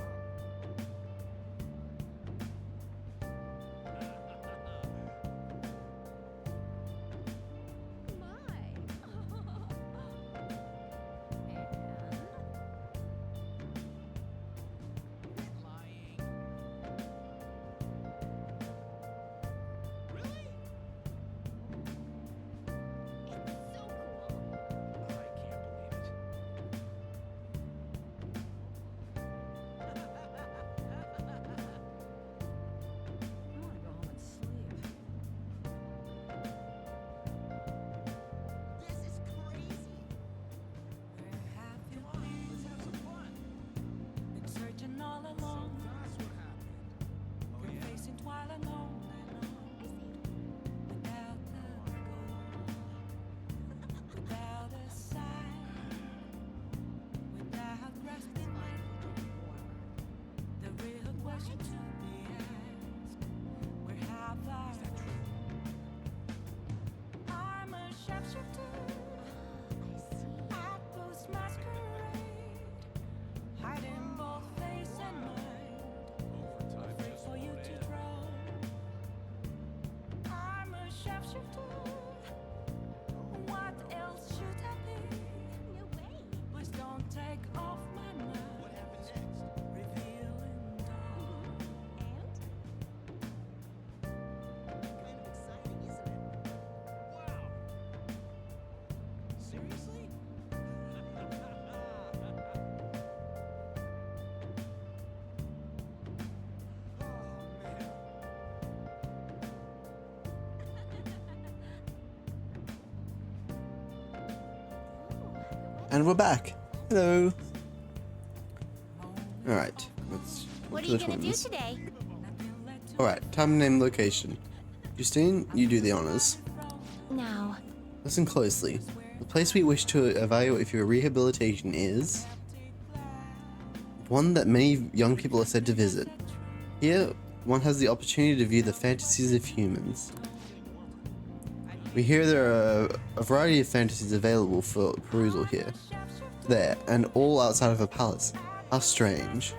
Searching all along, we're facing twilight alone and on. Without the goal, without a sign, without grasping it, the real question to be asked: where have I? I'm a sharpshooter at Post Masquerade. Hiding both face and mind, free for you to draw. I'm a sharpshooter. What else should I be? No way. Please don't take off my mask. What happens next? Revealing dawn. Kind of exciting, isn't it? Wow. Seriously? And we're back. Hello. Alright, let's What talk are you to the gonna do twins. today? Alright, time, name, location. Justine, you do the honors. Now, Listen closely. The place we wish to evaluate for your rehabilitation is one that many young people are said to visit. Here, one has the opportunity to view the fantasies of humans. We hear there are a variety of fantasies available for perusal here, there, and all outside of a palace. How strange.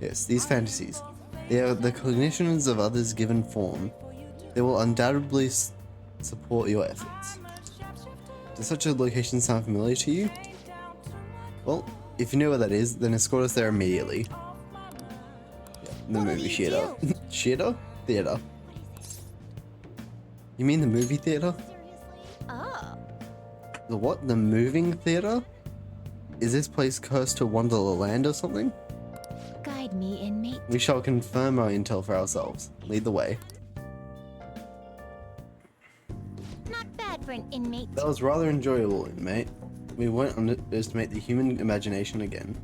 Yes, these fantasies. They are the cognitions of others given form. They will undoubtedly support your efforts. Does such a location sound familiar to you? Well, if you know where that is, then escort us there immediately. Yeah, the movie theater. Theater? You mean the movie theater? Oh. The what? The moving theater? Is this place cursed to Wonderland or something? guide me, inmate. We shall confirm our intel for ourselves. Lead the way. Not bad for an inmate. That was rather enjoyable, inmate. We won't underestimate the human imagination again.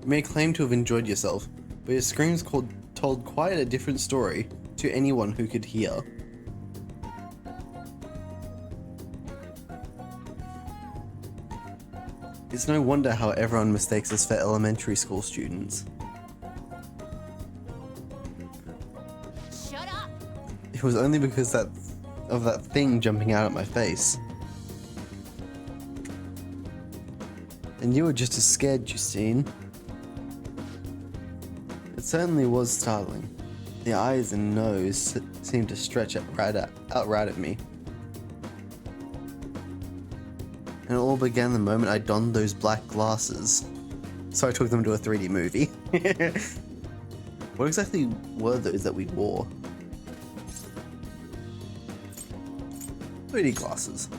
You may claim to have enjoyed yourself, but your screams told quite a different story to anyone who could hear. It's no wonder how everyone mistakes us for elementary school students. Shut up! It was only because of that thing jumping out at my face. And you were just as scared, Justine. It certainly was startling. The eyes and nose seemed to stretch out right at me. And it all began the moment I donned those black glasses. So I took them to a 3D movie. What exactly were those that we wore? 3D glasses.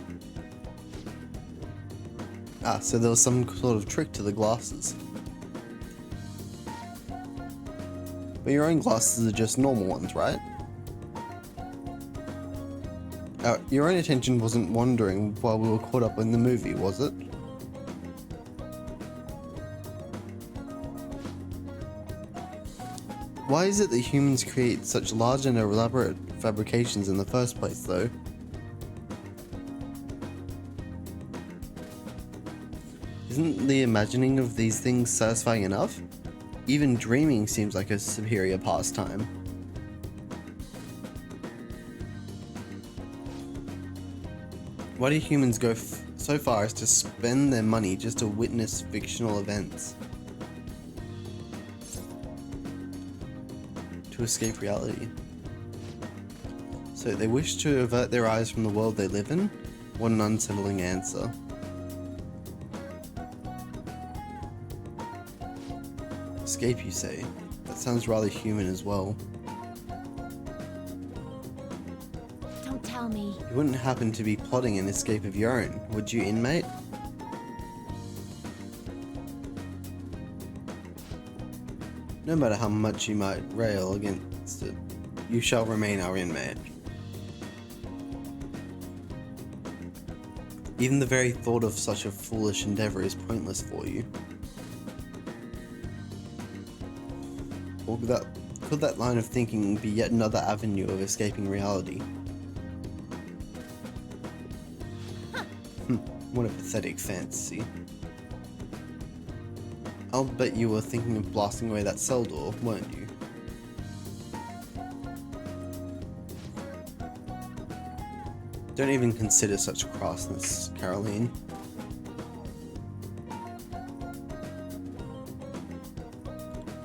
Ah, so there was some sort of trick to the glasses. But your own glasses are just normal ones, right? Your own attention wasn't wandering while we were caught up in the movie, was it? Why is it that humans create such large and elaborate fabrications in the first place, though? Isn't the imagining of these things satisfying enough? Even dreaming seems like a superior pastime. Why do humans go so far as to spend their money just to witness fictional events? To escape reality. So they wish to avert their eyes from the world they live in? What an unsettling answer. Escape, you say? That sounds rather human as well. Don't tell me. You wouldn't happen to be plotting an escape of your own, would you, inmate? No matter how much you might rail against it, you shall remain our inmate. Even the very thought of such a foolish endeavor is pointless for you. Or could that line of thinking be yet another avenue of escaping reality? What a pathetic fantasy. I'll bet you were thinking of blasting away that cell door, weren't you? Don't even consider such crassness, Caroline.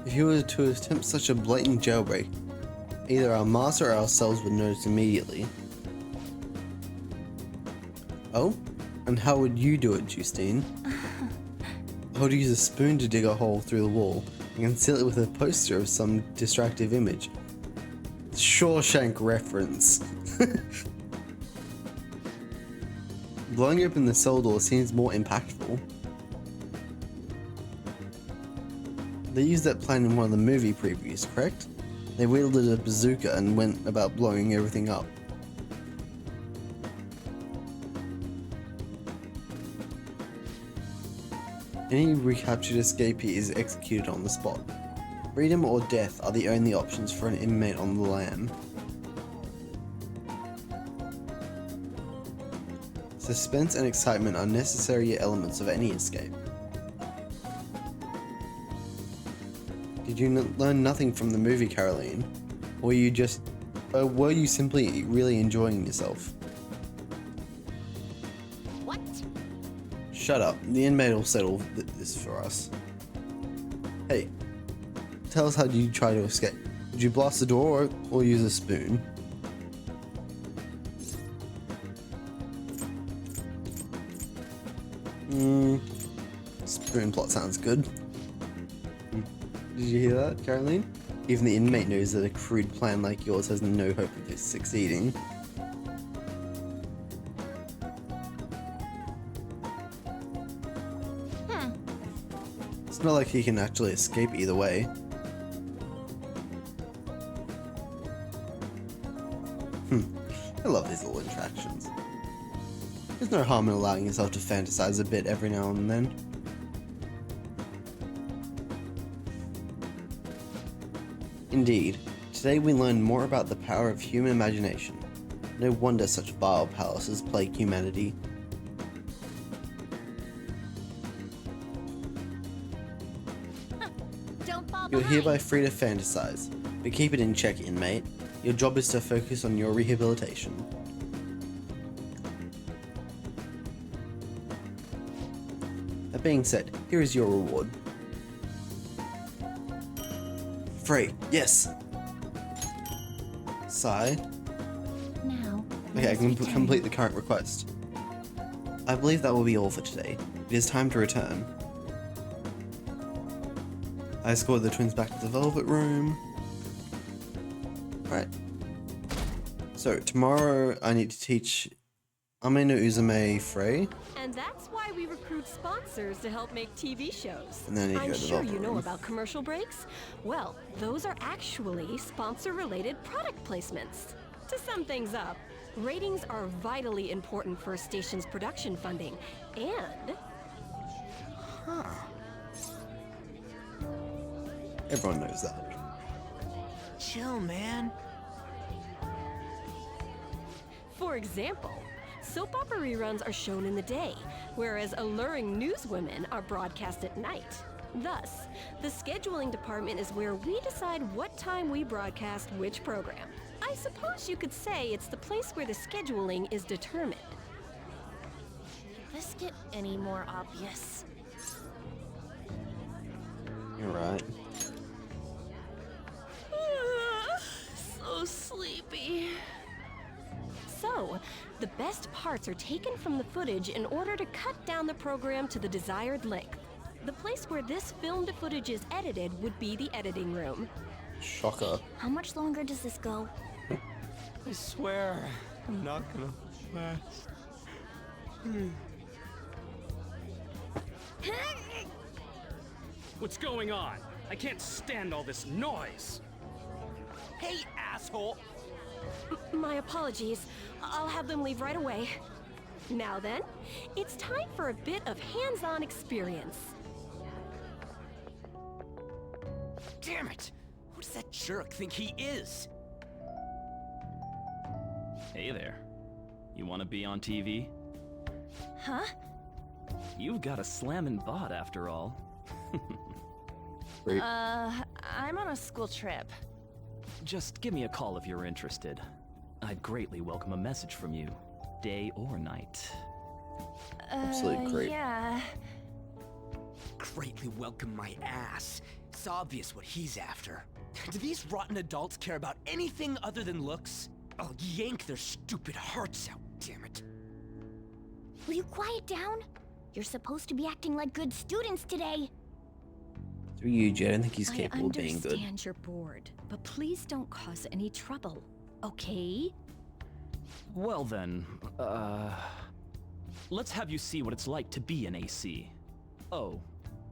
If you were to attempt such a blatant jailbreak, either our master or ourselves would notice immediately. Oh? And how would you do it, Justine? I would use a spoon to dig a hole through the wall and conceal it with a poster of some distractive image. Shawshank reference. Blowing open the cell door seems more impactful. They used that plan in one of the movie previews, correct? They wielded a bazooka and went about blowing everything up. Any recaptured escapee is executed on the spot. Freedom or death are the only options for an inmate on the lam. Suspense and excitement are necessary elements of any escape. Did you learn nothing from the movie, Caroline? Or were you simply really enjoying yourself? What? Shut up. The inmate will settle this for us. Hey, tell us, how did you try to escape? Did you blast the door or use a spoon? Spoon plot sounds good. Did you hear that, Caroline? Even the inmate knows that a crude plan like yours has no hope of it succeeding. It's not like he can actually escape either way. I love these little interactions. There's no harm in allowing yourself to fantasize a bit every now and then. Indeed, today we learned more about the power of human imagination. No wonder such vile palaces plague humanity. Don't fall You're behind. hereby free to fantasize, but keep it in check, inmate. Your job is to focus on your rehabilitation. That being said, here is your reward. Free, yes! Sigh. Now, Okay, I let us can return. complete the current request. I believe that will be all for today. It is time to return. I escorted the twins back to the Velvet Room. Alright. So, tomorrow I need to teach Ame no Uzume Frey. And that's why we recruit sponsors to help make TV shows. And then I need to I'm go to the sure Velvet you know Room. about commercial breaks. Well, those are actually sponsor-related product placements. To sum things up, ratings are vitally important for a station's production funding, and... Everyone knows that. Chill, man. For example, soap opera reruns are shown in the day, whereas alluring newswomen are broadcast at night. Thus, the scheduling department is where we decide what time we broadcast which program. I suppose you could say it's the place where the scheduling is determined. Could this get any more obvious? You're right. So sleepy. So, the best parts are taken from the footage in order to cut down the program to the desired length. The place where this filmed footage is edited would be the editing room. Shocker. How much longer does this go? I swear, I'm not gonna last. What's going on? I can't stand all this noise. Hey, asshole! My apologies. I'll have them leave right away. Now then, it's time for a bit of hands-on experience. Damn it! Who does that jerk think he is? Hey there. You want to be on TV? Huh? You've got a slammin' bod after all. I'm on a school trip. Just give me a call if you're interested. I'd greatly welcome a message from you, day or night. Absolutely great. Yeah. Greatly welcome my ass. It's obvious what he's after. Do these rotten adults care about anything other than looks? I'll yank their stupid hearts out, damn it. Will you quiet down? You're supposed to be acting like good students today. Through you, Jay, I don't think he's capable of being I good. understand you're bored, but please don't cause any trouble, okay? Well then, let's have you see what it's like to be an AC. Oh,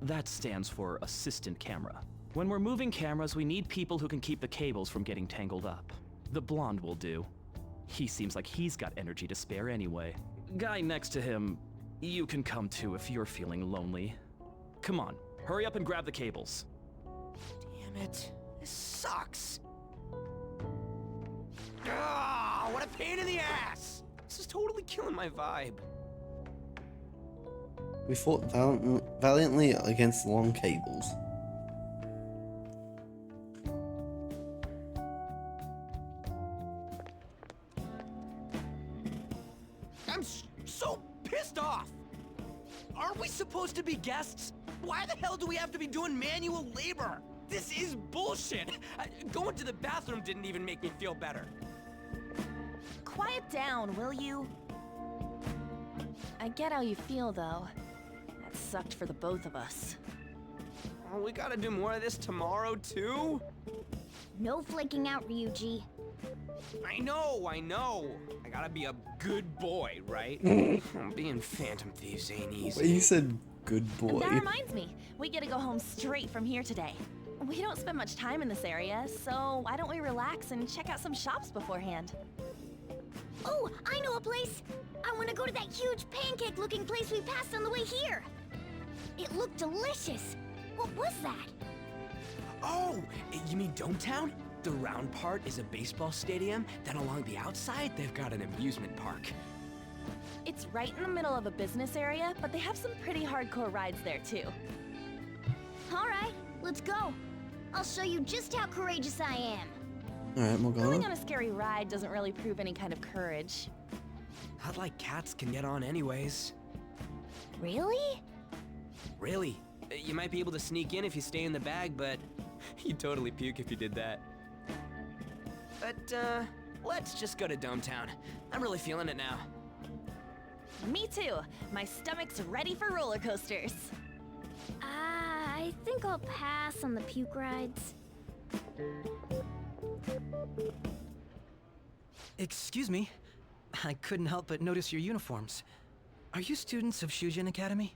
that stands for assistant camera. When we're moving cameras, we need people who can keep the cables from getting tangled up. The blonde will do. He seems like he's got energy to spare anyway. Guy next to him, you can come too if you're feeling lonely. Come on, hurry up and grab the cables. Damn it. This sucks. Ah, what a pain in the ass! This is totally killing my vibe. We fought valiantly against long cables. I'm so pissed off! Aren't we supposed to be guests? Why the hell do we have to be doing manual labor? This is bullshit! Going to the bathroom didn't even make me feel better. Quiet down, will you? I get how you feel, though. That sucked for the both of us. Oh, we gotta do more of this tomorrow, too? No flaking out, Ryuji. I know! I gotta be a good boy, right? Being Phantom Thieves ain't easy. Well, you said good boy. That reminds me, we get to go home straight from here today. We don't spend much time in this area, so why don't we relax and check out some shops beforehand? Oh, I know a place! I want to go to that huge pancake-looking place we passed on the way here! It looked delicious! What was that? Oh, you mean Dometown? The round part is a baseball stadium, then along the outside, they've got an amusement park. It's right in the middle of a business area, but they have some pretty hardcore rides there too. Alright, let's go. I'll show you just how courageous I am. Alright, Morgana. Going on a scary ride doesn't really prove any kind of courage. Not like cats can get on anyways. Really? Really. You might be able to sneak in if you stay in the bag, but you'd totally puke if you did that. But, let's just go to Dometown. I'm really feeling it now. Me too. My stomach's ready for roller coasters. I think I'll pass on the puke rides. Excuse me. I couldn't help but notice your uniforms. Are you students of Shujin Academy?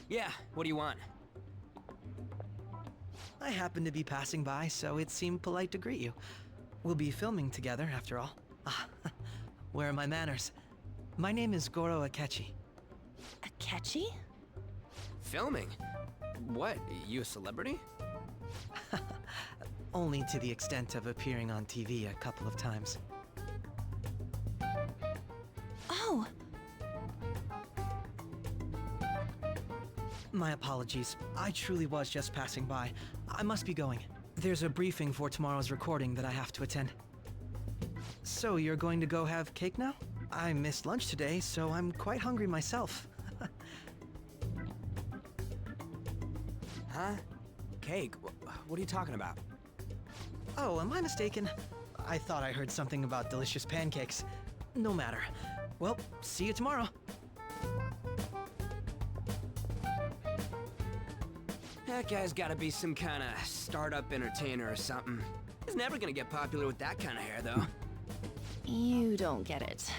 Yeah, what do you want? I happened to be passing by, so it seemed polite to greet you. We'll be filming together, after all. Ah, where are my manners? My name is Goro Akechi. Akechi? Filming? What? You a celebrity? Only to the extent of appearing on TV a couple of times. Oh! My apologies. I truly was just passing by. I must be going. There's a briefing for tomorrow's recording that I have to attend. So you're going to go have cake now? I missed lunch today, so I'm quite hungry myself. Huh? Cake? What are you talking about? Oh, am I mistaken? I thought I heard something about delicious pancakes. No matter. Well, see you tomorrow. That guy's gotta be some kind of startup entertainer or something. He's never gonna get popular with that kind of hair, though. You don't get it.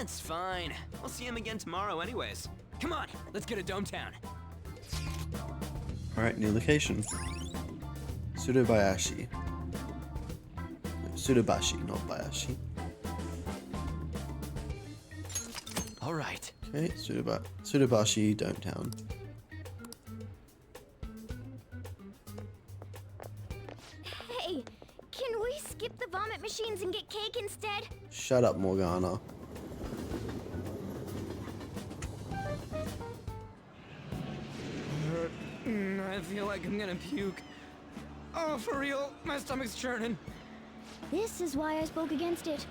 It's fine. I'll see him again tomorrow anyways. Come on, let's get to Dometown. Alright, new location. Sudobayashi. Sudobashi, not Bayashi. Alright. Okay, Sudobashi, Dometown. Hey, can we skip the vomit machines and get cake instead? Shut up, Morgana. I feel like I'm gonna puke. Oh, for real? My stomach's churning. This is why I spoke against it.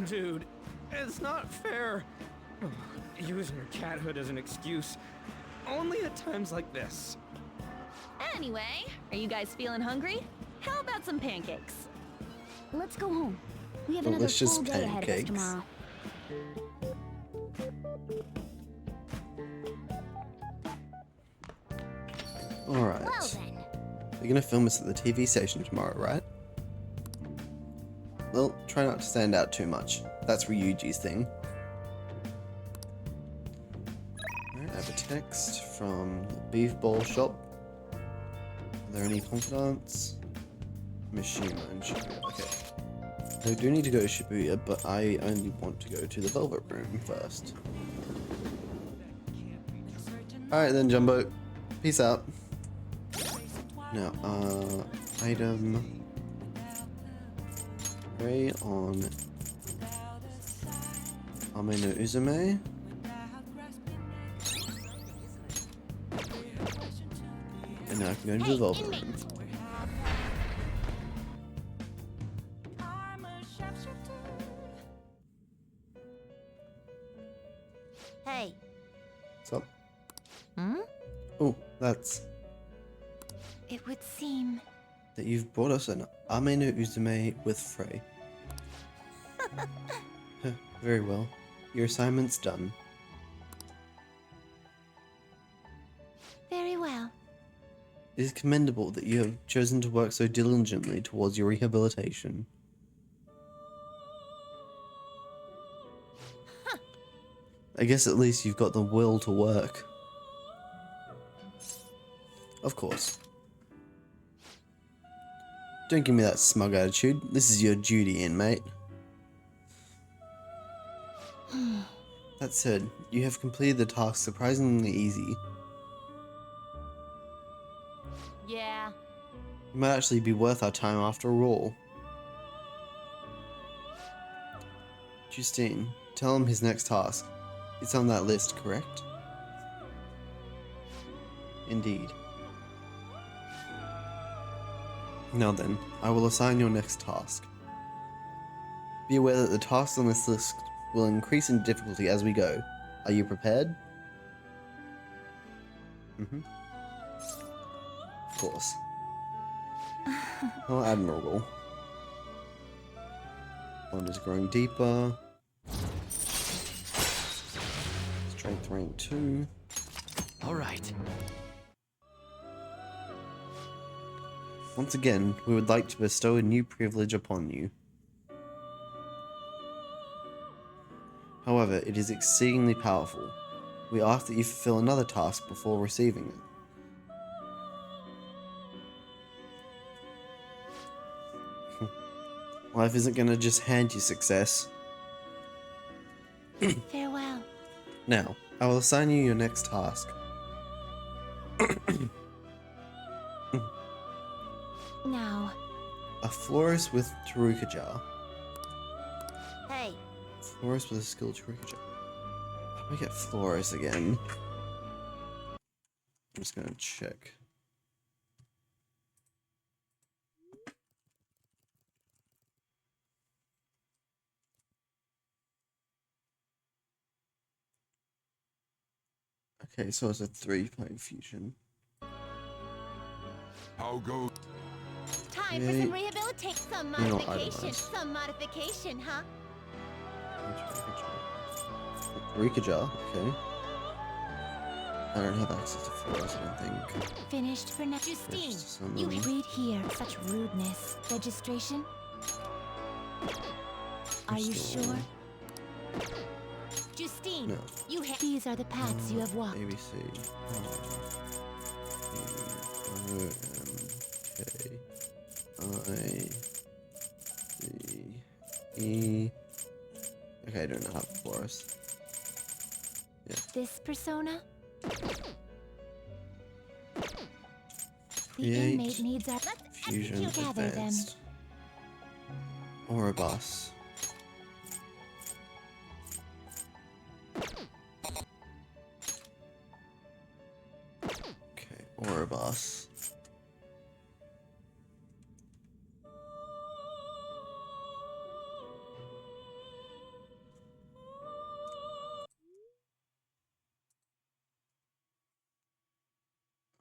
Dude, it's not fair. Using your cathood as an excuse. Only at times like this. Anyway, are you guys feeling hungry? How about some pancakes? Let's go home. We have another Delicious full day ahead of us pancakes. tomorrow. Alright. Well then. You're gonna film us at the TV station tomorrow, right? Well, try not to stand out too much. That's Ryuji's thing. Alright, I have a text from the beef bowl shop. Are there any confidants? Mishima and Shibuya. Okay. I do need to go to Shibuya, but I only want to go to the Velvet Room first. Alright then, Jumbo. Peace out. Now, item Ray on Ame no Uzume. And now I can go into the Velvet Room. Hey. What's up? Hmm? Oh, that's It would seem... that you've brought us an Ame no Uzume with Frey. Very well. Your assignment's done. Very well. It is commendable that you have chosen to work so diligently towards your rehabilitation. I guess at least you've got the will to work. Of course. Don't give me that smug attitude. This is your duty, inmate. That said, you have completed the task surprisingly easy. Yeah. It might actually be worth our time after all. Justine, tell him his next task. It's on that list, correct? Indeed. Now then, I will assign your next task. Be aware that the tasks on this list will increase in difficulty as we go. Are you prepared? Mm-hmm. Of course. How admirable. Bond is growing deeper. Strength rank 2. Alright. Once again, we would like to bestow a new privilege upon you. However, it is exceedingly powerful. We ask that you fulfill another task before receiving it. Life isn't gonna just hand you success. Farewell. Now, I will assign you your next task. Now. A florist with Taruka jar. Hey. Florist with a skilled Taruka jar. Let me get florist again. I'm just gonna check. Okay, so it's a 3-point fusion. How go? Time for some rehabilitation, some You're not modification, itemized. some modification, huh? Taruka jar, okay. I don't have access to florist, I don't think. Finished for now. Justine, Summon. you read here. Such rudeness. Registration? Are you Restore. sure? Justine, No. you These are the paths you have walked. ABC. E. Okay, I don't know how to florist. Yeah. This persona? The Create inmate needs our... Fusion Gather them. advanced. Oribus. Okay, Oribus.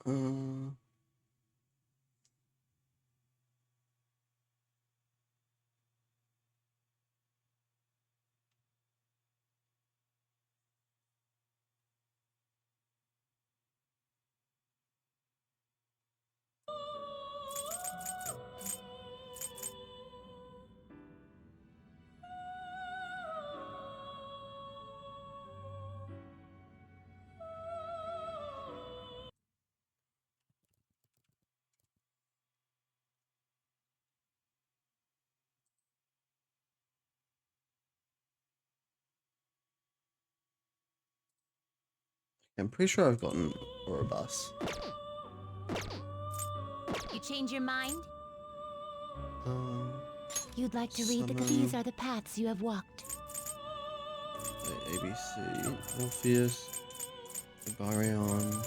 Uh, I'm pretty sure I've gotten Oribus. You change your mind? You'd like to read the... Summon. These are the paths you have walked. ABC, Orpheus, Barion.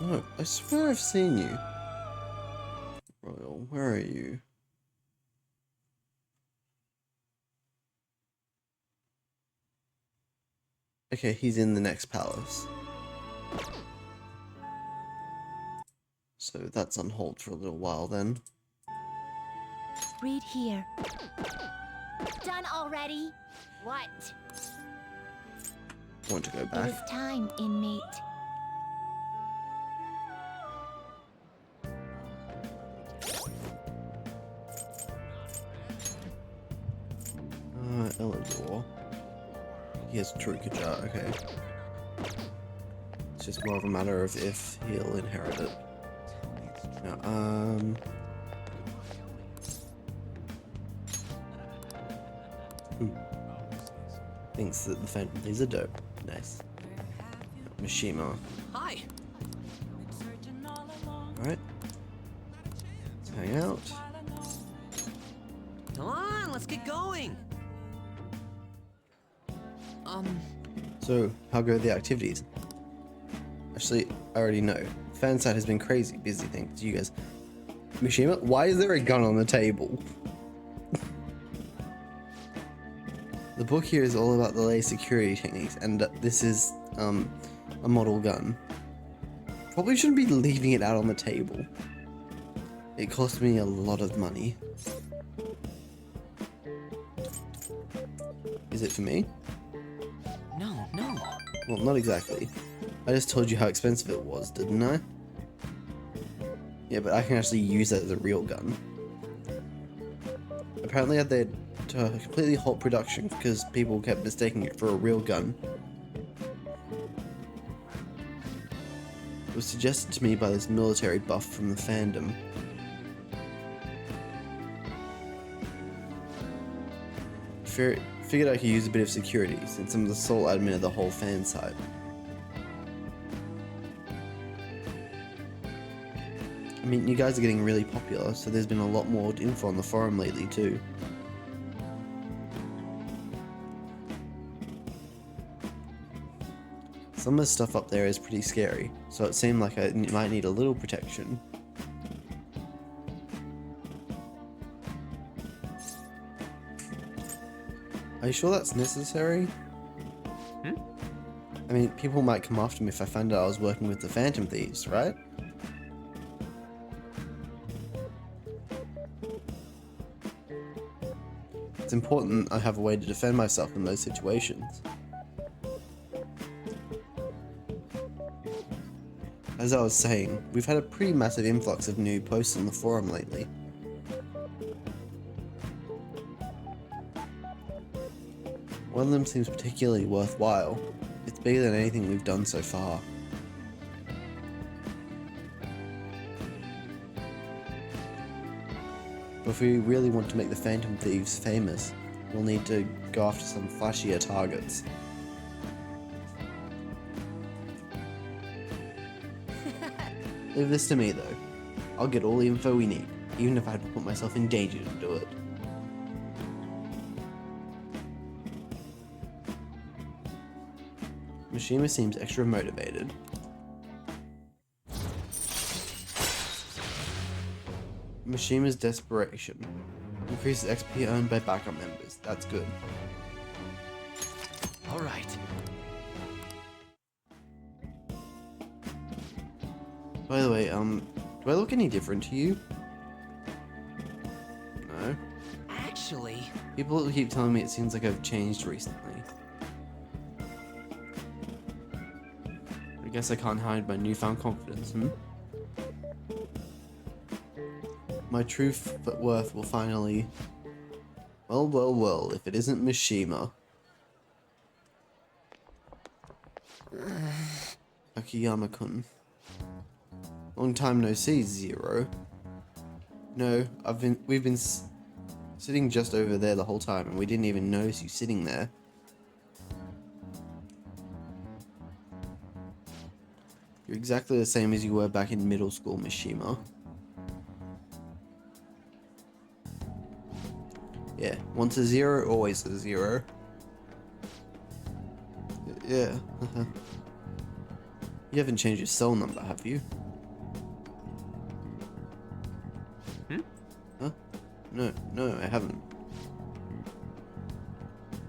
Oh, I swear I've seen you. Royal, where are you? Okay, he's in the next palace. So that's on hold for a little while then. Read here. Done already? What? I want to go It back. is time, inmate. Elidor. He has Taruka jar, okay. It's just more of a matter of if he'll inherit it. Now, thinks that the Phantom is a dope. Nice. Mishima. Hi. Alright. Let's hang out. Come on, let's get going. So, how go the activities? Actually, I already know. Fansite has been crazy busy thanks to you guys. Mishima, why is there a gun on the table? The book here is all about the latest security techniques, and this is a model gun. Probably shouldn't be leaving it out on the table. It cost me a lot of money. Is it for me? No, no. Well, not exactly. I just told you how expensive it was, didn't I? Yeah, but I can actually use that as a real gun. Apparently I had to completely halt production because people kept mistaking it for a real gun. It was suggested to me by this military buff from the fandom. Figured I could use a bit of security since I'm the sole admin of the whole fan site. I mean, you guys are getting really popular, so there's been a lot more info on the forum lately too. Some of the stuff up there is pretty scary, so it seemed like I might need a little protection. Are you sure that's necessary? I mean, people might come after me if I found out I was working with the Phantom Thieves, right? It's important I have a way to defend myself in those situations. As I was saying, we've had a pretty massive influx of new posts on the forum lately. One of them seems particularly worthwhile. It's bigger than anything we've done so far. But if we really want to make the Phantom Thieves famous, we'll need to go after some flashier targets. Leave this to me though. I'll get all the info we need, even if I have to put myself in danger to do it. Mishima seems extra motivated. Mishima's desperation. Increases XP earned by backup members. That's good. Alright. By the way, do I look any different to you? No. Actually... People keep telling me it seems like I've changed recently. I guess I can't hide my newfound confidence, My true worth will finally... Well, well, well, if it isn't Mishima. Akiyama-kun. Long time no see, Zero. No, we've been sitting just over there the whole time, and we didn't even notice you sitting there. You're exactly the same as you were back in middle school, Mishima. Yeah, once a zero, always a zero. Yeah. You haven't changed your cell number, have you? Huh? No, I haven't.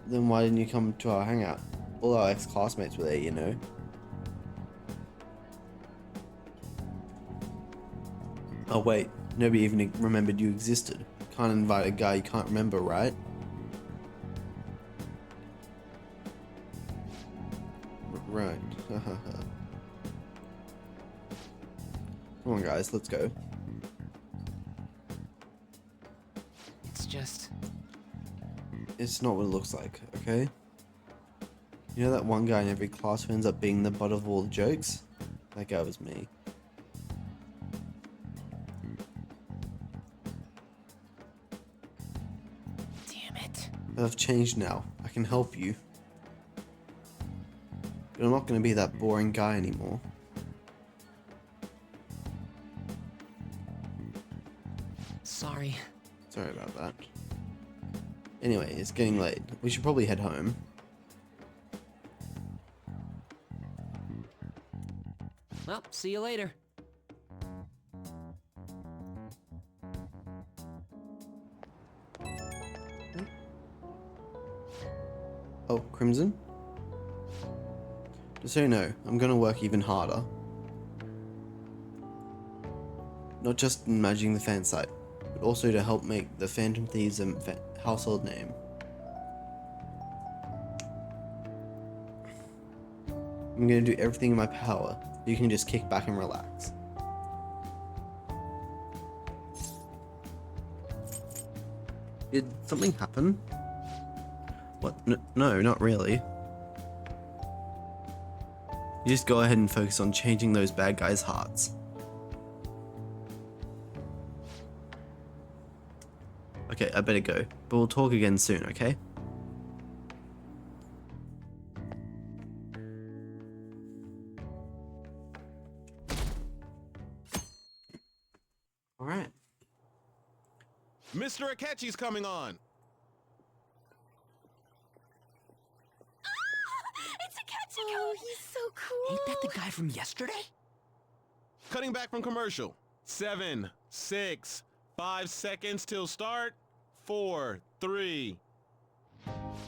Then why didn't you come to our hangout? All our ex-classmates were there, you know. Oh wait, nobody even remembered you existed. Can't invite a guy you can't remember, right? Right. Come on guys, let's go. It's just... It's not what it looks like, okay? You know that one guy in every class who ends up being the butt of all the jokes? That guy was me. But I've changed now. I can help you. But I'm not going to be that boring guy anymore. Sorry. Sorry about that. Anyway, it's getting late. We should probably head home. Well, see you later. Oh, Crimson? Just so you know, I'm gonna work even harder. not just in managing the fan site, but also to help make the Phantom Thieves a household name. I'm gonna do everything in my power. You can just kick back and relax. Did something happen? What? No, not really. You just go ahead and focus on changing those bad guys' hearts. Okay, I better go, but we'll talk again soon, okay? Alright. Mr. Akechi's coming on! It's Akechi! Oh, he's so cool! Ain't that the guy from yesterday? Cutting back from commercial. 7, 6, 5 seconds till start. 4, 3.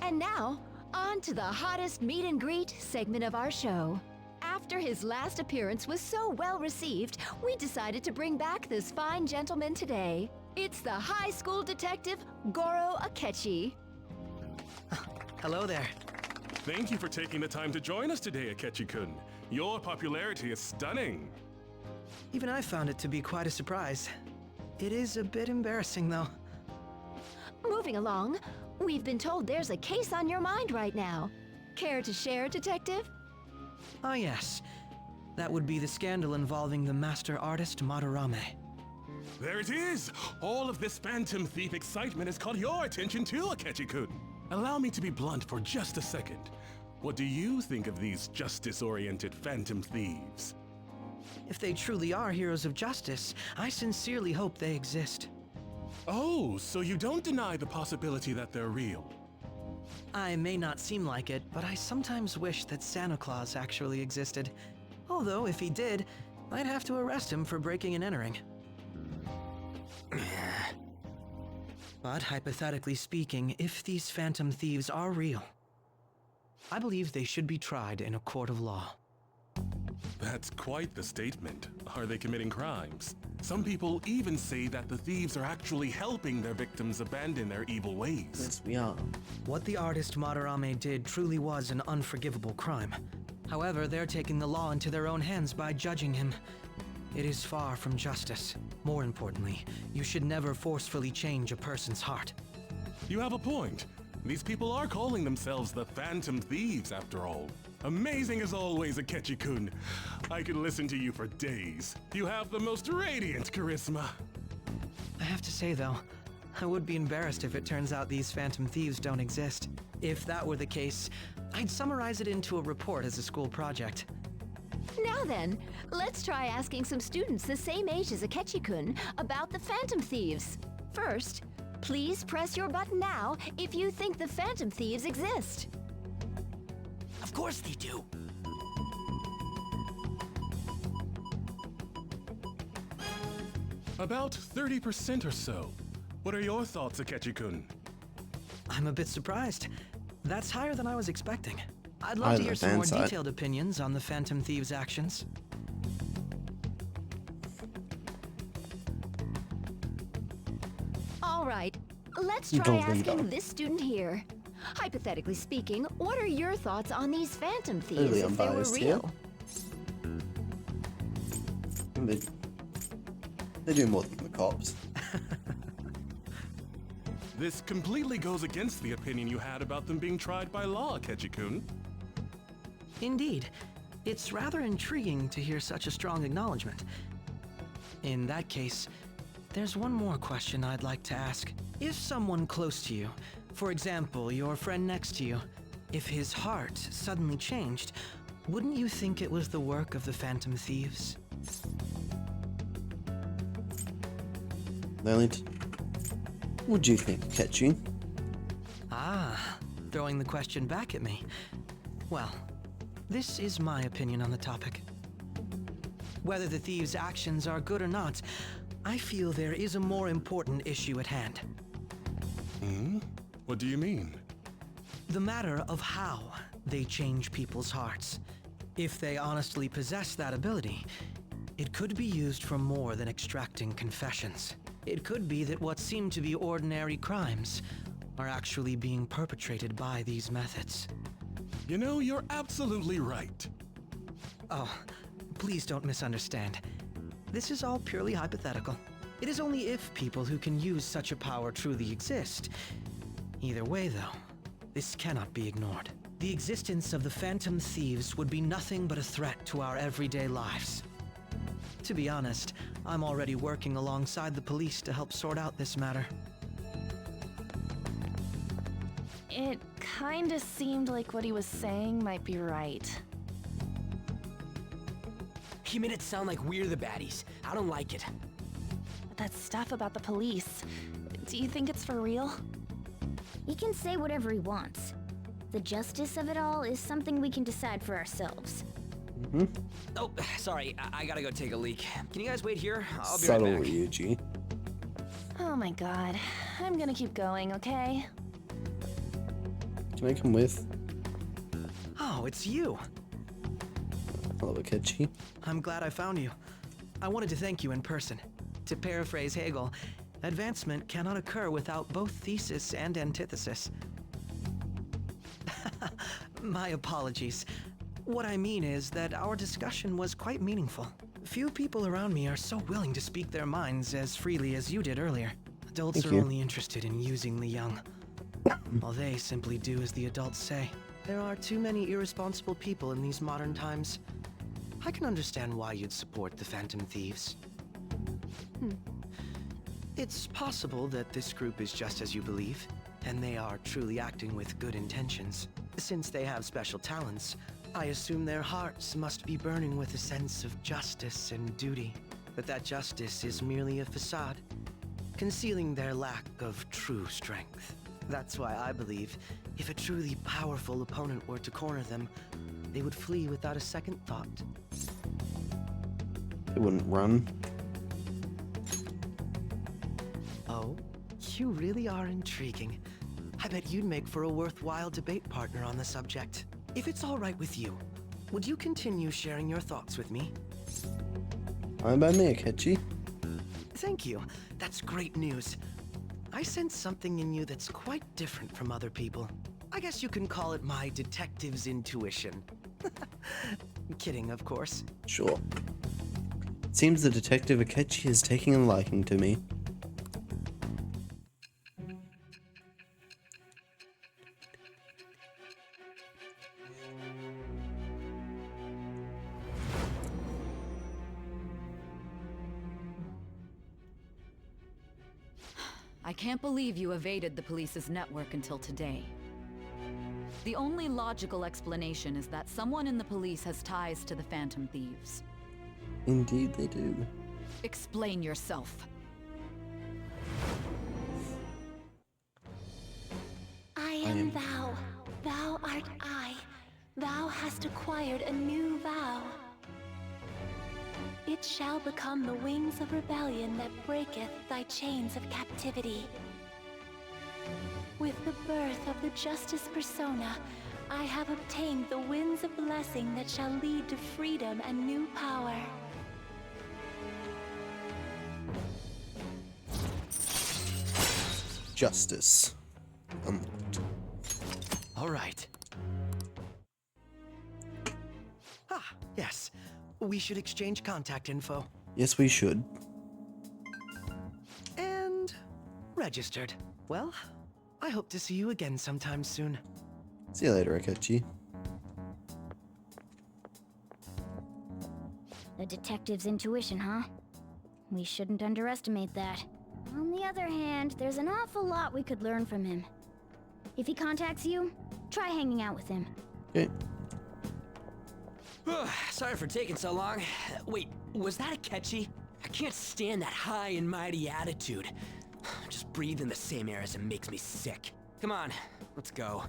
And now, on to the hottest meet and greet segment of our show. After his last appearance was so well received, we decided to bring back this fine gentleman today. It's the high school detective, Goro Akechi. Hello there. Thank you for taking the time to join us today, Akechi-kun. Your popularity is stunning. Even I found it to be quite a surprise. It is a bit embarrassing, though. Moving along, we've been told there's a case on your mind right now. Care to share, Detective? Ah, yes. That would be the scandal involving the master artist Madarame. There it is! All of this Phantom Thief excitement has caught your attention too, Akechi-kun. Allow me to be blunt for just a second. What do you think of these justice-oriented Phantom Thieves? If they truly are heroes of justice, I sincerely hope they exist. Oh, so you don't deny the possibility that they're real? I may not seem like it, but I sometimes wish that Santa Claus actually existed. Although, if he did, I'd have to arrest him for breaking and entering. But hypothetically speaking, if these Phantom Thieves are real, I believe they should be tried in a court of law. That's quite the statement. Are they committing crimes? Some people even say that the thieves are actually helping their victims abandon their evil ways. Yes, we are. What the artist Madarame did truly was an unforgivable crime. However, they're taking the law into their own hands by judging him. It is far from justice. More importantly, you should never forcefully change a person's heart. You have a point. These people are calling themselves the Phantom Thieves, after all. Amazing as always, Akechi-kun. I could listen to you for days. You have the most radiant charisma. I have to say, though, I would be embarrassed if it turns out these Phantom Thieves don't exist. If that were the case, I'd summarize it into a report as a school project. Now then, let's try asking some students the same age as Akechi-kun about the Phantom Thieves. First, please press your button now if you think the Phantom Thieves exist. Of course they do. About 30% or so. What are your thoughts, Akechi-kun? I'm a bit surprised. That's higher than I was expecting. I'd love to hear some more detailed opinions on the Phantom Thieves' actions. All right, let's try asking this student here. Hypothetically speaking, what are your thoughts on these Phantom Thieves Really if they were unbiased real? They do more than the cops. This completely goes against the opinion you had about them being tried by law, Akechi-kun. Indeed. It's rather intriguing to hear such a strong acknowledgement. In that case, there's one more question I'd like to ask. If someone close to you, for example, your friend next to you, if his heart suddenly changed, wouldn't you think it was the work of the Phantom Thieves? What do you think, Akechi? Ah, throwing the question back at me. Well, this is my opinion on the topic. Whether the thieves' actions are good or not, I feel there is a more important issue at hand. Hmm? What do you mean? The matter of how they change people's hearts. If they honestly possess that ability, It could be used for more than extracting confessions. It could be that what seem to be ordinary crimes are actually being perpetrated by these methods. You know, you're absolutely right. Oh, please don't misunderstand. This is all purely hypothetical. It is only if people who can use such a power truly exist. Either way, though, this cannot be ignored. The existence of the Phantom Thieves would be nothing but a threat to our everyday lives. To be honest, I'm already working alongside the police to help sort out this matter. It kinda seemed like what he was saying might be right. He made it sound like we're the baddies. I don't like it. That stuff about the police, do you think it's for real? He can say whatever he wants. The justice of it all is something we can decide for ourselves. Oh, sorry. I gotta go take a leak. Can you guys wait here? I'll be Subtle, right back. Ryuji. Oh my god. I'm gonna keep going, okay? Can I come with? Oh, it's you. Hello, Akechi. I'm glad I found you. I wanted to thank you in person. To paraphrase Hegel, advancement cannot occur without both thesis and antithesis. My apologies. What I mean is that our discussion was quite meaningful. Few people around me are so willing to speak their minds as freely as you did earlier. Adults Thank are you. only interested in using the young, while they simply do as the adults say. There are too many irresponsible people in these modern times. I can understand why you'd support the Phantom Thieves. It's possible that this group is just as you believe, and they are truly acting with good intentions. Since they have special talents, I assume their hearts must be burning with a sense of justice and duty. But that justice is merely a facade, concealing their lack of true strength. That's why I believe if a truly powerful opponent were to corner them, they would flee without a second thought. They wouldn't run. Oh, you really are intriguing. I bet you'd make for a worthwhile debate partner on the subject. If it's all right with you, would you continue sharing your thoughts with me? Fine by me, Akechi. Thank you. That's great news. I sense something in you that's quite different from other people. I guess you can call it my detective's intuition. Kidding, of course. Sure. Seems the detective Akechi is taking a liking to me. I can't believe you evaded the police's network until today. The only logical explanation is that someone in the police has ties to the Phantom Thieves. Indeed they do. Explain yourself. I am thou. Thou art I. Thou hast acquired a new vow. It shall become the wings of rebellion that breaketh thy chains of captivity. With the birth of the Justice Persona, I have obtained the winds of blessing that shall lead to freedom and new power. Justice. All right. Ah, yes. We should exchange contact info. Yes, we should. And registered. Well, I hope to see you again sometime soon. See you later, Akechi. The detective's intuition, huh? We shouldn't underestimate that. On the other hand, there's an awful lot we could learn from him. If he contacts you, try hanging out with him. Okay. Sorry for taking so long. Wait, was that Akechi? I can't stand that high and mighty attitude. Just breathing the same air as him makes me sick. Come on, let's go.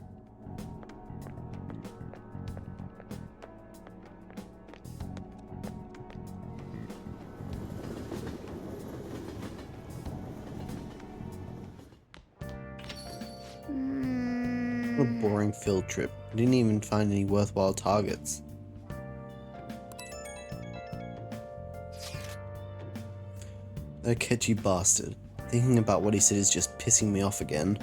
What a boring field trip. I didn't even find any worthwhile targets. That catchy bastard. Thinking about what he said is just pissing me off again.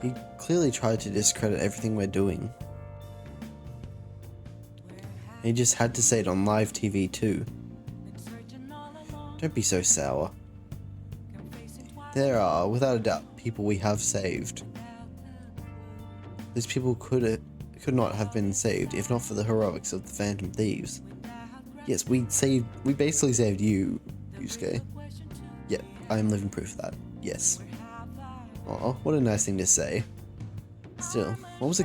He clearly tried to discredit everything we're doing. He just had to say it on live TV too. Don't be so sour. There are, without a doubt, people we have saved. These people could not have been saved if not for the heroics of the Phantom Thieves. Yes, we basically saved you, Yusuke. Yep, I am living proof of that. Yes. Oh, what a nice thing to say. Still, what was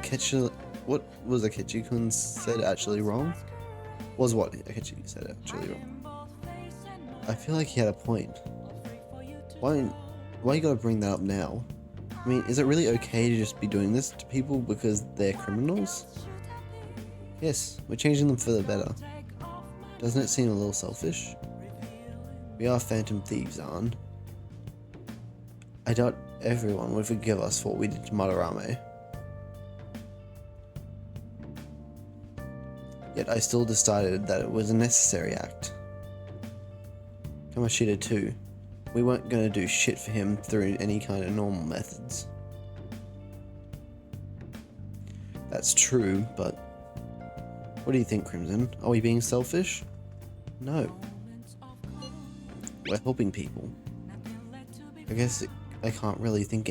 Akechi-kun said actually wrong? Was what Akechi said actually wrong? I feel like he had a point. Why you gotta bring that up now? I mean, is it really okay to just be doing this to people because they're criminals? Yes, we're changing them for the better. Doesn't it seem a little selfish? We are Phantom Thieves, Arn. I doubt everyone would forgive us for what we did to Madarame. Yet I still decided that it was a necessary act. Kamoshida too. We weren't gonna do shit for him through any kind of normal methods. That's true, but what do you think, Crimson? Are we being selfish? No. We're helping people. I guess I can't really think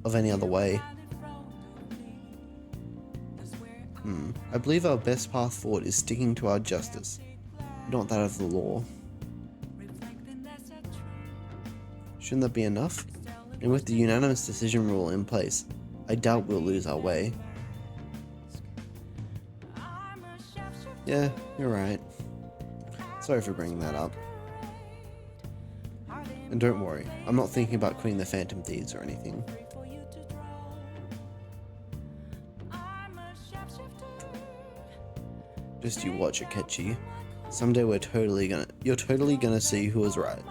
of any other way. I believe our best path forward is sticking to our justice, not that of the law. Shouldn't that be enough? And with the unanimous decision rule in place, I doubt we'll lose our way. Yeah, you're right. Sorry for bringing that up. And don't worry, I'm not thinking about quitting the Phantom Thieves or anything. Just you watch, Akechi. Someday you're totally gonna see who was right.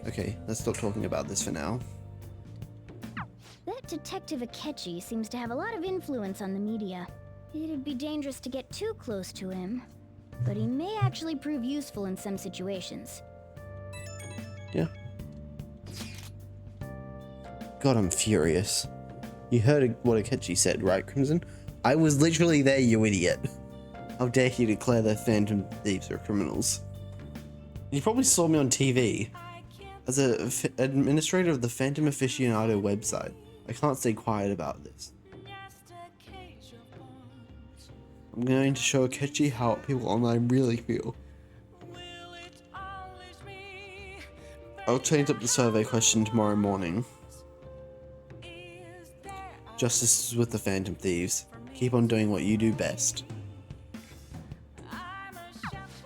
Okay, let's stop talking about this for now. That Detective Akechi seems to have a lot of influence on the media. It'd be dangerous to get too close to him, but he may actually prove useful in some situations. Yeah. God, I'm furious. You heard what Akechi said, right, Crimson? I was literally there, you idiot. How dare you declare the Phantom Thieves are criminals? You probably saw me on TV. As an administrator of the Phantom Aficionado website, I can't stay quiet about this. I'm going to show Akechi how people online really feel. I'll change up the survey question tomorrow morning. Justice is with the Phantom Thieves. Keep on doing what you do best.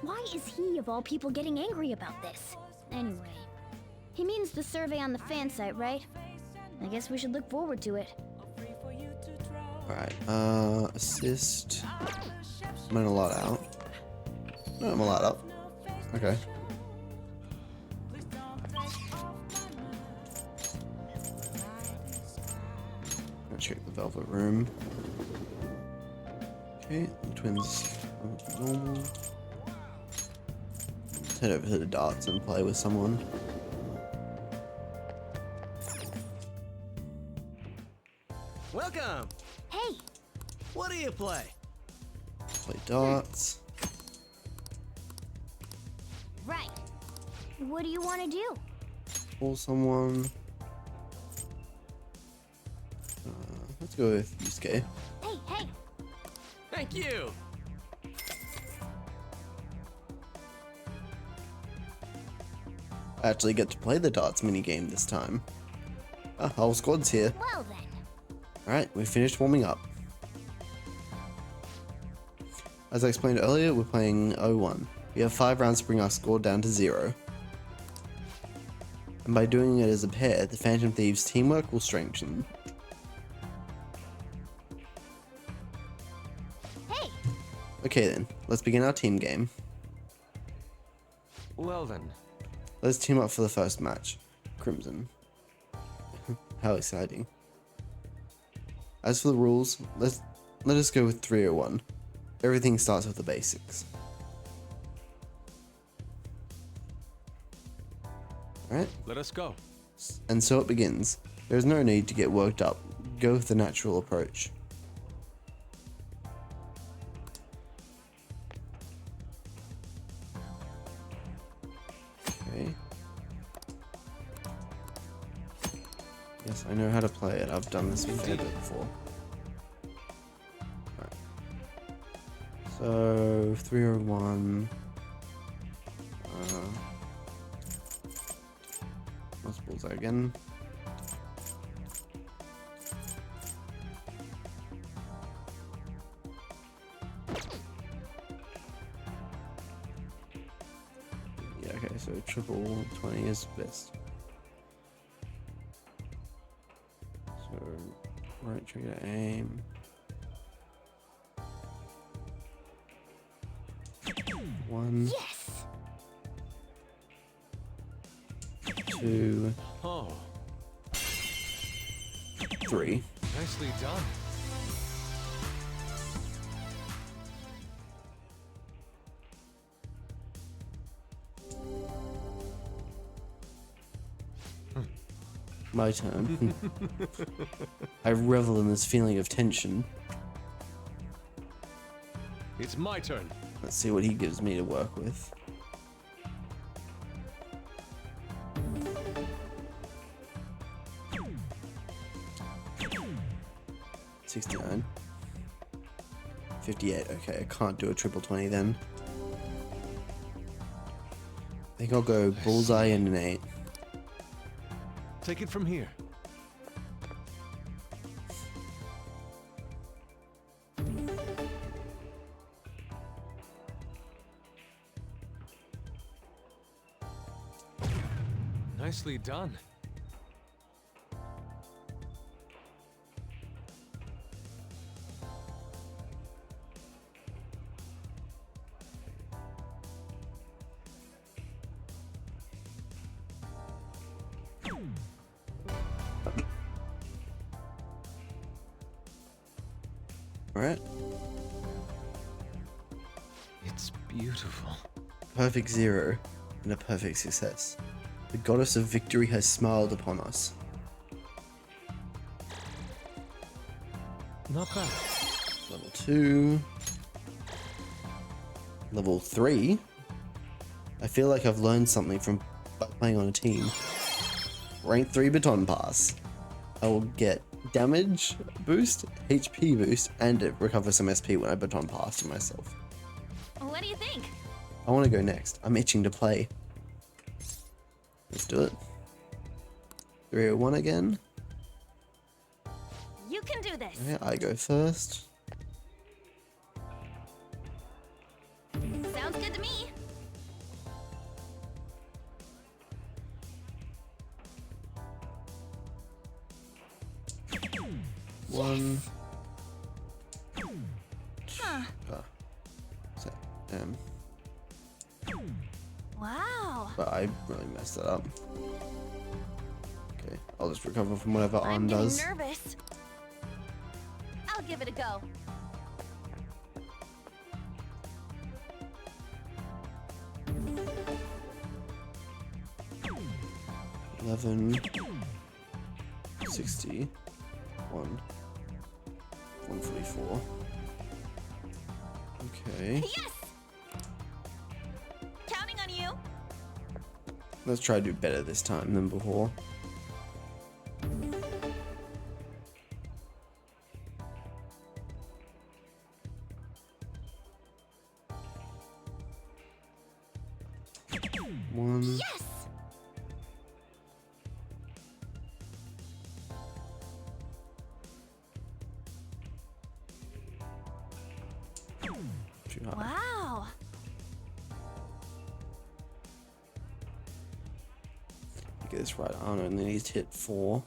Why is he, of all people, getting angry about this? Anyway, he means the survey on the fan site, right? I guess we should look forward to it. Alright, assist. Am I allowed out? No, I'm allowed up. Okay. Let's check the Velvet Room. Okay, the twins normal. Let's head over to the darts and play with someone. Welcome! Hey! What do you play? Play darts. Right. What do you want to do? Call someone. Let's go with Yusuke. Hey, hey! Thank you! I actually get to play the darts minigame this time. Ah, whole squad's here. Well then. Alright, we finished warming up. As I explained earlier, we're playing 0-1. We have 5 rounds to bring our score down to 0. And by doing it as a pair, the Phantom Thieves' teamwork will strengthen. Hey! Okay then, let's begin our team game. Well then. Let's team up for the first match. Crimson. How exciting. As for the rules, let us go with 301. everything starts with the basics. Alright? Let us go. And so it begins. There is no need to get worked up. Go with the natural approach. Okay. Yes, I know how to play it. I've done this a fair bit before. Right. So 301. What's bullseye again? Yeah, okay, so triple 20 is best. So, right trigger aim. One. Yes! 2. Oh. 3. Nicely done. My turn. I revel in this feeling of tension. It's my turn. Let's see what he gives me to work with. $69. 58. Okay, I can't do a triple 20 then. I think I'll go bullseye and an 8. Take it from here. Nicely done. Alright. It's beautiful. Perfect 0 and a perfect success. The goddess of victory has smiled upon us. Not bad. Level 2. Level 3. I feel like I've learned something from playing on a team. Rank 3 baton pass. I will get damage boost, HP boost, and recover some SP when I baton pass to myself. What do you think? I want to go next. I'm itching to play. Let's do it. 301 again. You can do this. Okay, I go first. Sounds good to me. One. Huh. So, Wow. but I really messed that up. Okay, I'll just recover from whatever I'm Arn getting does. nervous. I'll give it a go. $11, 60, 144. Okay. Yes! Counting on you. Let's try to do better this time than before. One. Yes! Too high. Wow. Get this right, Arno, and then he's hit 4.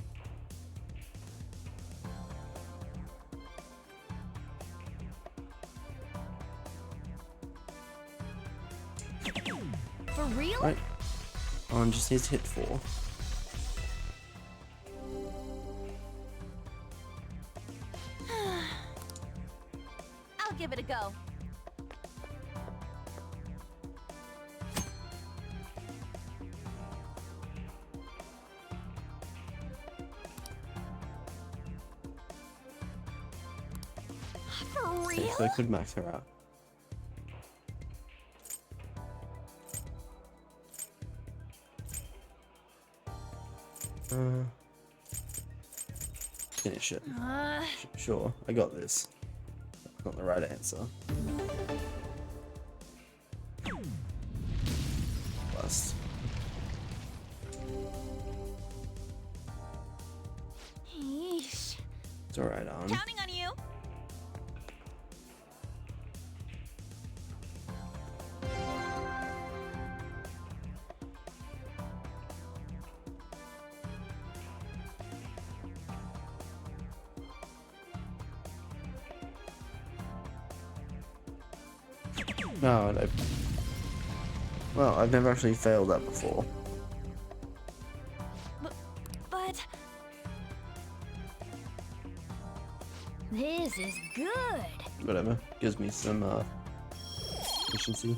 For real? Right. Arn just needs to hit 4. I'll give it a go. so I could max her out. Finish it. Sure, I got this. That's not the right answer. Bust. Yeesh. It's alright, Arn. Counting on you. No, no. Well, I've never actually failed that before. But this is good. Whatever. Gives me some efficiency.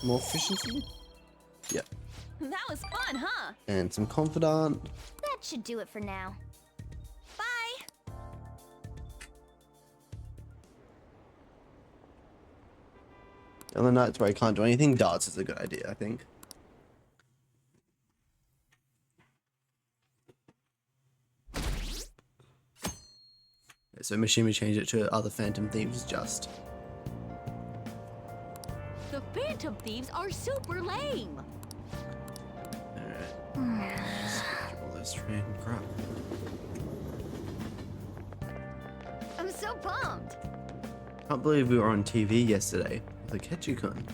More efficiency? Yeah. that was fun, huh? And some confidant. That should do it for now. Bye. On the nights where I can't do anything, darts is a good idea, I think. So Mishima changed it to other Phantom Thieves just. The Phantom Thieves are super lame. Alright. All this random crap. I'm so pumped. Can't believe we were on TV yesterday with Akechi-kun.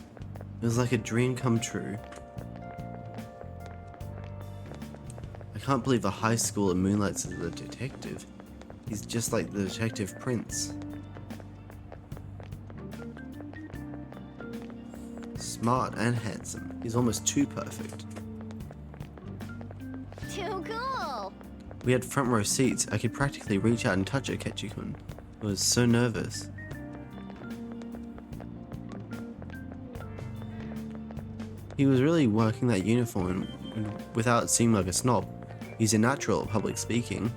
It was like a dream come true. I can't believe a high schooler moonlights as a detective. He's just like the Detective Prince. Smart and handsome. He's almost too perfect. Too cool. We had front row seats. I could practically reach out and touch Akechi-kun. I was so nervous. He was really working that uniform without seeming like a snob. He's a natural at public speaking.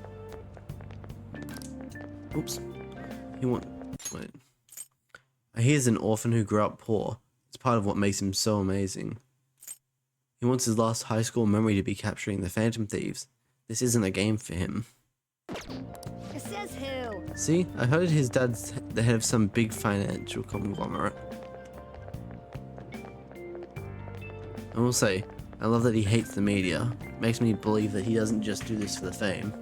Oops. Wait. He is an orphan who grew up poor. It's part of what makes him so amazing. He wants his last high school memory to be capturing the Phantom Thieves. This isn't a game for him. Says who? See, I heard his dad's the head of some big financial conglomerate. I will say, I love that he hates the media. Makes me believe that he doesn't just do this for the fame.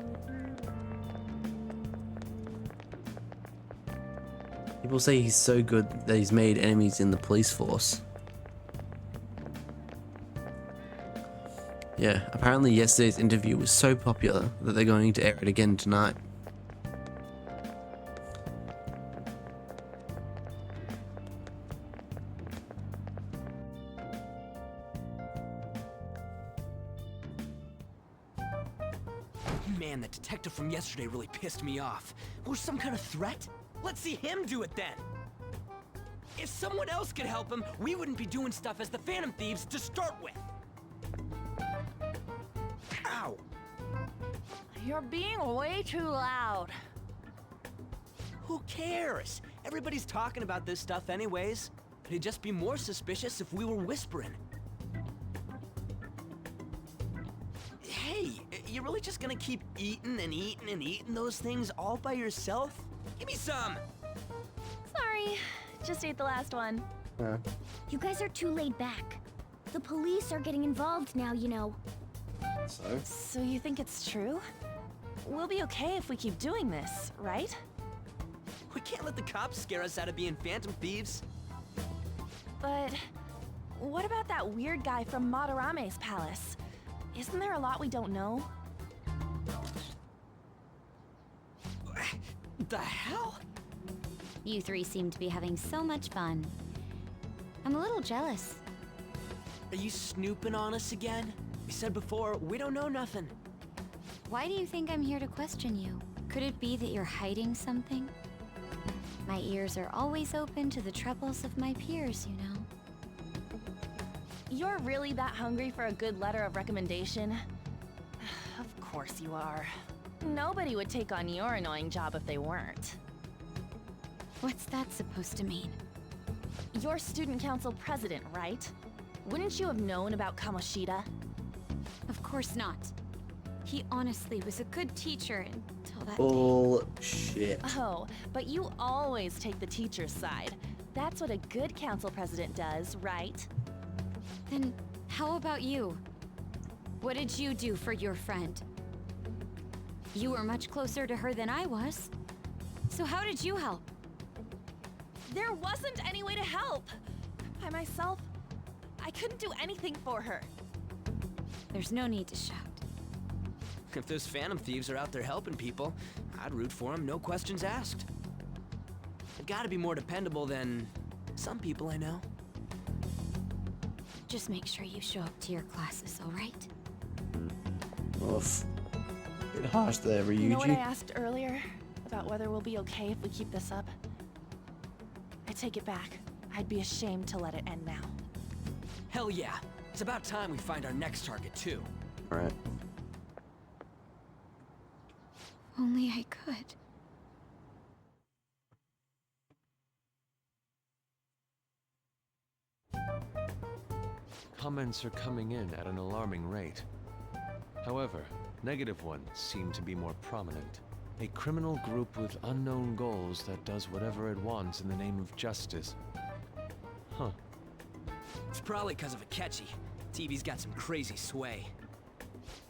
People say he's so good that he's made enemies in the police force. Yeah, apparently yesterday's interview was so popular that they're going to air it again tonight. Man, the detective from yesterday really pissed me off. Was some kind of threat? Let's see him do it then! If someone else could help him, we wouldn't be doing stuff as the Phantom Thieves to start with! Ow! You're being way too loud. Who cares? Everybody's talking about this stuff anyways. It'd just be more suspicious if we were whispering. Hey, you really just gonna keep eating and eating and eating those things all by yourself? Give me some! Sorry, just ate the last one. You guys are too laid back. The police are getting involved now, you know. So you think it's true? We'll be okay if we keep doing this, right? We can't let the cops scare us out of being Phantom Thieves. But what about that weird guy from Madarame's palace? Isn't there a lot we don't know? The hell? You three seem to be having so much fun. I'm a little jealous. Are you snooping on us again? We said before, we don't know nothing. Why do you think I'm here to question you? Could it be that you're hiding something? My ears are always open to the troubles of my peers, you know. You're really that hungry for a good letter of recommendation? Of course you are. Nobody would take on your annoying job if they weren't. What's that supposed to mean? You're student council president, right? Wouldn't you have known about Kamoshida? Of course not. He honestly was a good teacher until that Bullshit. Oh, but you always take the teacher's side. That's what a good council president does, right? Then how about you? What did you do for your friend? You were much closer to her than I was. So how did you help? There wasn't any way to help. By myself, I couldn't do anything for her. There's no need to shout. If those Phantom Thieves are out there helping people, I'd root for them, no questions asked. They've got to be more dependable than some people I know. Just make sure you show up to your classes, all right? Oof. Bit harsh there, Ryuji. You know what I asked earlier? About whether we'll be okay if we keep this up? I take it back. I'd be ashamed to let it end now. Hell yeah. It's about time we find our next target, too. Alright. Only I could. Comments are coming in at an alarming rate. However, negative ones seem to be more prominent. A criminal group with unknown goals that does whatever it wants in the name of justice. Huh. It's probably because of Akechi. TV's got some crazy sway.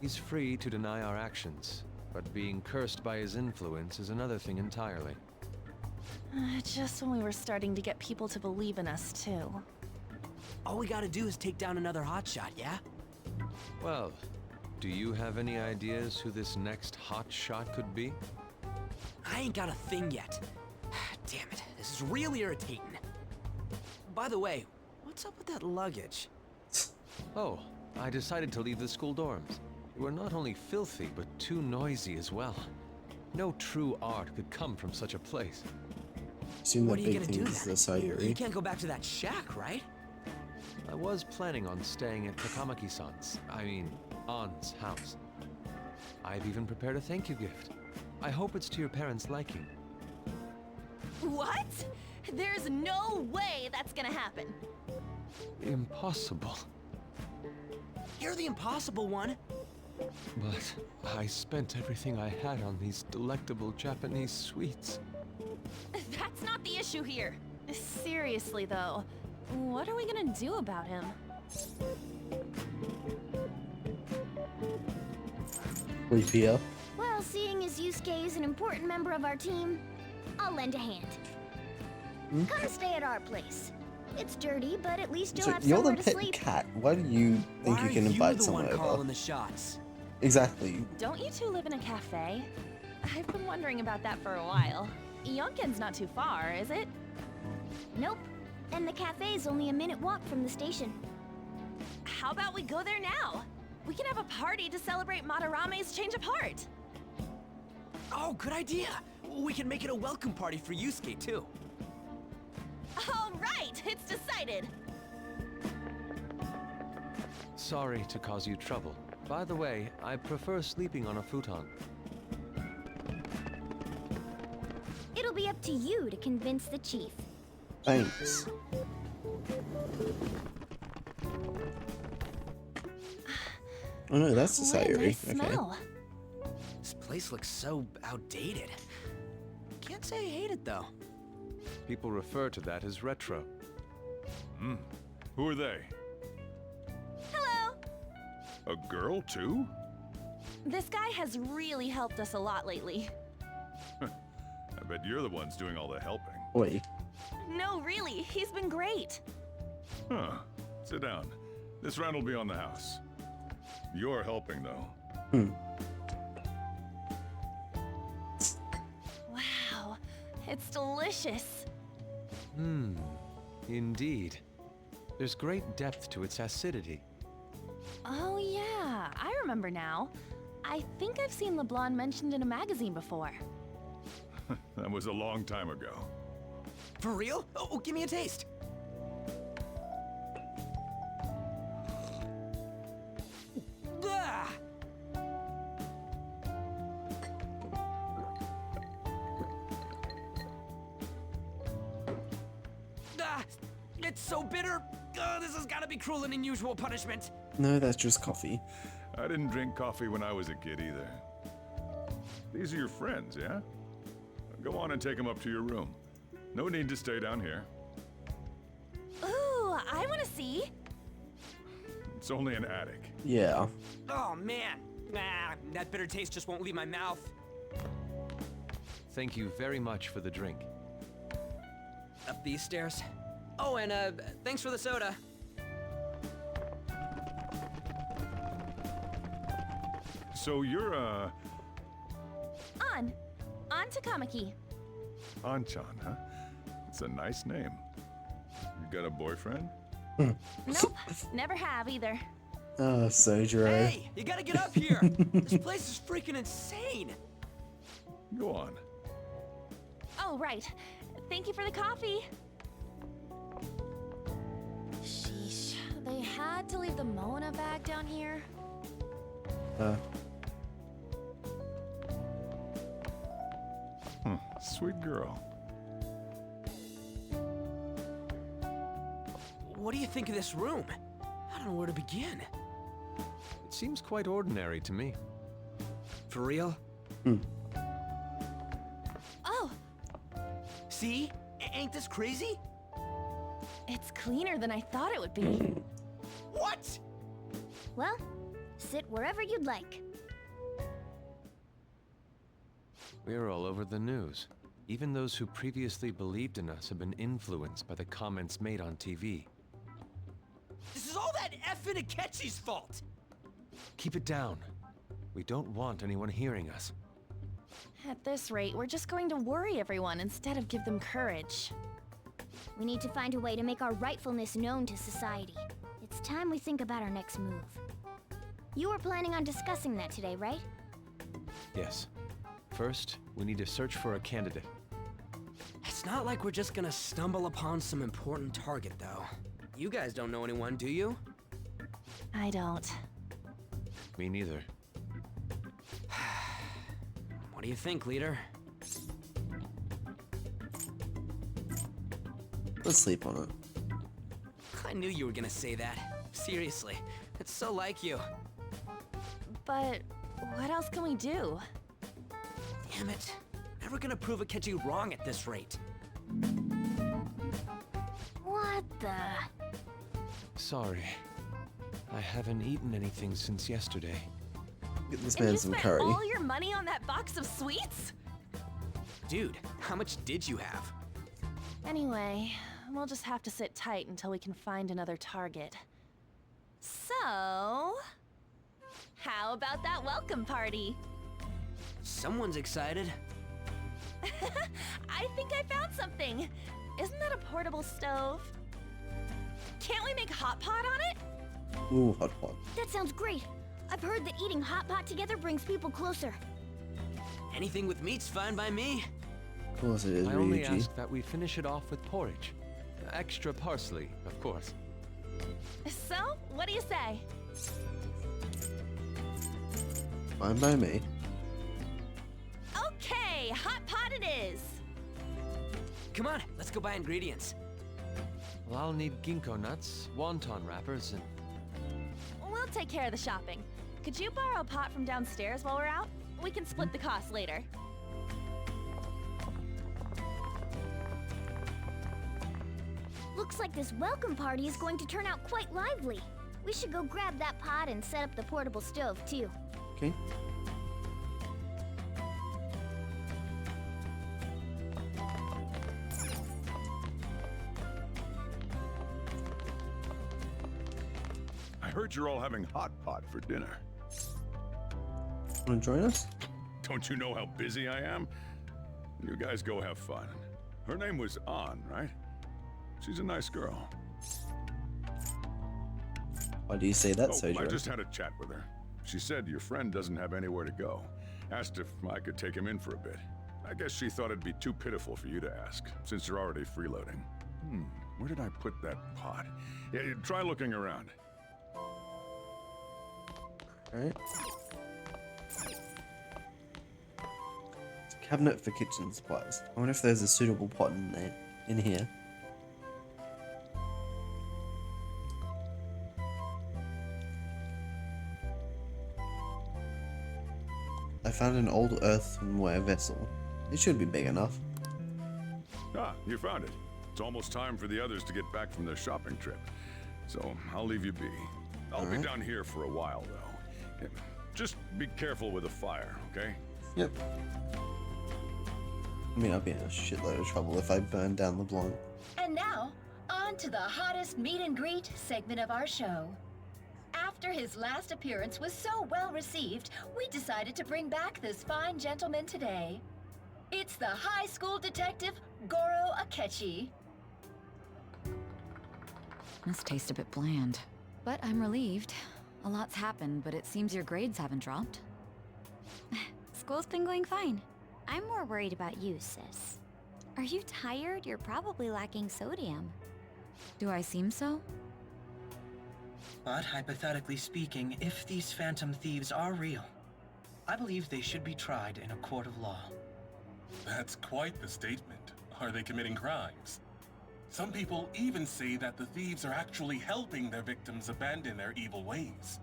He's free to deny our actions, but being cursed by his influence is another thing entirely. Just when we were starting to get people to believe in us, too. All we gotta do is take down another hotshot, yeah? Well, do you have any ideas who this next hot shot could be? I ain't got a thing yet. Damn it, this is real irritating. By the way, what's up with that luggage? Oh, I decided to leave the school dorms. We're not only filthy, but too noisy as well. No true art could come from such a place. Assume What the are you big gonna do thing is the then? You Sayuri. can't go back to that shack, right? I was planning on staying at Takamaki-san's, Ann's house. I've even prepared a thank you gift. I hope it's to your parents' liking. What? There's no way that's gonna happen. Impossible. You're the impossible one. But I spent everything I had on these delectable Japanese sweets. That's not the issue here. Seriously, though, what are we gonna do about him? Here. Well, seeing as Yusuke is an important member of our team, I'll lend a hand. Come stay at our place. It's dirty, but at least you'll So have you're somewhere the to pet sleep. cat. Why do you think you can invite someone the one calling over? the shots? Exactly. Don't you two live in a cafe? I've been wondering about that for a while. Yonken's not too far, is it? Nope. And the cafe's only a minute walk from the station. How about we go there now? We can have a party to celebrate Madarame's change of heart. Oh, good idea. We can make it a welcome party for Yusuke, too. All right, it's decided. Sorry to cause you trouble. By the way, I prefer sleeping on a futon. It'll be up to you to convince the chief. Thanks. Oh no, that's the What a Sayuri. nice Okay. smell. This place looks so outdated. Can't say I hate it, though. People refer to that as retro. Who are they? Hello. A girl, too? This guy has really helped us a lot lately. I bet you're the ones doing all the helping. Wait. No, really, he's been great. Huh. Sit down. This round will be on the house. You're helping, though. Wow, it's delicious. Indeed. There's great depth to its acidity. Oh yeah, I remember now. I think I've seen LeBlanc mentioned in a magazine before. That was a long time ago. For real? Oh, give me a taste. Ah! It's so bitter. This has got to be cruel and unusual punishment. No, that's just coffee. I didn't drink coffee when I was a kid either. These are your friends, yeah? Go on and take them up to your room. No need to stay down here. Ooh, I want to see. It's only an attic. Yeah. Oh, man. That bitter taste just won't leave my mouth. Thank you very much for the drink. Up these stairs. Oh, and thanks for the soda. So you're, On Takamaki. Anchan, huh? It's a nice name. You got a boyfriend? Nope, never have either. Oh, Sojiro. Hey, you gotta get up here. This place is freaking insane. Go on. Oh, right. Thank you for the coffee. Sheesh, they had to leave the Mona bag down here. Sweet girl. What do you think of this room? I don't know where to begin. It seems quite ordinary to me. For real? Oh, See? Ain't this crazy? it's cleaner than I thought it would be. What? Well, sit wherever you'd like. We're all over the news. Even those who previously believed in us have been influenced by the comments made on TV. This is all that effing Akechi's fault. Keep it down. We don't want anyone hearing us. At this rate, we're just going to worry everyone instead of give them courage. We need to find a way to make our rightfulness known to society. It's time we think about our next move. You were planning on discussing that today, right? Yes. First, we need to search for a candidate. It's not like we're just gonna stumble upon some important target, though. You guys don't know anyone, do you? I don't. Me neither. What do you think, leader? Let's sleep on it. I knew you were gonna say that. Seriously, it's so like you. But what else can we do? Damn it. Never gonna prove Akechi wrong at this rate. What the? Sorry. I haven't eaten anything since yesterday. Get this And man you some spent curry. all your money on that box of sweets? Dude, how much did you have? Anyway, we'll just have to sit tight until we can find another target. So, how about that welcome party? Someone's excited. I think I found something. Isn't that a portable stove? Can't we make hot pot on it? Ooh, hot pot. That sounds great. I've heard that eating hot pot together brings people closer. Anything with meat's fine by me. Of course it is, I only Ryuji. ask that we finish it off with porridge. Extra parsley, of course. So, what do you say? Fine by me. Okay, hot pot it is. Come on, let's go buy ingredients. Well, I'll need ginkgo nuts, wonton wrappers, and... We'll take care of the shopping. Could you borrow a pot from downstairs while we're out? We can split the cost later. Looks like this welcome party is going to turn out quite lively. We should go grab that pot and set up the portable stove, too. Okay. I heard you're all having hot pot for dinner. Wanna join us? Don't you know how busy I am? You guys go have fun. Her name was An, right? She's a nice girl. Why do you say that, I Sojiro? just had a chat with her. She said your friend doesn't have anywhere to go. Asked if I could take him in for a bit. I guess she thought it'd be too pitiful for you to ask, since you're already freeloading. Where did I put that pot? Yeah, try looking around. Alright. Cabinet for kitchen supplies. I wonder if there's a suitable pot in there, in here. found an old earthenware vessel. It should be big enough. Ah, you found it. It's almost time for the others to get back from their shopping trip. So I'll leave you be. I'll be down here for a while, though. Just be careful with the fire, okay? Yep. I mean, I'd be in a shitload of trouble if I burned down the Blanc. And now, on to the hottest meet and greet segment of our show. After his last appearance was so well received, we decided to bring back this fine gentleman today. It's the high school detective, Goro Akechi. This tastes a bit bland. But I'm relieved. A lot's happened, but it seems your grades haven't dropped. School's been going fine. I'm more worried about you, sis. Are you tired? You're probably lacking sodium. Do I seem so? But hypothetically speaking, if these phantom thieves are real, I believe they should be tried in a court of law. That's quite the statement. Are they committing crimes? Some people even say that the thieves are actually helping their victims abandon their evil ways.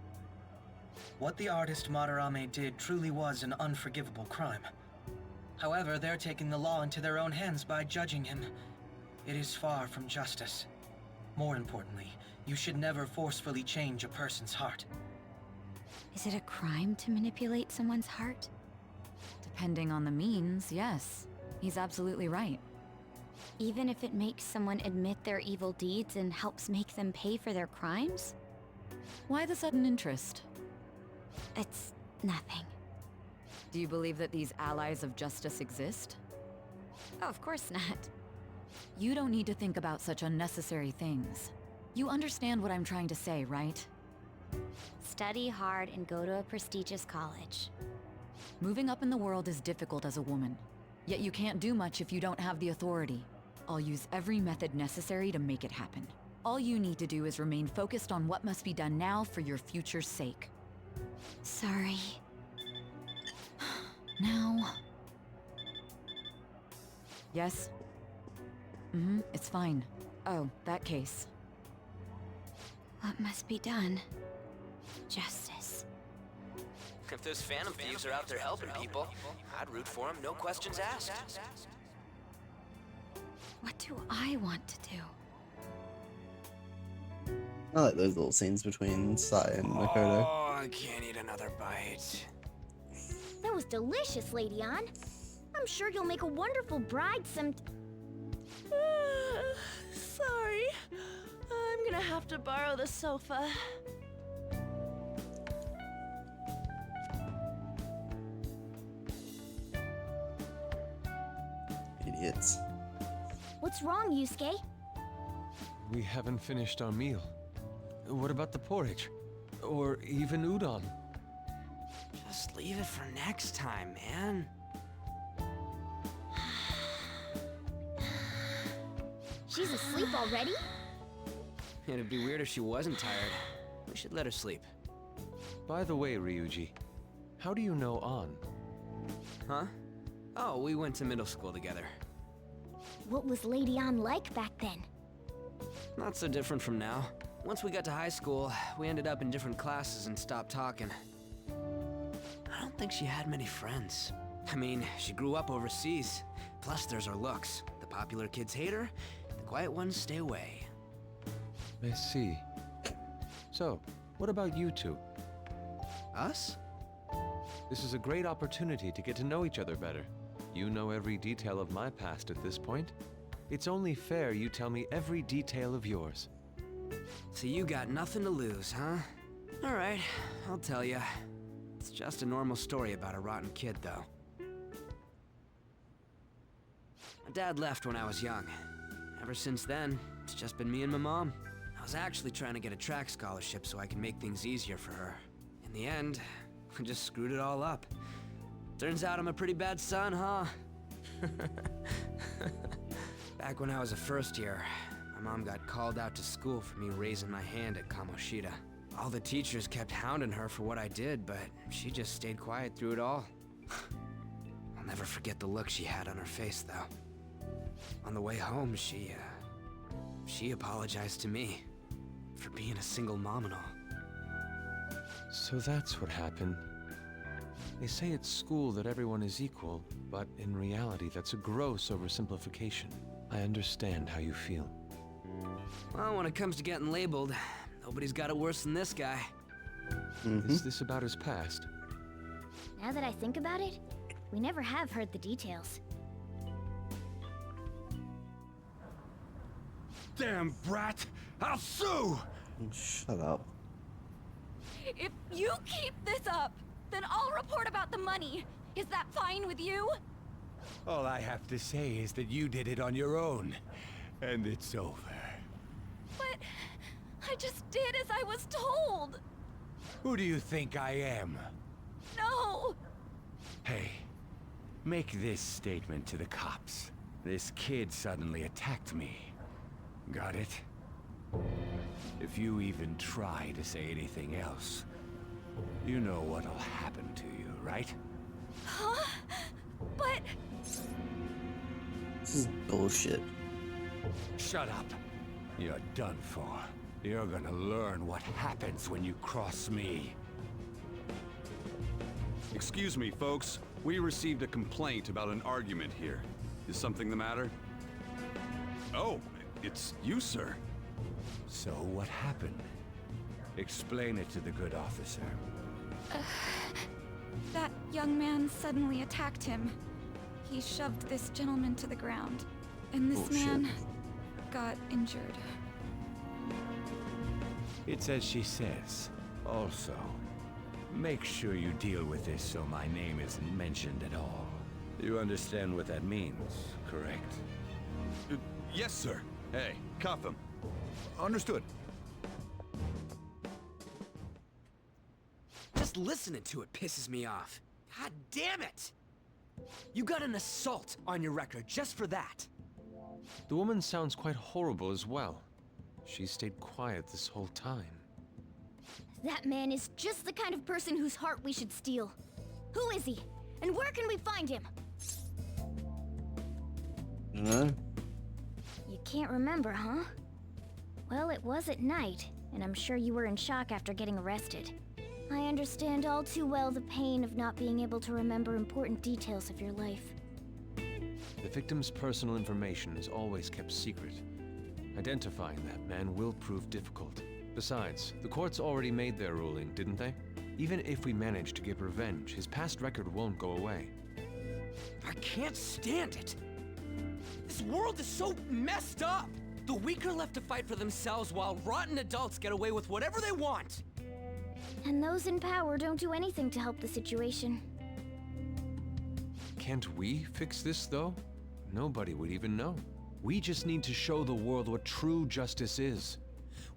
What the artist Madarame did truly was an unforgivable crime. However, they're taking the law into their own hands by judging him. It is far from justice. More importantly, you should never forcefully change a person's heart. Is it a crime to manipulate someone's heart? Depending on the means, yes. He's absolutely right. Even if it makes someone admit their evil deeds and helps make them pay for their crimes? Why the sudden interest? It's nothing. Do you believe that these allies of justice exist? Oh, of course not. You don't need to think about such unnecessary things. You understand what I'm trying to say, right? Study hard and go to a prestigious college. Moving up in the world is difficult as a woman. Yet you can't do much if you don't have the authority. I'll use every method necessary to make it happen. All you need to do is remain focused on what must be done now for your future's sake. Sorry. Now... Yes? It's fine. Oh, that case. What must be done? Justice. If those phantom thieves are out there helping people, I'd root for them, no questions asked. What do I want to do? I like those little scenes between Sai and Makoto. Oh, I can't eat another bite. That was delicious, Lady Ann. I'm sure you'll make a wonderful bride some... Sorry. I'm gonna have to borrow the sofa. Idiots. What's wrong, Yusuke? We haven't finished our meal. What about the porridge? Or even udon? Just leave it for next time, man. She's asleep already? It'd be weird if she wasn't tired. We should let her sleep. By the way, Ryuji, how do you know An? Huh? Oh, we went to middle school together. What was Lady Ann like back then? Not so different from now. Once we got to high school, we ended up in different classes and stopped talking. I don't think she had many friends. I mean, she grew up overseas. Plus, there's her looks. The popular kids hate her, the quiet ones stay away. I see. So, what about you two? Us? This is a great opportunity to get to know each other better. You know every detail of my past at this point. It's only fair you tell me every detail of yours. So you got nothing to lose, huh? All right, I'll tell you. It's just a normal story about a rotten kid, though. My dad left when I was young. Ever since then, it's just been me and my mom. I was actually trying to get a track scholarship so I can make things easier for her. In the end, I just screwed it all up. Turns out I'm a pretty bad son, huh? Back when I was a first year, my mom got called out to school for me raising my hand at Kamoshida. All the teachers kept hounding her for what I did, but she just stayed quiet through it all. I'll never forget the look she had on her face, though. On the way home, she apologized to me for being a single mom and all. So that's what happened. They say at school that everyone is equal, but in reality that's a gross oversimplification. I understand how you feel. Well, when it comes to getting labeled, nobody's got it worse than this guy. Is this about his past? Now that I think about it, we never have heard the details. Damn brat! I'll sue! Shut up. If you keep this up, then I'll report about the money. Is that fine with you? All I have to say is that you did it on your own, and it's over. But I just did as I was told. Who do you think I am? No! Hey, make this statement to the cops. This kid suddenly attacked me. Got it? If you even try to say anything else, you know what'll happen to you, right? Huh? But... This is bullshit. Shut up. You're done for. You're gonna learn what happens when you cross me. Excuse me, folks. We received a complaint about an argument here. Is something the matter? Oh, it's you, sir. So what happened? Explain it to the good officer. That young man suddenly attacked him. He shoved this gentleman to the ground, and this man got injured. It's as she says. Also, make sure you deal with this so my name isn't mentioned at all. You understand what that means, correct? Yes, sir. Hey, cuff him. Understood. Just listening to it pisses me off. God damn it! You got an assault on your record just for that. The woman sounds quite horrible as well. She stayed quiet this whole time. That man is just the kind of person whose heart we should steal. Who is he? And where can we find him? No. You can't remember, huh? Well, it was at night, and I'm sure you were in shock after getting arrested. I understand all too well the pain of not being able to remember important details of your life. The victim's personal information is always kept secret. Identifying that man will prove difficult. Besides, the courts already made their ruling, didn't they? Even if we manage to get revenge, his past record won't go away. I can't stand it. This world is so messed up. The weak are left to fight for themselves while rotten adults get away with whatever they want. And those in power don't do anything to help the situation. Can't we fix this, though? Nobody would even know. We just need to show the world what true justice is.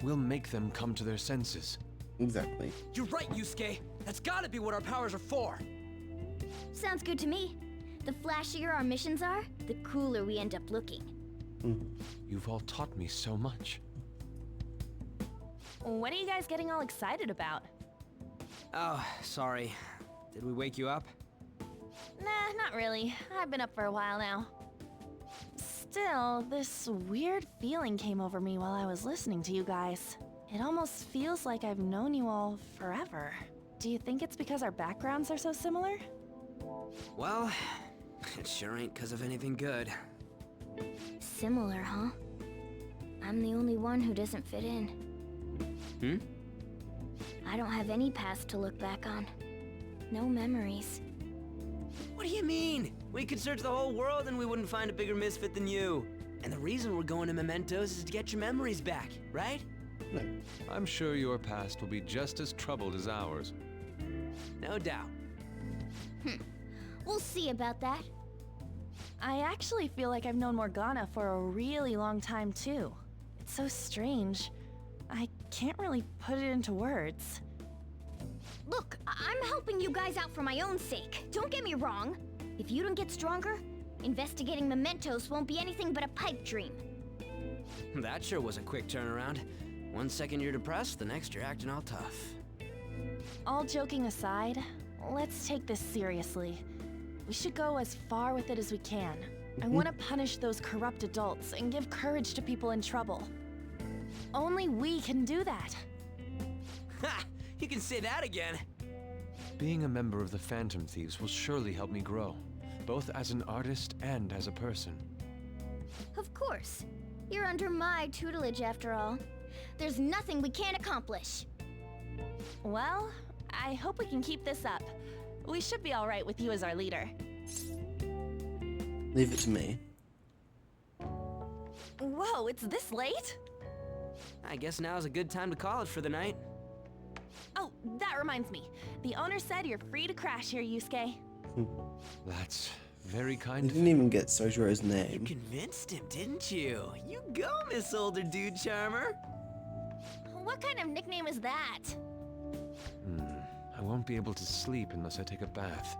We'll make them come to their senses. Exactly. You're right, Yusuke. That's gotta be what our powers are for. Sounds good to me. The flashier our missions are, the cooler we end up looking. You've all taught me so much. What are you guys getting all excited about? Oh, sorry. Did we wake you up? Nah, not really. I've been up for a while now. Still, this weird feeling came over me while I was listening to you guys. It almost feels like I've known you all forever. Do you think it's because our backgrounds are so similar? Well, it sure ain't because of anything good. Similar, huh? I'm the only one who doesn't fit in. I don't have any past to look back on. No memories. What do you mean? We could search the whole world and we wouldn't find a bigger misfit than you. And the reason we're going to Mementos is to get your memories back, right? I'm sure your past will be just as troubled as ours. No doubt. We'll see about that. I actually feel like I've known Morgana for a really long time, too. It's so strange. I can't really put it into words. Look, I'm helping you guys out for my own sake. Don't get me wrong. If you don't get stronger, investigating Mementos won't be anything but a pipe dream. That sure was a quick turnaround. 1 second you're depressed, the next you're acting all tough. All joking aside, let's take this seriously. We should go as far with it as we can. I want to punish those corrupt adults and give courage to people in trouble. Only we can do that. Ha! You can say that again. Being a member of the Phantom Thieves will surely help me grow, both as an artist and as a person. Of course. You're under my tutelage after all. There's nothing we can't accomplish. Well, I hope we can keep this up. We should be all right with you as our leader. Leave it to me. Whoa, it's this late? I guess now's a good time to call it for the night. Oh, that reminds me. The owner said you're free to crash here, Yusuke. That's very I kind of didn't even get Sojiro's name. Convinced him, didn't you? You go, Miss Older Dude Charmer. What kind of nickname is that? I won't be able to sleep unless I take a bath.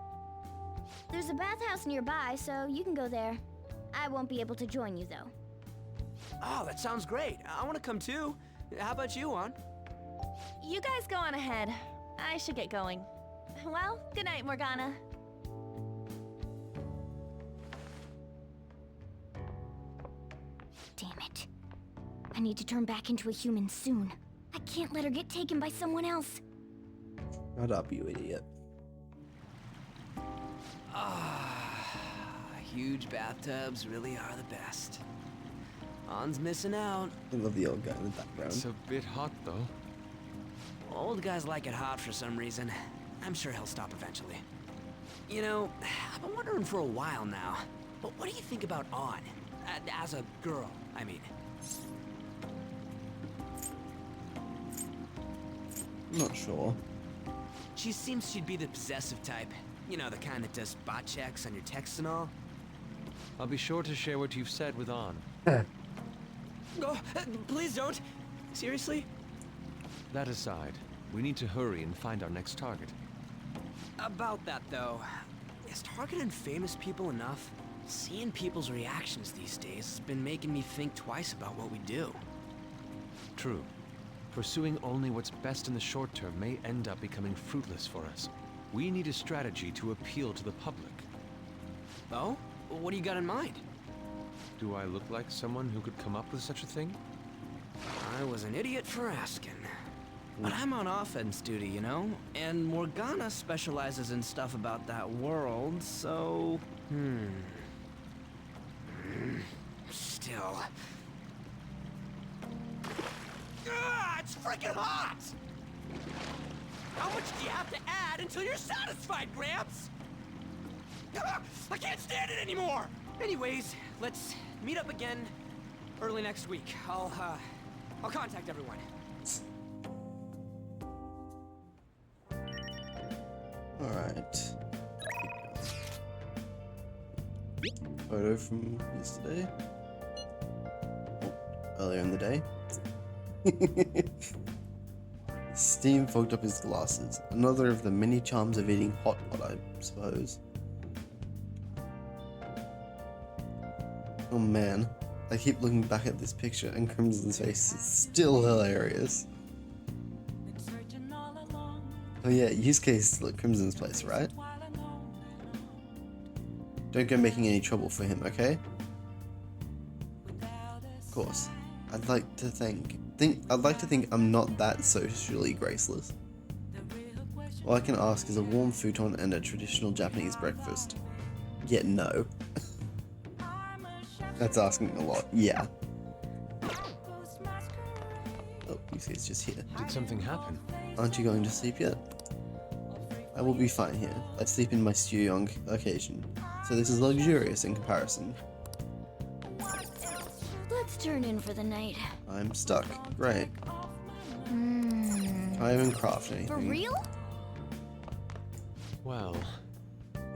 There's a bathhouse nearby, so you can go there. I won't be able to join you, though. Oh, that sounds great. I want to come too. How about you, Ann? You guys go on ahead. I should get going. Well, good night, Morgana. Damn it. I need to turn back into a human soon. I can't let her get taken by someone else. Shut up, you idiot. Huge bathtubs really are the best. Ann's missing out. I love the old guy in the background. It's a bit hot, though. Old guys like it hot for some reason. I'm sure he'll stop eventually. You know, I've been wondering for a while now. But what do you think about Ann? As a girl, I mean. I'm not sure. She seems she'd be the possessive type. You know, the kind that does spot checks on your texts and all. I'll be sure to share what you've said with Ann. Oh, please don't. Seriously? That aside, we need to hurry and find our next target. About that, though, is targeting famous people enough? Seeing people's reactions these days has been making me think twice about what we do. True. Pursuing only what's best in the short term may end up becoming fruitless for us. We need a strategy to appeal to the public. Oh? What do you got in mind? Do I look like someone who could come up with such a thing? I was an idiot for asking. But I'm on offense duty, you know? And Morgana specializes in stuff about that world, so... Still... it's freaking hot! How much do you have to add until you're satisfied, Gramps? I can't stand it anymore! Anyways, let's meet up again early next week. I'll contact everyone. Alright. Photo from yesterday. Earlier in the day. Steam fogged up his glasses. Another of the many charms of eating hot pot, I suppose. Oh man. I keep looking back at this picture and Crimson's face is still hilarious. Oh yeah, Yusuke is still at Crimson's place, right? Don't go making any trouble for him, okay? Of course. I'd like to think I'm not that socially graceless. All I can ask is a warm futon and a traditional Japanese breakfast. Yet no. That's asking a lot. Yeah. Oh, Yusuke's just here. Did something happen? Aren't you going to sleep yet? I will be fine here. I sleep in my studio on occasion, so this is luxurious in comparison. Let's turn in for the night. I'm stuck. Great. I haven't crafted anything. For real? Well...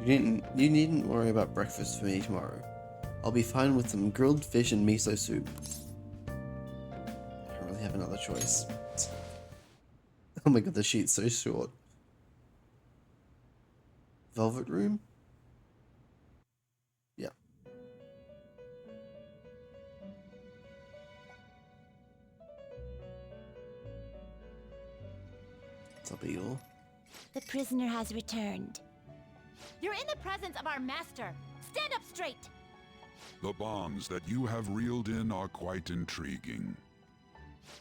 You needn't worry about breakfast for me tomorrow. I'll be fine with some grilled fish and miso soup. I don't really have another choice. Oh my god, the sheet's so short. Velvet room? Yeah. That'll be all. The prisoner has returned. You're in the presence of our master. Stand up straight. The bonds that you have reeled in are quite intriguing.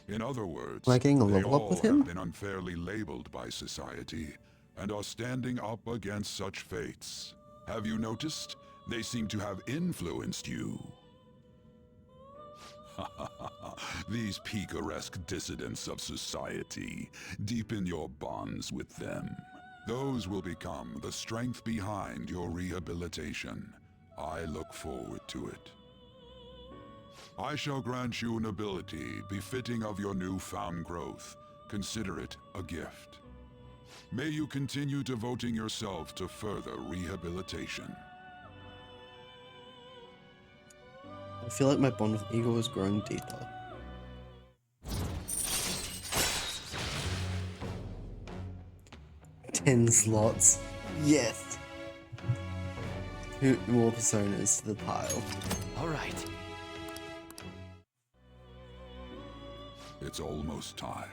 In other words, Am I getting a they level up all with him? have been unfairly labeled by society, and are standing up against such fates. Have you noticed? They seem to have influenced you. These picaresque dissidents of society, deepen your bonds with them. Those will become the strength behind your rehabilitation. I look forward to it. I shall grant you an ability befitting of your newfound growth. Consider it a gift. May you continue devoting yourself to further rehabilitation. I feel like my bond with Igor is growing deeper. Ten slots. Yes! 2 more personas to the pile. Alright. It's almost time.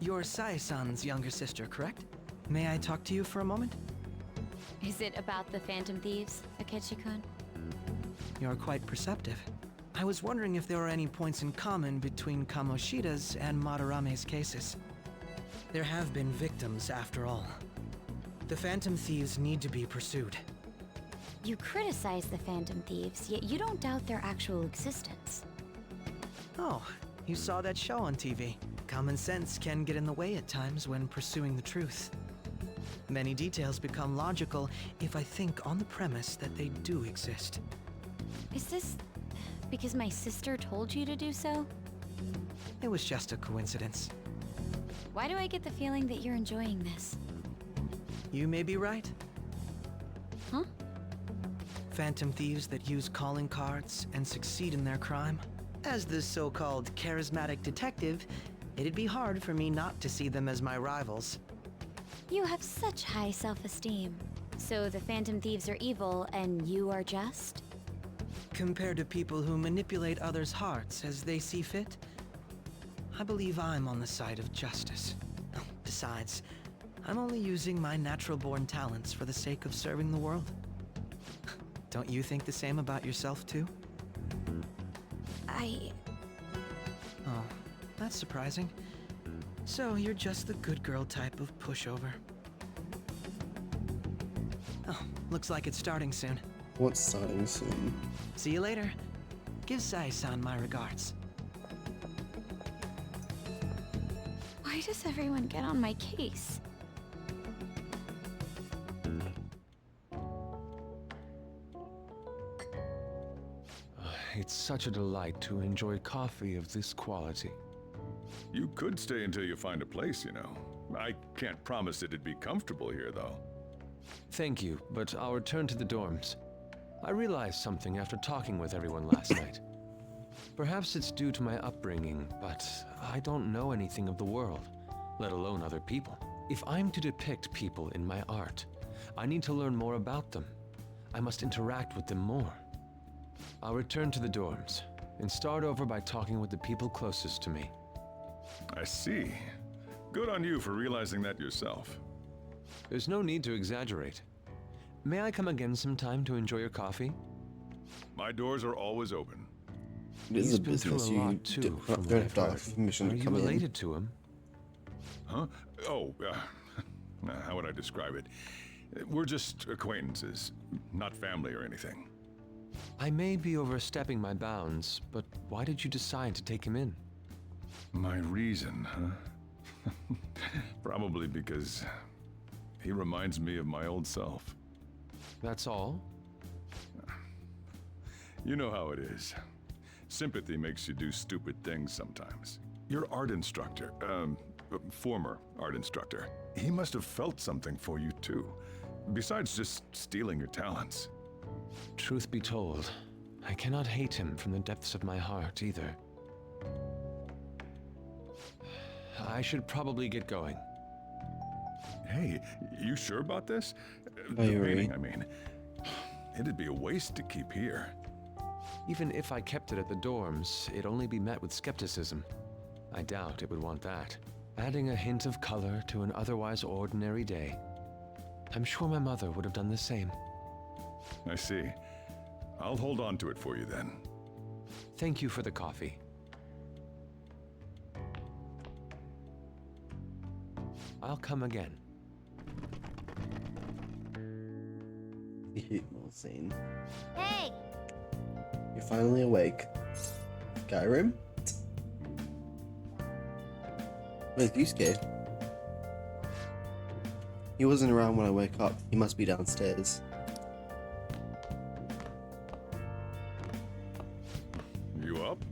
You're Sai-san's younger sister, correct? May I talk to you for a moment? Is it about the Phantom Thieves, Akechi-kun? You're quite perceptive. I was wondering if there were any points in common between Kamoshida's and Madarame's cases. There have been victims, after all. The Phantom Thieves need to be pursued. You criticize the Phantom Thieves, yet you don't doubt their actual existence. Oh, you saw that show on TV. Common sense can get in the way at times when pursuing the truth. Many details become logical if I think on the premise that they do exist. Is this because my sister told you to do so? It was just a coincidence. Why do I get the feeling that you're enjoying this? You may be right. Huh? Phantom thieves that use calling cards and succeed in their crime. As the so-called charismatic detective, it'd be hard for me not to see them as my rivals. You have such high self-esteem. So the Phantom Thieves are evil and you are just? Compared to people who manipulate others' hearts as they see fit, I believe I'm on the side of justice. Besides, I'm only using my natural-born talents for the sake of serving the world. Don't you think the same about yourself, too? Oh, that's surprising. So you're just the good girl type of pushover. Oh, looks like it's starting soon. What's starting soon? See you later. Give Sai-san my regards. Why does everyone get on my case? It's such a delight to enjoy coffee of this quality. You could stay until you find a place, you know. I can't promise it'd be comfortable here, though. Thank you, but I'll return to the dorms. I realized something after talking with everyone last night. Perhaps it's due to my upbringing, but I don't know anything of the world, let alone other people. If I'm to depict people in my art, I need to learn more about them. I must interact with them more. I'll return to the dorms, and start over by talking with the people closest to me. I see. Good on you for realizing that yourself. There's no need to exaggerate. May I come again sometime to enjoy your coffee? My doors are always open. It is He's a been through business. a You lot too, from don't what have to I've ask heard. permission Are to you come in. related to him? Huh? Oh, how would I describe it? We're just acquaintances, not family or anything. I may be overstepping my bounds, but why did you decide to take him in? My reason, huh? Probably because he reminds me of my old self. That's all? You know how it is. Sympathy makes you do stupid things sometimes. Your art instructor, former art instructor, he must have felt something for you too, besides just stealing your talents. Truth be told, I cannot hate him from the depths of my heart either. I should probably get going. Hey, you sure about this? Are you painting, really? I mean. It'd be a waste to keep here. Even if I kept it at the dorms, it'd only be met with skepticism. I doubt it would want that. Adding a hint of color to an otherwise ordinary day. I'm sure my mother would have done the same. I see. I'll hold on to it for you then. Thank you for the coffee. I'll come again. Little scene. Hey! You're finally awake. Skyrim? Where's Yusuke? He wasn't around when I woke up. He must be downstairs. You up?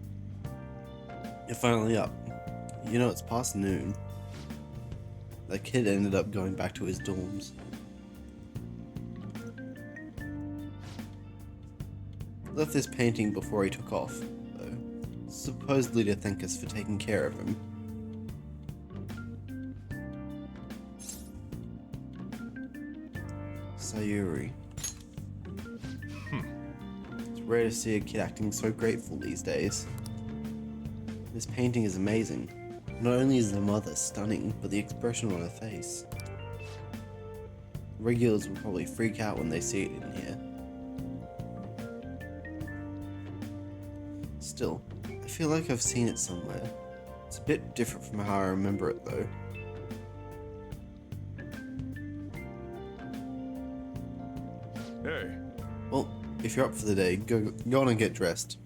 You're finally up. You know, it's past noon. That kid ended up going back to his dorms. Left this painting before he took off, though. Supposedly to thank us for taking care of him. Sayuri. It's rare to see a kid acting so grateful these days. This painting is amazing. Not only is the mother stunning, but the expression on her face. Regulars will probably freak out when they see it in here. Still, I feel like I've seen it somewhere. It's a bit different from how I remember it though. Hey. Well, if you're up for the day, go on and get dressed.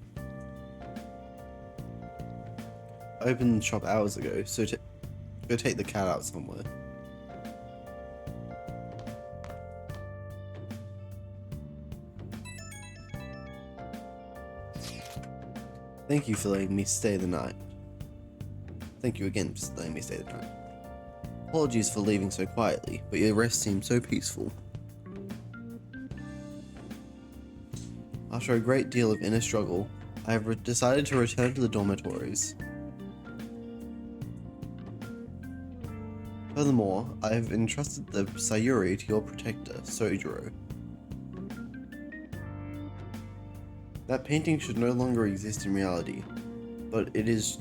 I opened the shop hours ago, so go take the cat out somewhere. Thank you for letting me stay the night. Thank you again for letting me stay the night. Apologies for leaving so quietly, but your rest seemed so peaceful. After a great deal of inner struggle, I have decided to return to the dormitories. Furthermore, I have entrusted the Sayuri to your protector, Sojiro. That painting should no longer exist in reality, but it is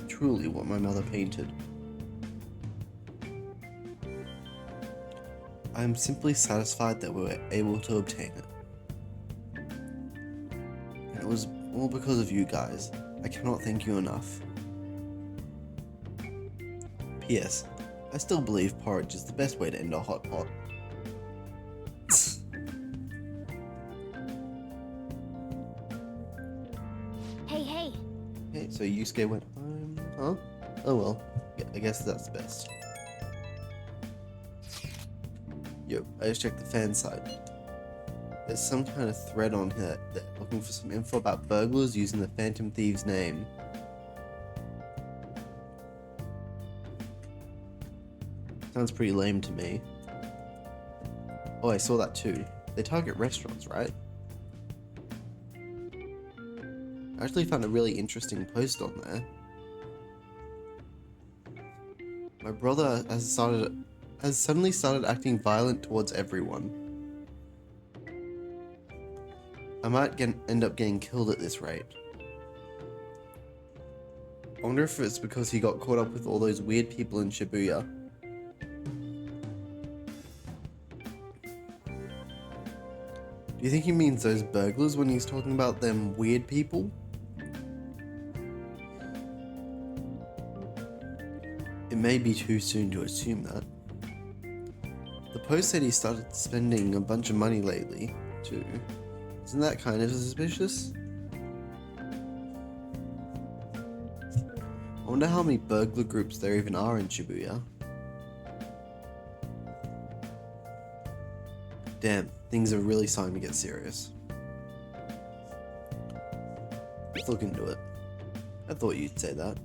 truly what my mother painted. I am simply satisfied that we were able to obtain it. And it was all because of you guys. I cannot thank you enough. P.S. I still believe porridge is the best way to end a hot pot. Hey. Hey, so Yusuke went home, huh? Oh well, I guess that's best. Yo, I just checked the fan site. There's some kind of thread on here that looking for some info about burglars using the Phantom Thieves name. Sounds pretty lame to me. Oh, I saw that too. They target restaurants, right? I actually found a really interesting post on there. My brother has suddenly started acting violent towards everyone. I might end up getting killed at this rate. I wonder if it's because he got caught up with all those weird people in Shibuya. Do you think he means those burglars when he's talking about them weird people? It may be too soon to assume that. The post said he started spending a bunch of money lately, too. Isn't that kind of suspicious? I wonder how many burglar groups there even are in Shibuya. Damn, things are really starting to get serious. Let's look into it. I thought you'd say that.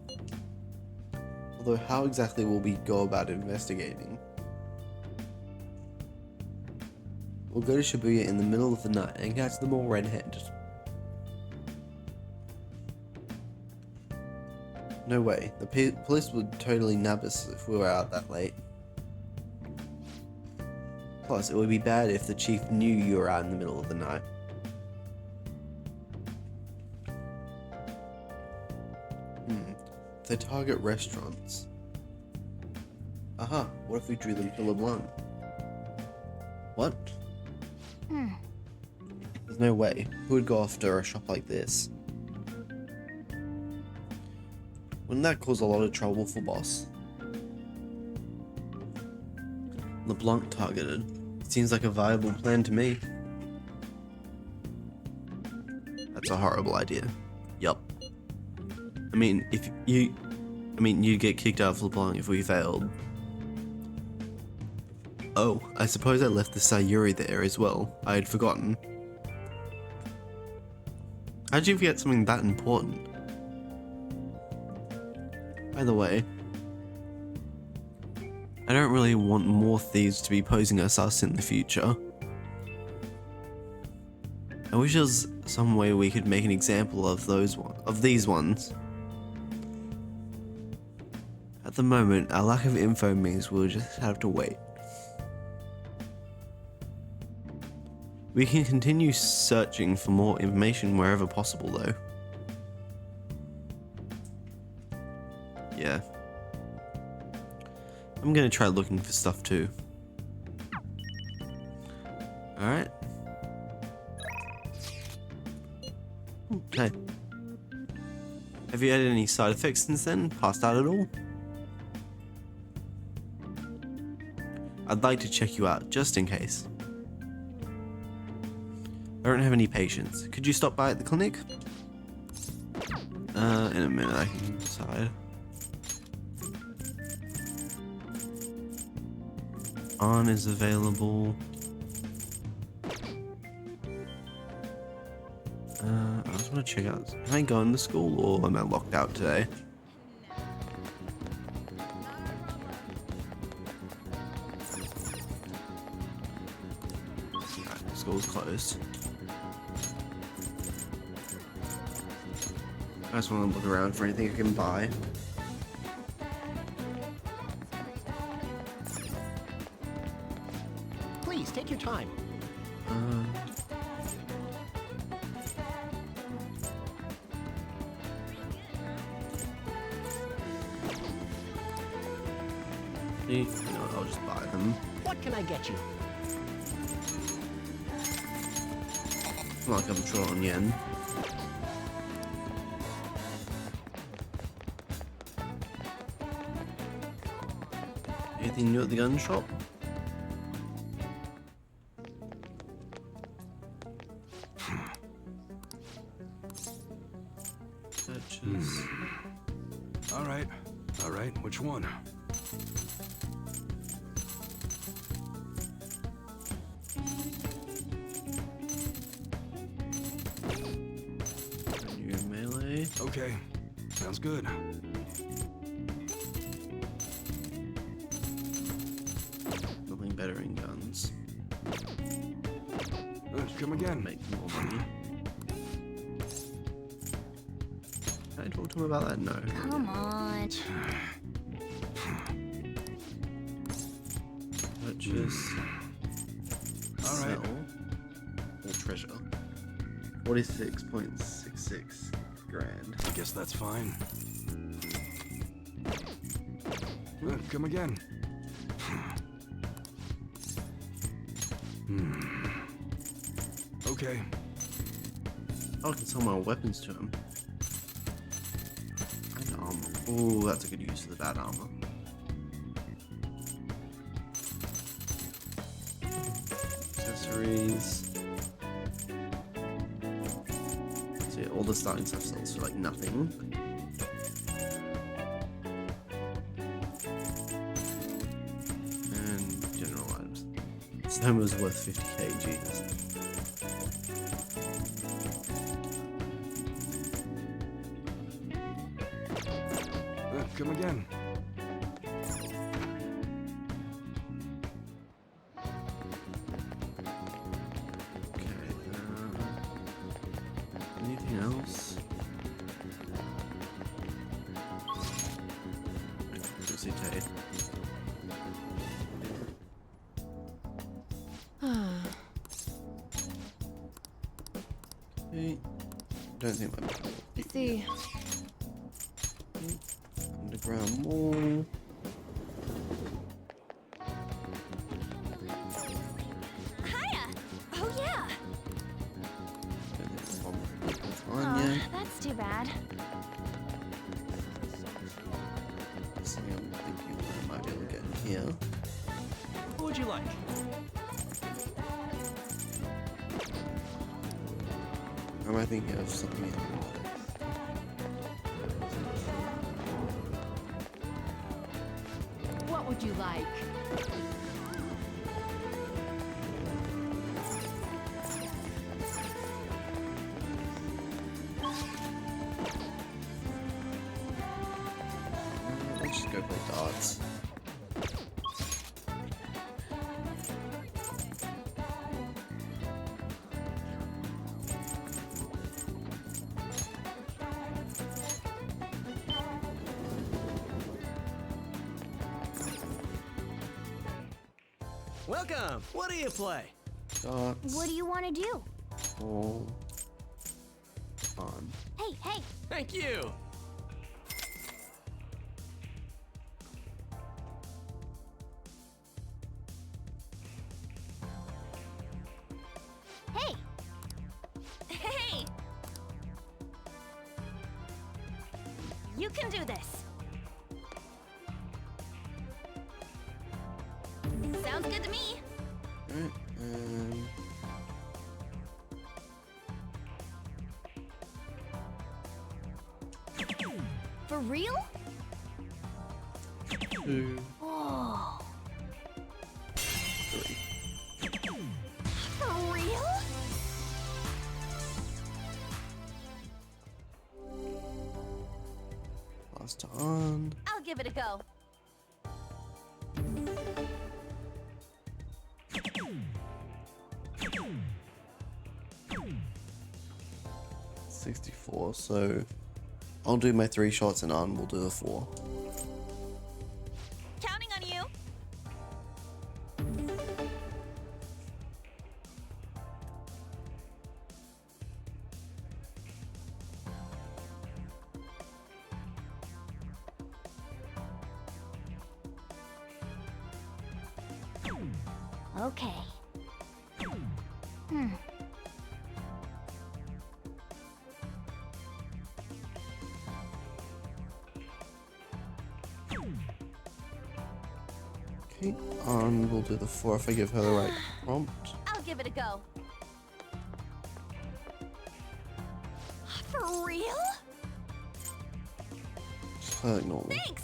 Although how exactly will we go about investigating? We'll go to Shibuya in the middle of the night and catch them all red-handed. No way, the police would totally nab us if we were out that late. Plus, it would be bad if the chief knew you were out in the middle of the night. They target restaurants. Aha, what if we drew them to LeBlanc? What? There's no way. Who would go after a shop like this? Wouldn't that cause a lot of trouble for Boss? LeBlanc targeted. Seems like a viable plan to me. That's a horrible idea. Yup. I mean, you'd get kicked out of LeBlanc if we failed. Oh, I suppose I left the Sayuri there as well. I had forgotten. How'd you forget something that important? By the way, I don't really want more thieves to be posing as us in the future. I wish there was some way we could make an example of these ones. At the moment, our lack of info means we'll just have to wait. We can continue searching for more information wherever possible, though. Yeah. I'm gonna try looking for stuff too. Alright. Okay. Have you had any side effects since then? Passed out at all? I'd like to check you out, just in case. I don't have any patients. Could you stop by at the clinic? In a minute I can decide. On is available. I just want to check out. Can I go into school or am I locked out today? Alright, school's closed. I just want to look around for anything I can buy. Please, take your time. You know what, I'll just buy them. What can I get you? It's not like I'm short on yen. Anything new at the gun shop? Purchase. All right. Which one? New melee. Okay. Sounds good. Nothing better in guns. Come again. Make more money. Can I talk to him about that? No. Come on. Purchase. All right. Sell. Or treasure. 46.66 grand. I guess that's fine. Come again. Okay. Oh, I can sell my weapons to him. And armor. Ooh, that's a good use of the bad armor. Accessories. So yeah, all the starting stuff sells for like nothing. And general items. Stone was worth 50k, Jesus. Come again. Okay, anything else? Electricity. Okay. Don't think that. Let's see. Underground mall. bad. So I'm thinking I might be able to get in here. What would you like? Or am I thinking of something else? What would you like? Let's just go play darts. Welcome! What do you play? Darts. What do you want to do? All fun. Hey, hey! Thank you! Hey! Hey! You can do this. Sounds good to me. Alright, For real? 2, Oh. 3. For real? Last on. I'll give it a go. $64, so I'll do my 3 shots and Arn will do the 4. Counting on you. Okay. Hmm. Okay, Arn will do the 4 if I give her the right prompt. I'll give it a go. For real? Just play like normal. Thanks.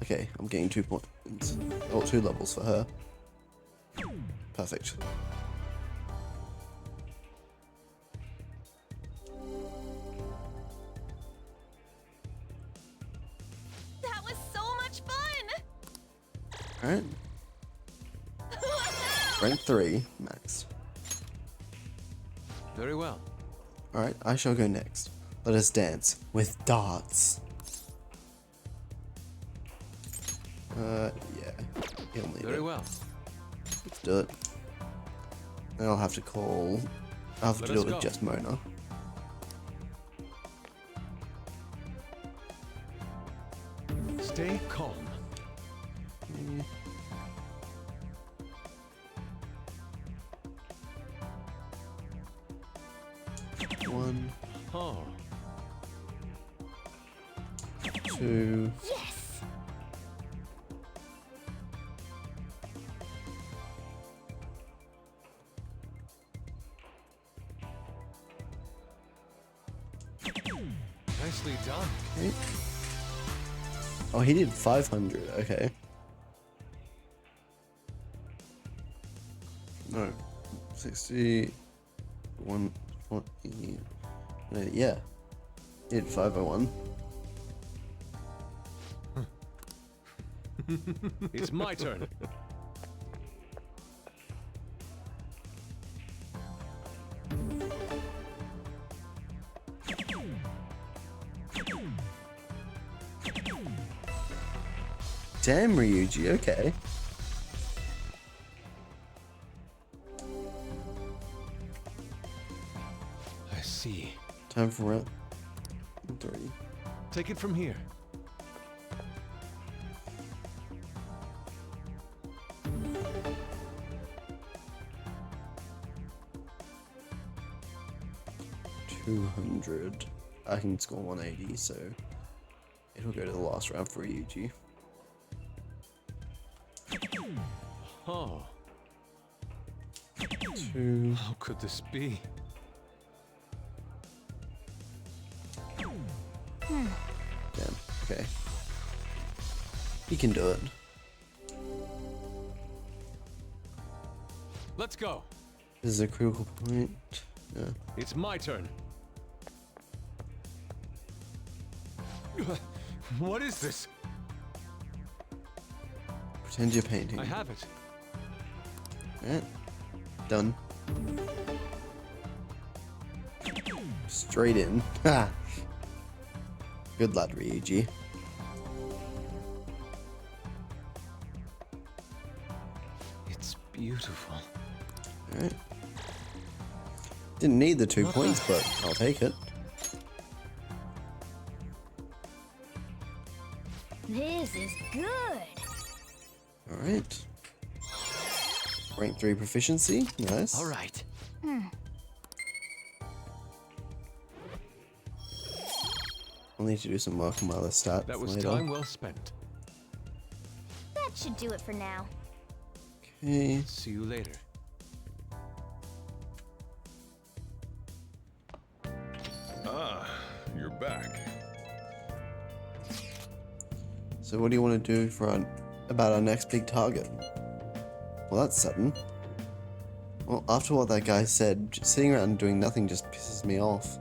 Okay, I'm getting 2 points. Oh, 2 levels for her. Perfect. That was so much fun. Alright. Rank 3, max. Very well. Alright, I shall go next. Let us dance with darts. Yeah. He'll need Very it. well. Let's do it. Then I'll have to call. I'll have Let to do us it with go. just Mona. Stay calm. Mm. One, Oh. 2. Yes! Nicely done. Okay. Oh, he did 500. Okay. No. 60. 140. Yeah. He did 501. It's my turn. Damn, Ryuji, okay. I see. Time for round 3. Take it from here. $200. I can score 180, so it'll go to the last round for Ryuji. Oh. 2. How could this be? Damn. Okay. He can do it. Let's go. This is a critical point. Yeah. It's my turn. What is this? Pretend you're painting. I have it. Alright. Done. Straight in. Ha! Good lad, Ryuji. It's beautiful. Alright. Didn't need the 2 points, but I'll take it. This is good. Alright. Rank 3 proficiency. Nice. Alright. I'll need to do some work on my other stats That was later. time well spent. That should do it for now. Okay. See you later. Ah, you're back. So what do you want to do for about our next big target? Well, that's sudden. Well, after what that guy said, just sitting around and doing nothing just pisses me off.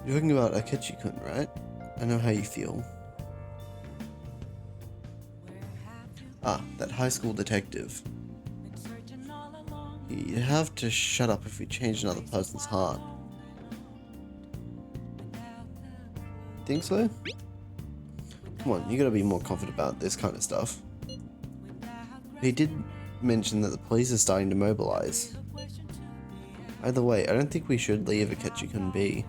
You're talking about Akechi-kun, right? I know how you feel. Ah, that high school detective. You'd have to shut up if you changed another person's heart. Think so? Come on, you gotta be more confident about this kind of stuff. He did mention that the police are starting to mobilize. Either way, I don't think we should leave Akechi-kun be.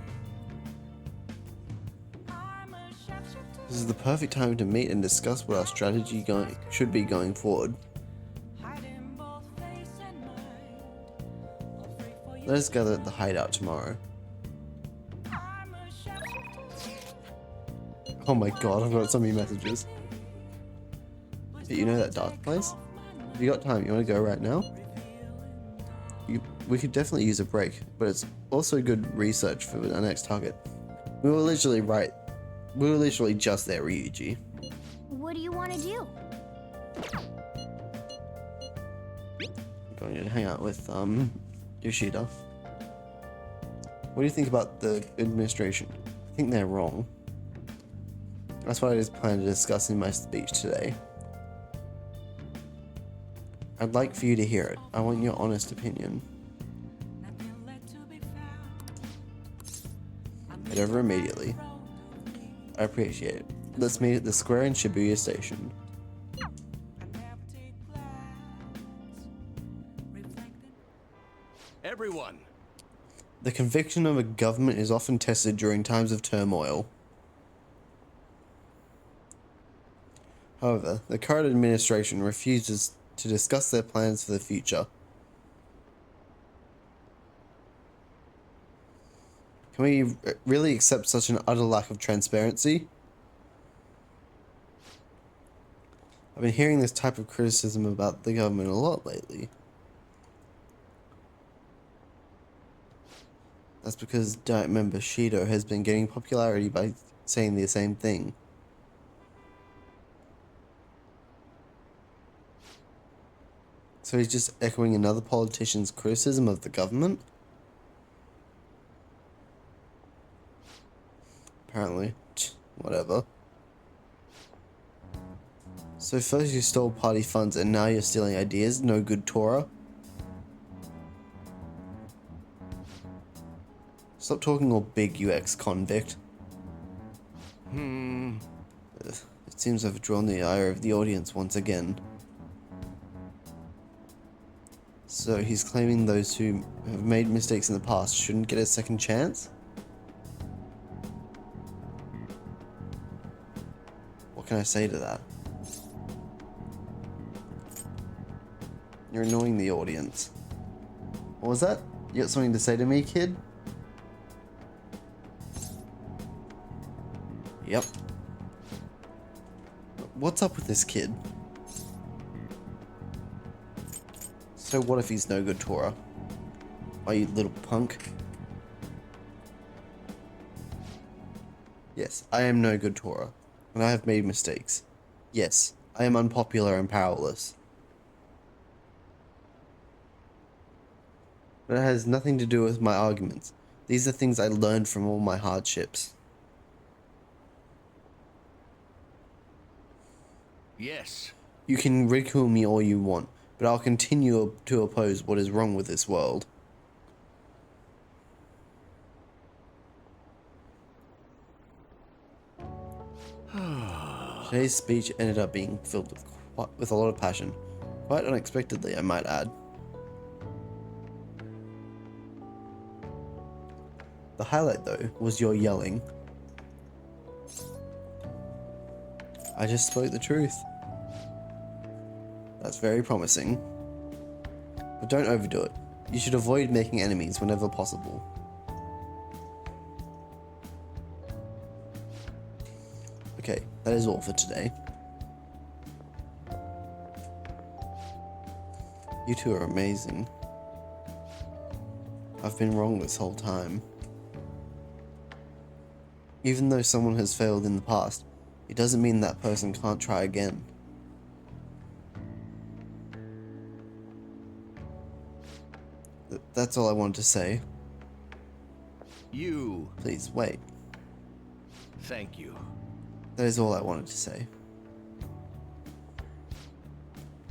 This is the perfect time to meet and discuss what our strategy should be going forward. Let us gather at the hideout tomorrow. Oh my god, I've got so many messages. But you know that dark place? If you got time, you want to go right now? We could definitely use a break, but it's also good research for our next target. We were literally just there, Ryuji. What do you want to do? I'm going to hang out with Yoshida. What do you think about the administration? I think they're wrong. That's what I just planned to discuss in my speech today. I'd like for you to hear it. I want your honest opinion. Head over immediately. I appreciate it. Let's meet at the square in Shibuya Station. Everyone! The conviction of a government is often tested during times of turmoil. However, the current administration refuses to discuss their plans for the future. Can we really accept such an utter lack of transparency? I've been hearing this type of criticism about the government a lot lately. That's because Diet member Shido has been getting popularity by saying the same thing. So he's just echoing another politician's criticism of the government? Apparently. Whatever. So first you stole party funds and now you're stealing ideas? No good, Tora? Stop talking all big, you ex-convict. It seems I've drawn the ire of the audience once again. So he's claiming those who have made mistakes in the past shouldn't get a second chance? What can I say to that? You're annoying the audience. What was that? You got something to say to me, kid? Yep. What's up with this kid? So what if he's no good, Tora? Oh, you little punk. Yes, I am no good, Tora, and I have made mistakes. Yes, I am unpopular and powerless. But it has nothing to do with my arguments. These are things I learned from all my hardships. Yes. You can ridicule me all you want, but I'll continue to oppose what is wrong with this world. Today's speech ended up being filled with a lot of passion. Quite unexpectedly, I might add. The highlight, though, was your yelling. I just spoke the truth. That's very promising. But don't overdo it. You should avoid making enemies whenever possible. Okay, that is all for today. You two are amazing. I've been wrong this whole time. Even though someone has failed in the past, it doesn't mean that person can't try again. That's all I wanted to say. You. Please, wait. Thank you. That is all I wanted to say.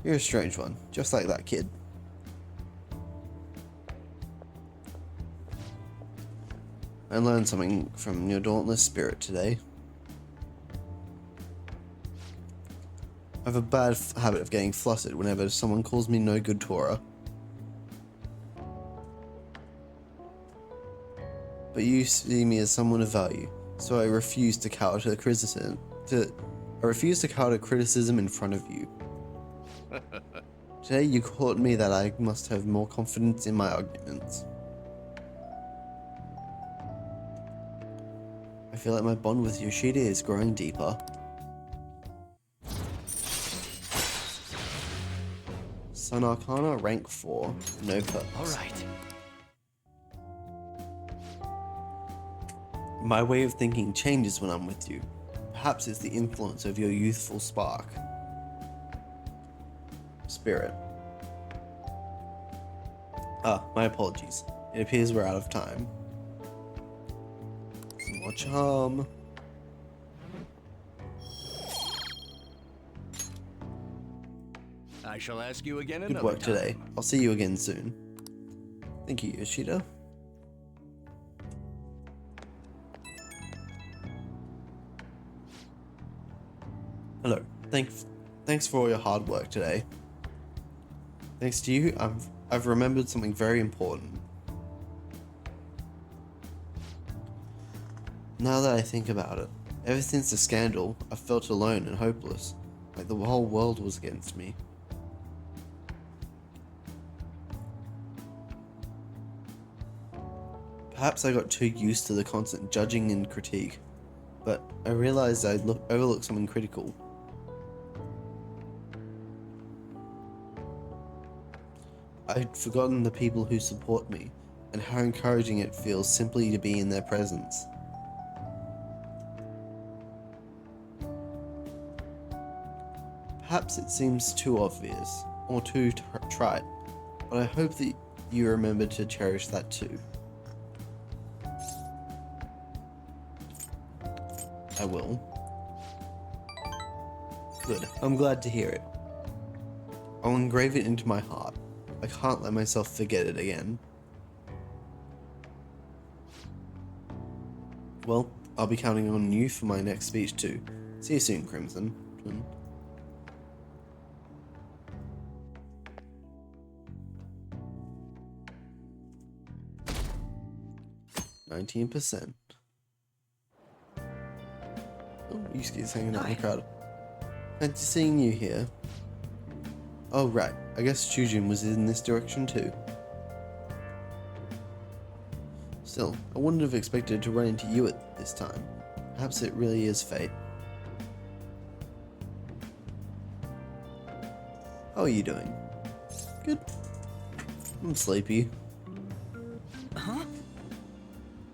You're a strange one, just like that kid. I learned something from your dauntless spirit today. I have a bad habit of getting flustered whenever someone calls me no good Tora. But you see me as someone of value, so I refuse to cower to criticism. I refuse to cower to criticism in front of you. Today you taught me that I must have more confidence in my arguments. I feel like my bond with Yoshida is growing deeper. Sun Arcana rank 4, no perks. Alright. My way of thinking changes when I'm with you. Perhaps it's the influence of your youthful spark. Spirit. Ah, my apologies. It appears we're out of time. Some more charm. I shall ask you again Good another work time. today. I'll see you again soon. Thank you, Yoshida. Hello. Thanks for all your hard work today. Thanks to you, I've remembered something very important. Now that I think about it, ever since the scandal, I've felt alone and hopeless, like the whole world was against me. Perhaps I got too used to the constant judging and critique, but I realized I'd overlooked something critical. I'd forgotten the people who support me, and how encouraging it feels simply to be in their presence. Perhaps it seems too obvious, or too trite, but I hope that you remember to cherish that too. I will. Good, I'm glad to hear it. I'll engrave it into my heart. I can't let myself forget it again. Well, I'll be counting on you for my next speech too. See you soon, Crimson. 19%. Oh, Yusuke's hanging out in the crowd. Fancy seeing you here. Oh right, I guess Chujin was in this direction too. Still, I wouldn't have expected to run into you at this time. Perhaps it really is fate. How are you doing? Good. I'm sleepy. Huh?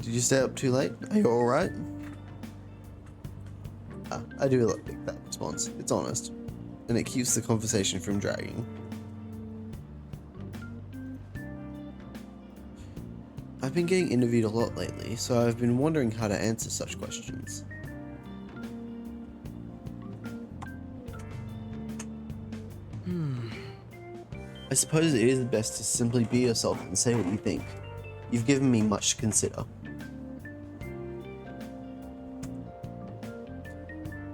Did you stay up too late? Are you alright? I do like that response. It's honest. And it keeps the conversation from dragging. I've been getting interviewed a lot lately, so I've been wondering how to answer such questions. I suppose it is best to simply be yourself and say what you think. You've given me much to consider.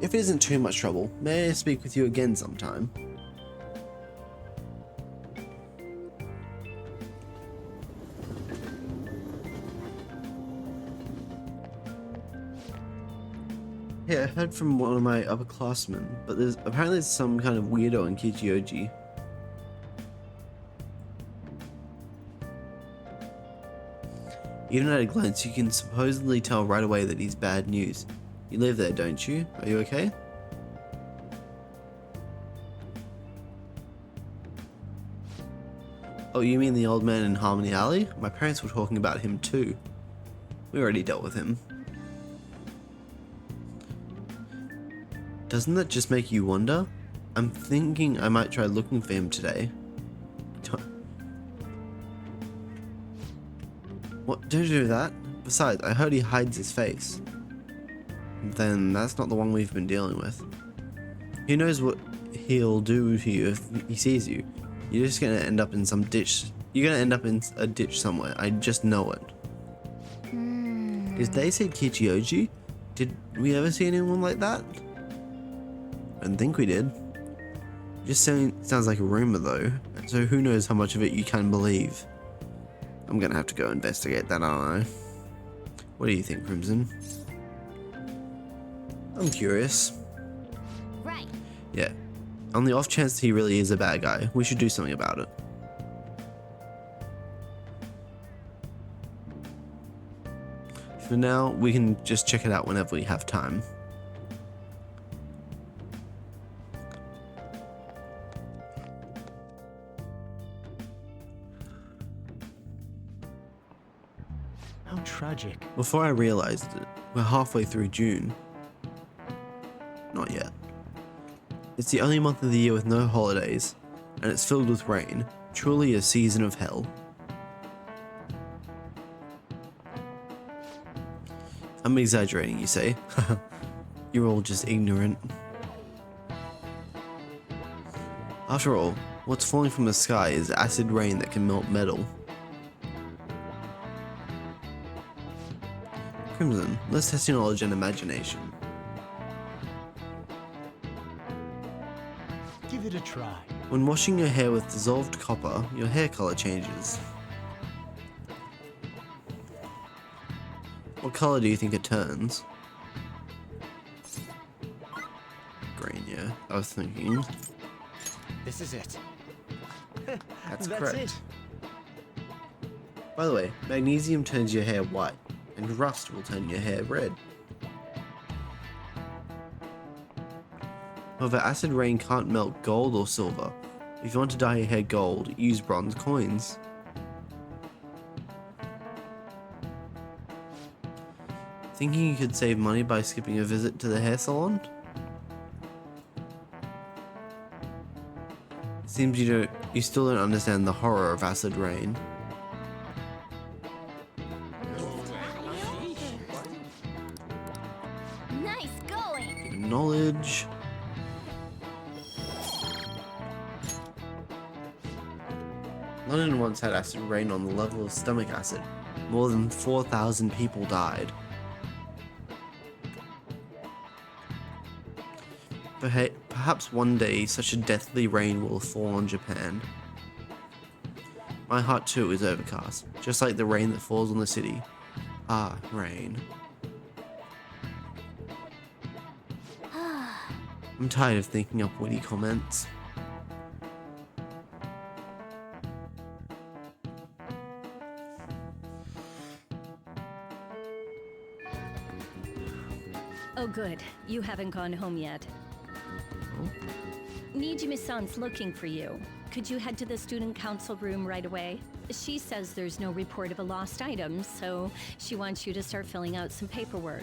If it isn't too much trouble, may I speak with you again sometime? Yeah, I heard from one of my upperclassmen, but there's apparently some kind of weirdo in Kichioji. Even at a glance, you can supposedly tell right away that he's bad news. You live there, don't you? Are you okay? Oh, you mean the old man in Harmony Alley? My parents were talking about him too. We already dealt with him. Doesn't that just make you wonder? I'm thinking I might try looking for him today. What? Don't do that. Besides, I heard he hides his face. Then that's not the one we've been dealing with. Who knows what he'll do to you if he sees you? You're just gonna end up in some ditch. You're gonna end up in a ditch somewhere. I just know it. Did they say Kichioji? Did we ever see anyone like that? I don't think we did. Just sounds like a rumor though, so who knows how much of it you can believe. I'm gonna have to go investigate that, aren't I? What do you think, Crimson? I'm curious. Right. Yeah. On the off chance he really is a bad guy, we should do something about it. For now, we can just check it out whenever we have time. How tragic. Before I realized it, we're halfway through June. Not yet. It's the only month of the year with no holidays, and it's filled with rain. Truly a season of hell. I'm exaggerating, you say? You're all just ignorant. After all, what's falling from the sky is acid rain that can melt metal. Crimson, let's test your knowledge and imagination. Give it a try. When washing your hair with dissolved copper, your hair color changes. What color do you think it turns? Green, yeah. I was thinking. This is it. That's correct. By the way, magnesium turns your hair white, and rust will turn your hair red. However, acid rain can't melt gold or silver. If you want to dye your hair gold, use bronze coins. Thinking you could save money by skipping a visit to the hair salon? It seems you still don't understand the horror of acid rain. Nice going. Knowledge. London once had acid rain on the level of stomach acid. More than 4,000 people died. Perhaps one day such a deathly rain will fall on Japan. My heart too is overcast, just like the rain that falls on the city. Ah, rain. I'm tired of thinking up witty comments. Oh, good. You haven't gone home yet. Nijimi-san's looking for you. Could you head to the student council room right away? She says there's no report of a lost item, so she wants you to start filling out some paperwork.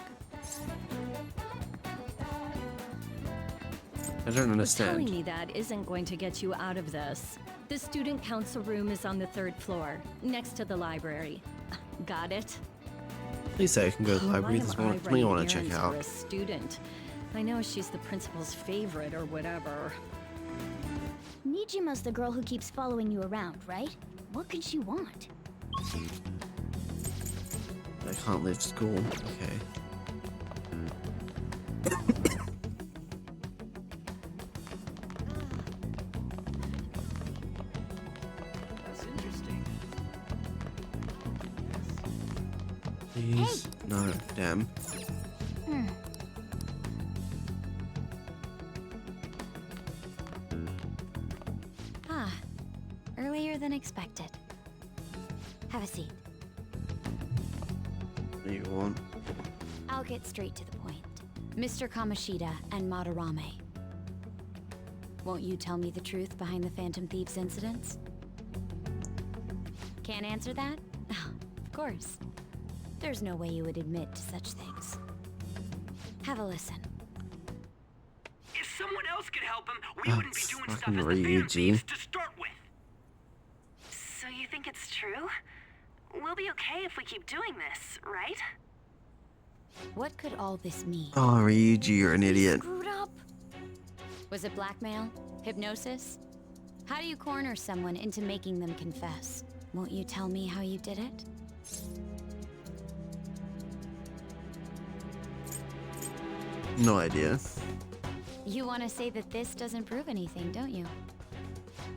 I don't understand. Telling me that isn't going to get you out of this. The student council room is on the 3rd floor, next to the library. Got it? Please say I can go to the library. There's one I want to check out. For a student. I know she's the principal's favorite or whatever. Nijima's the girl who keeps following you around, right? What could she want? I can't leave school. Okay. That's interesting. Please. No, damn. Ah, earlier than expected. Have a seat. What do you want? I'll get straight to the point. Mr. Kamoshida and Madarame. Won't you tell me the truth behind the Phantom Thieves incidents? Can't answer that? Of course. There's no way you would admit to such things. Have a listen. If someone else could help him, we wouldn't be doing stuff as the Ryuji. Phantom Thieves to start with. So you think it's true? We'll be okay if we keep doing this, right? What could all this mean? Oh, Ryuji, you're an idiot. Screwed up. Was it blackmail? Hypnosis? How do you corner someone into making them confess? Won't you tell me how you did it? No idea. You want to say that this doesn't prove anything, don't you?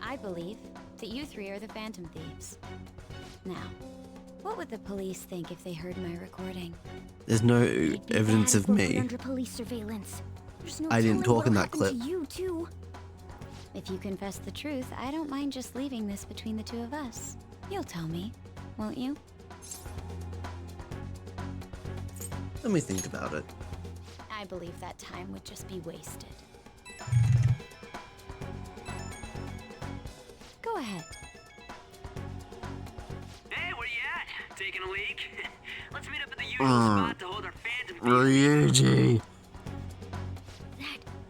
I believe that you three are the Phantom Thieves. Now, what would the police think if they heard my recording? There's no It'd be evidence bad of if we're put me. under police surveillance. There's no I didn't telling talk in that what'll happen clip. to you too. If you confess the truth, I don't mind just leaving this between the two of us. You'll tell me, won't you? Let me think about it. I believe that time would just be wasted. Go ahead. Hey, where you at? Taking a leak? Let's meet up at the usual spot to hold our Phantom Ryuji.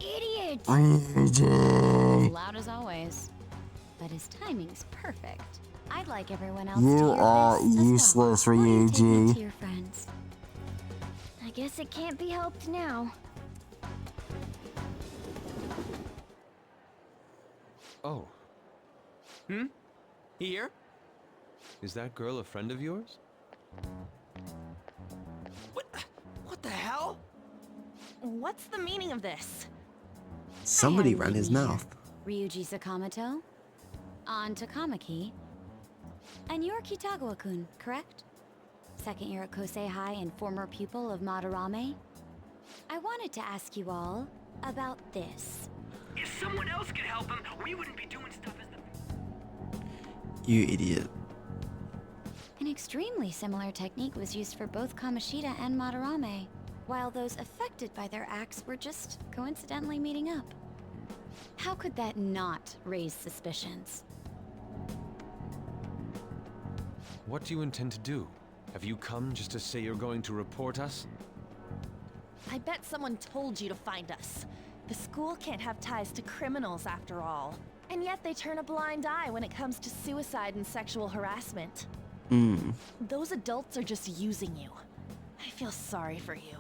Idiot! Ryuji. Loud as always. But his timing's perfect. I'd like everyone else to You hear are this as well. useless, Why don't you take me Ryuji. to your friends? I guess it can't be helped now. Oh, Here? is that girl a friend of yours? What the hell? What's the meaning of this? Somebody am ran his Mimi. mouth. Ryuji Sakamoto, on Takamaki, and you're Kitagawa-kun, correct? Second year at Kosei High and former pupil of Madarame? I wanted to ask you all about this. If someone else could help him, we wouldn't be doing stuff as the... You idiot. An extremely similar technique was used for both Kamoshida and Madarame, while those affected by their acts were just coincidentally meeting up. How could that not raise suspicions? What do you intend to do? Have you come just to say you're going to report us? I bet someone told you to find us. The school can't have ties to criminals after all. And yet they turn a blind eye when it comes to suicide and sexual harassment. Those adults are just using you. I feel sorry for you.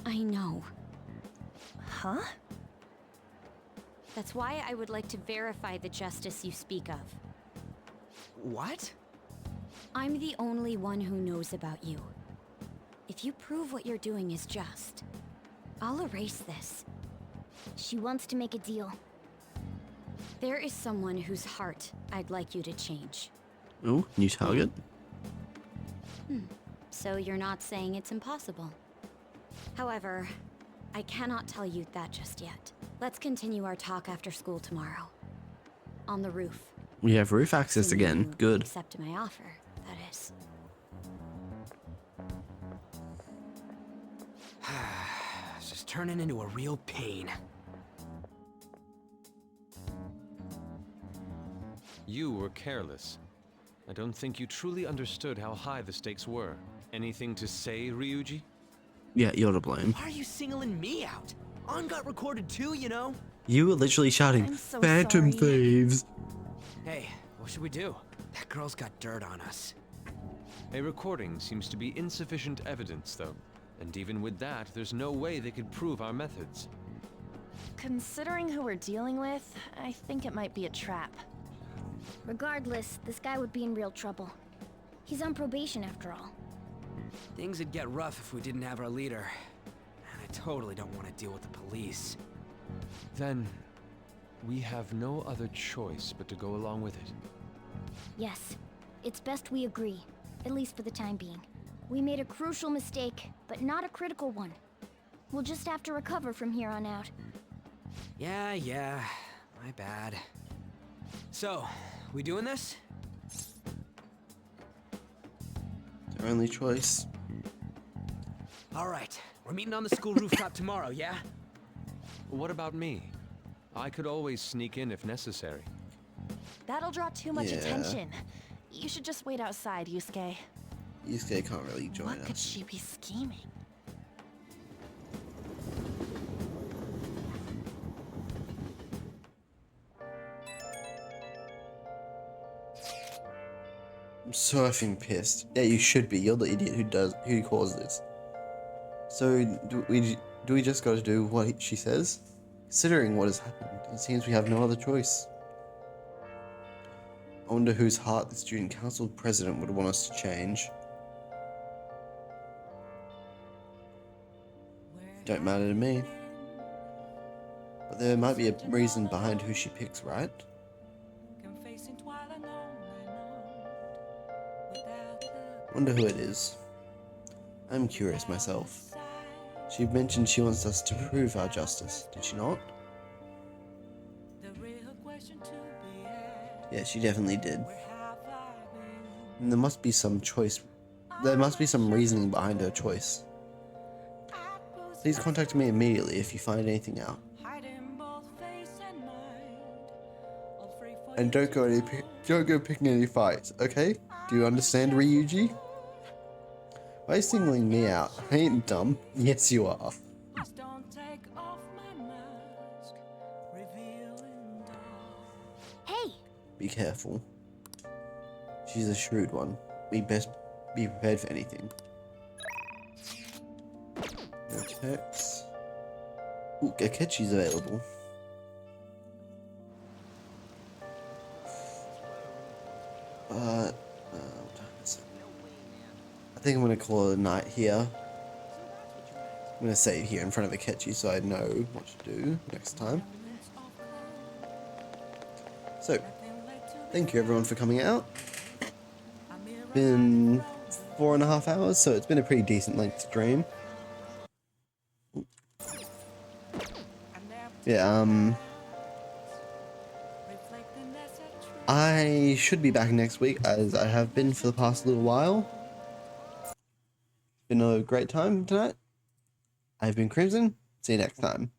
I know. Huh? That's why I would like to verify the justice you speak of. What? I'm the only one who knows about you. If you prove what you're doing is just, I'll erase this. She wants to make a deal. There is someone whose heart I'd like you to change. Oh, new target. So you're not saying it's impossible. However, I cannot tell you that just yet. Let's continue our talk after school tomorrow. On the roof. We have roof access Assuming again. you Good. Accept my offer, that is. It's just turning into a real pain. You were careless. I don't think you truly understood how high the stakes were. Anything to say, Ryuji? Yeah, you're to blame. Why are you singling me out? On got recorded too, you know? You were literally shouting, I'm so Phantom sorry. Thieves! Hey, what should we do? That girl's got dirt on us. A recording seems to be insufficient evidence, though. And even with that, there's no way they could prove our methods. Considering who we're dealing with, I think it might be a trap. Regardless, this guy would be in real trouble. He's on probation after all. Things would get rough if we didn't have our leader. And I totally don't want to deal with the police. Then, we have no other choice but to go along with it. Yes, it's best we agree, at least for the time being. We made a crucial mistake, but not a critical one. We'll just have to recover from here on out. Yeah, my bad. So, we doing this? Their only choice. Alright, we're meeting on the school rooftop tomorrow, yeah? What about me? I could always sneak in if necessary. That'll draw too much Yeah. attention. You should just wait outside, Yusuke. Yusuke can't really join What us. could she be scheming? I'm so effing pissed. Yeah, you should be. You're the idiot who caused this. So do we just got to do what she says? Considering what has happened, it seems we have no other choice. I wonder whose heart the student council president would want us to change. Don't matter to me. But there might be a reason behind who she picks, right? Wonder who it is. I'm curious myself. She mentioned she wants us to prove our justice, did she not? Yeah, she definitely did. And there must be some choice. There must be some reasoning behind her choice. Please contact me immediately if you find anything out. And don't go picking any fights, okay? Do you understand, Ryuji? Why are you singling me out? I ain't dumb. Yes, you are. Hey! Be careful. She's a shrewd one. We best be prepared for anything. No text. Ooh, Akechi's available. What time is it? I think I'm gonna call it a night here. I'm gonna save here in front of Akechi so I know what to do next time. So, thank you everyone for coming out. Been 4.5 hours, so it's been a pretty decent length stream. Yeah, I should be back next week, as I have been for the past little while. Been a great time tonight. I've been Crimson. See you next time.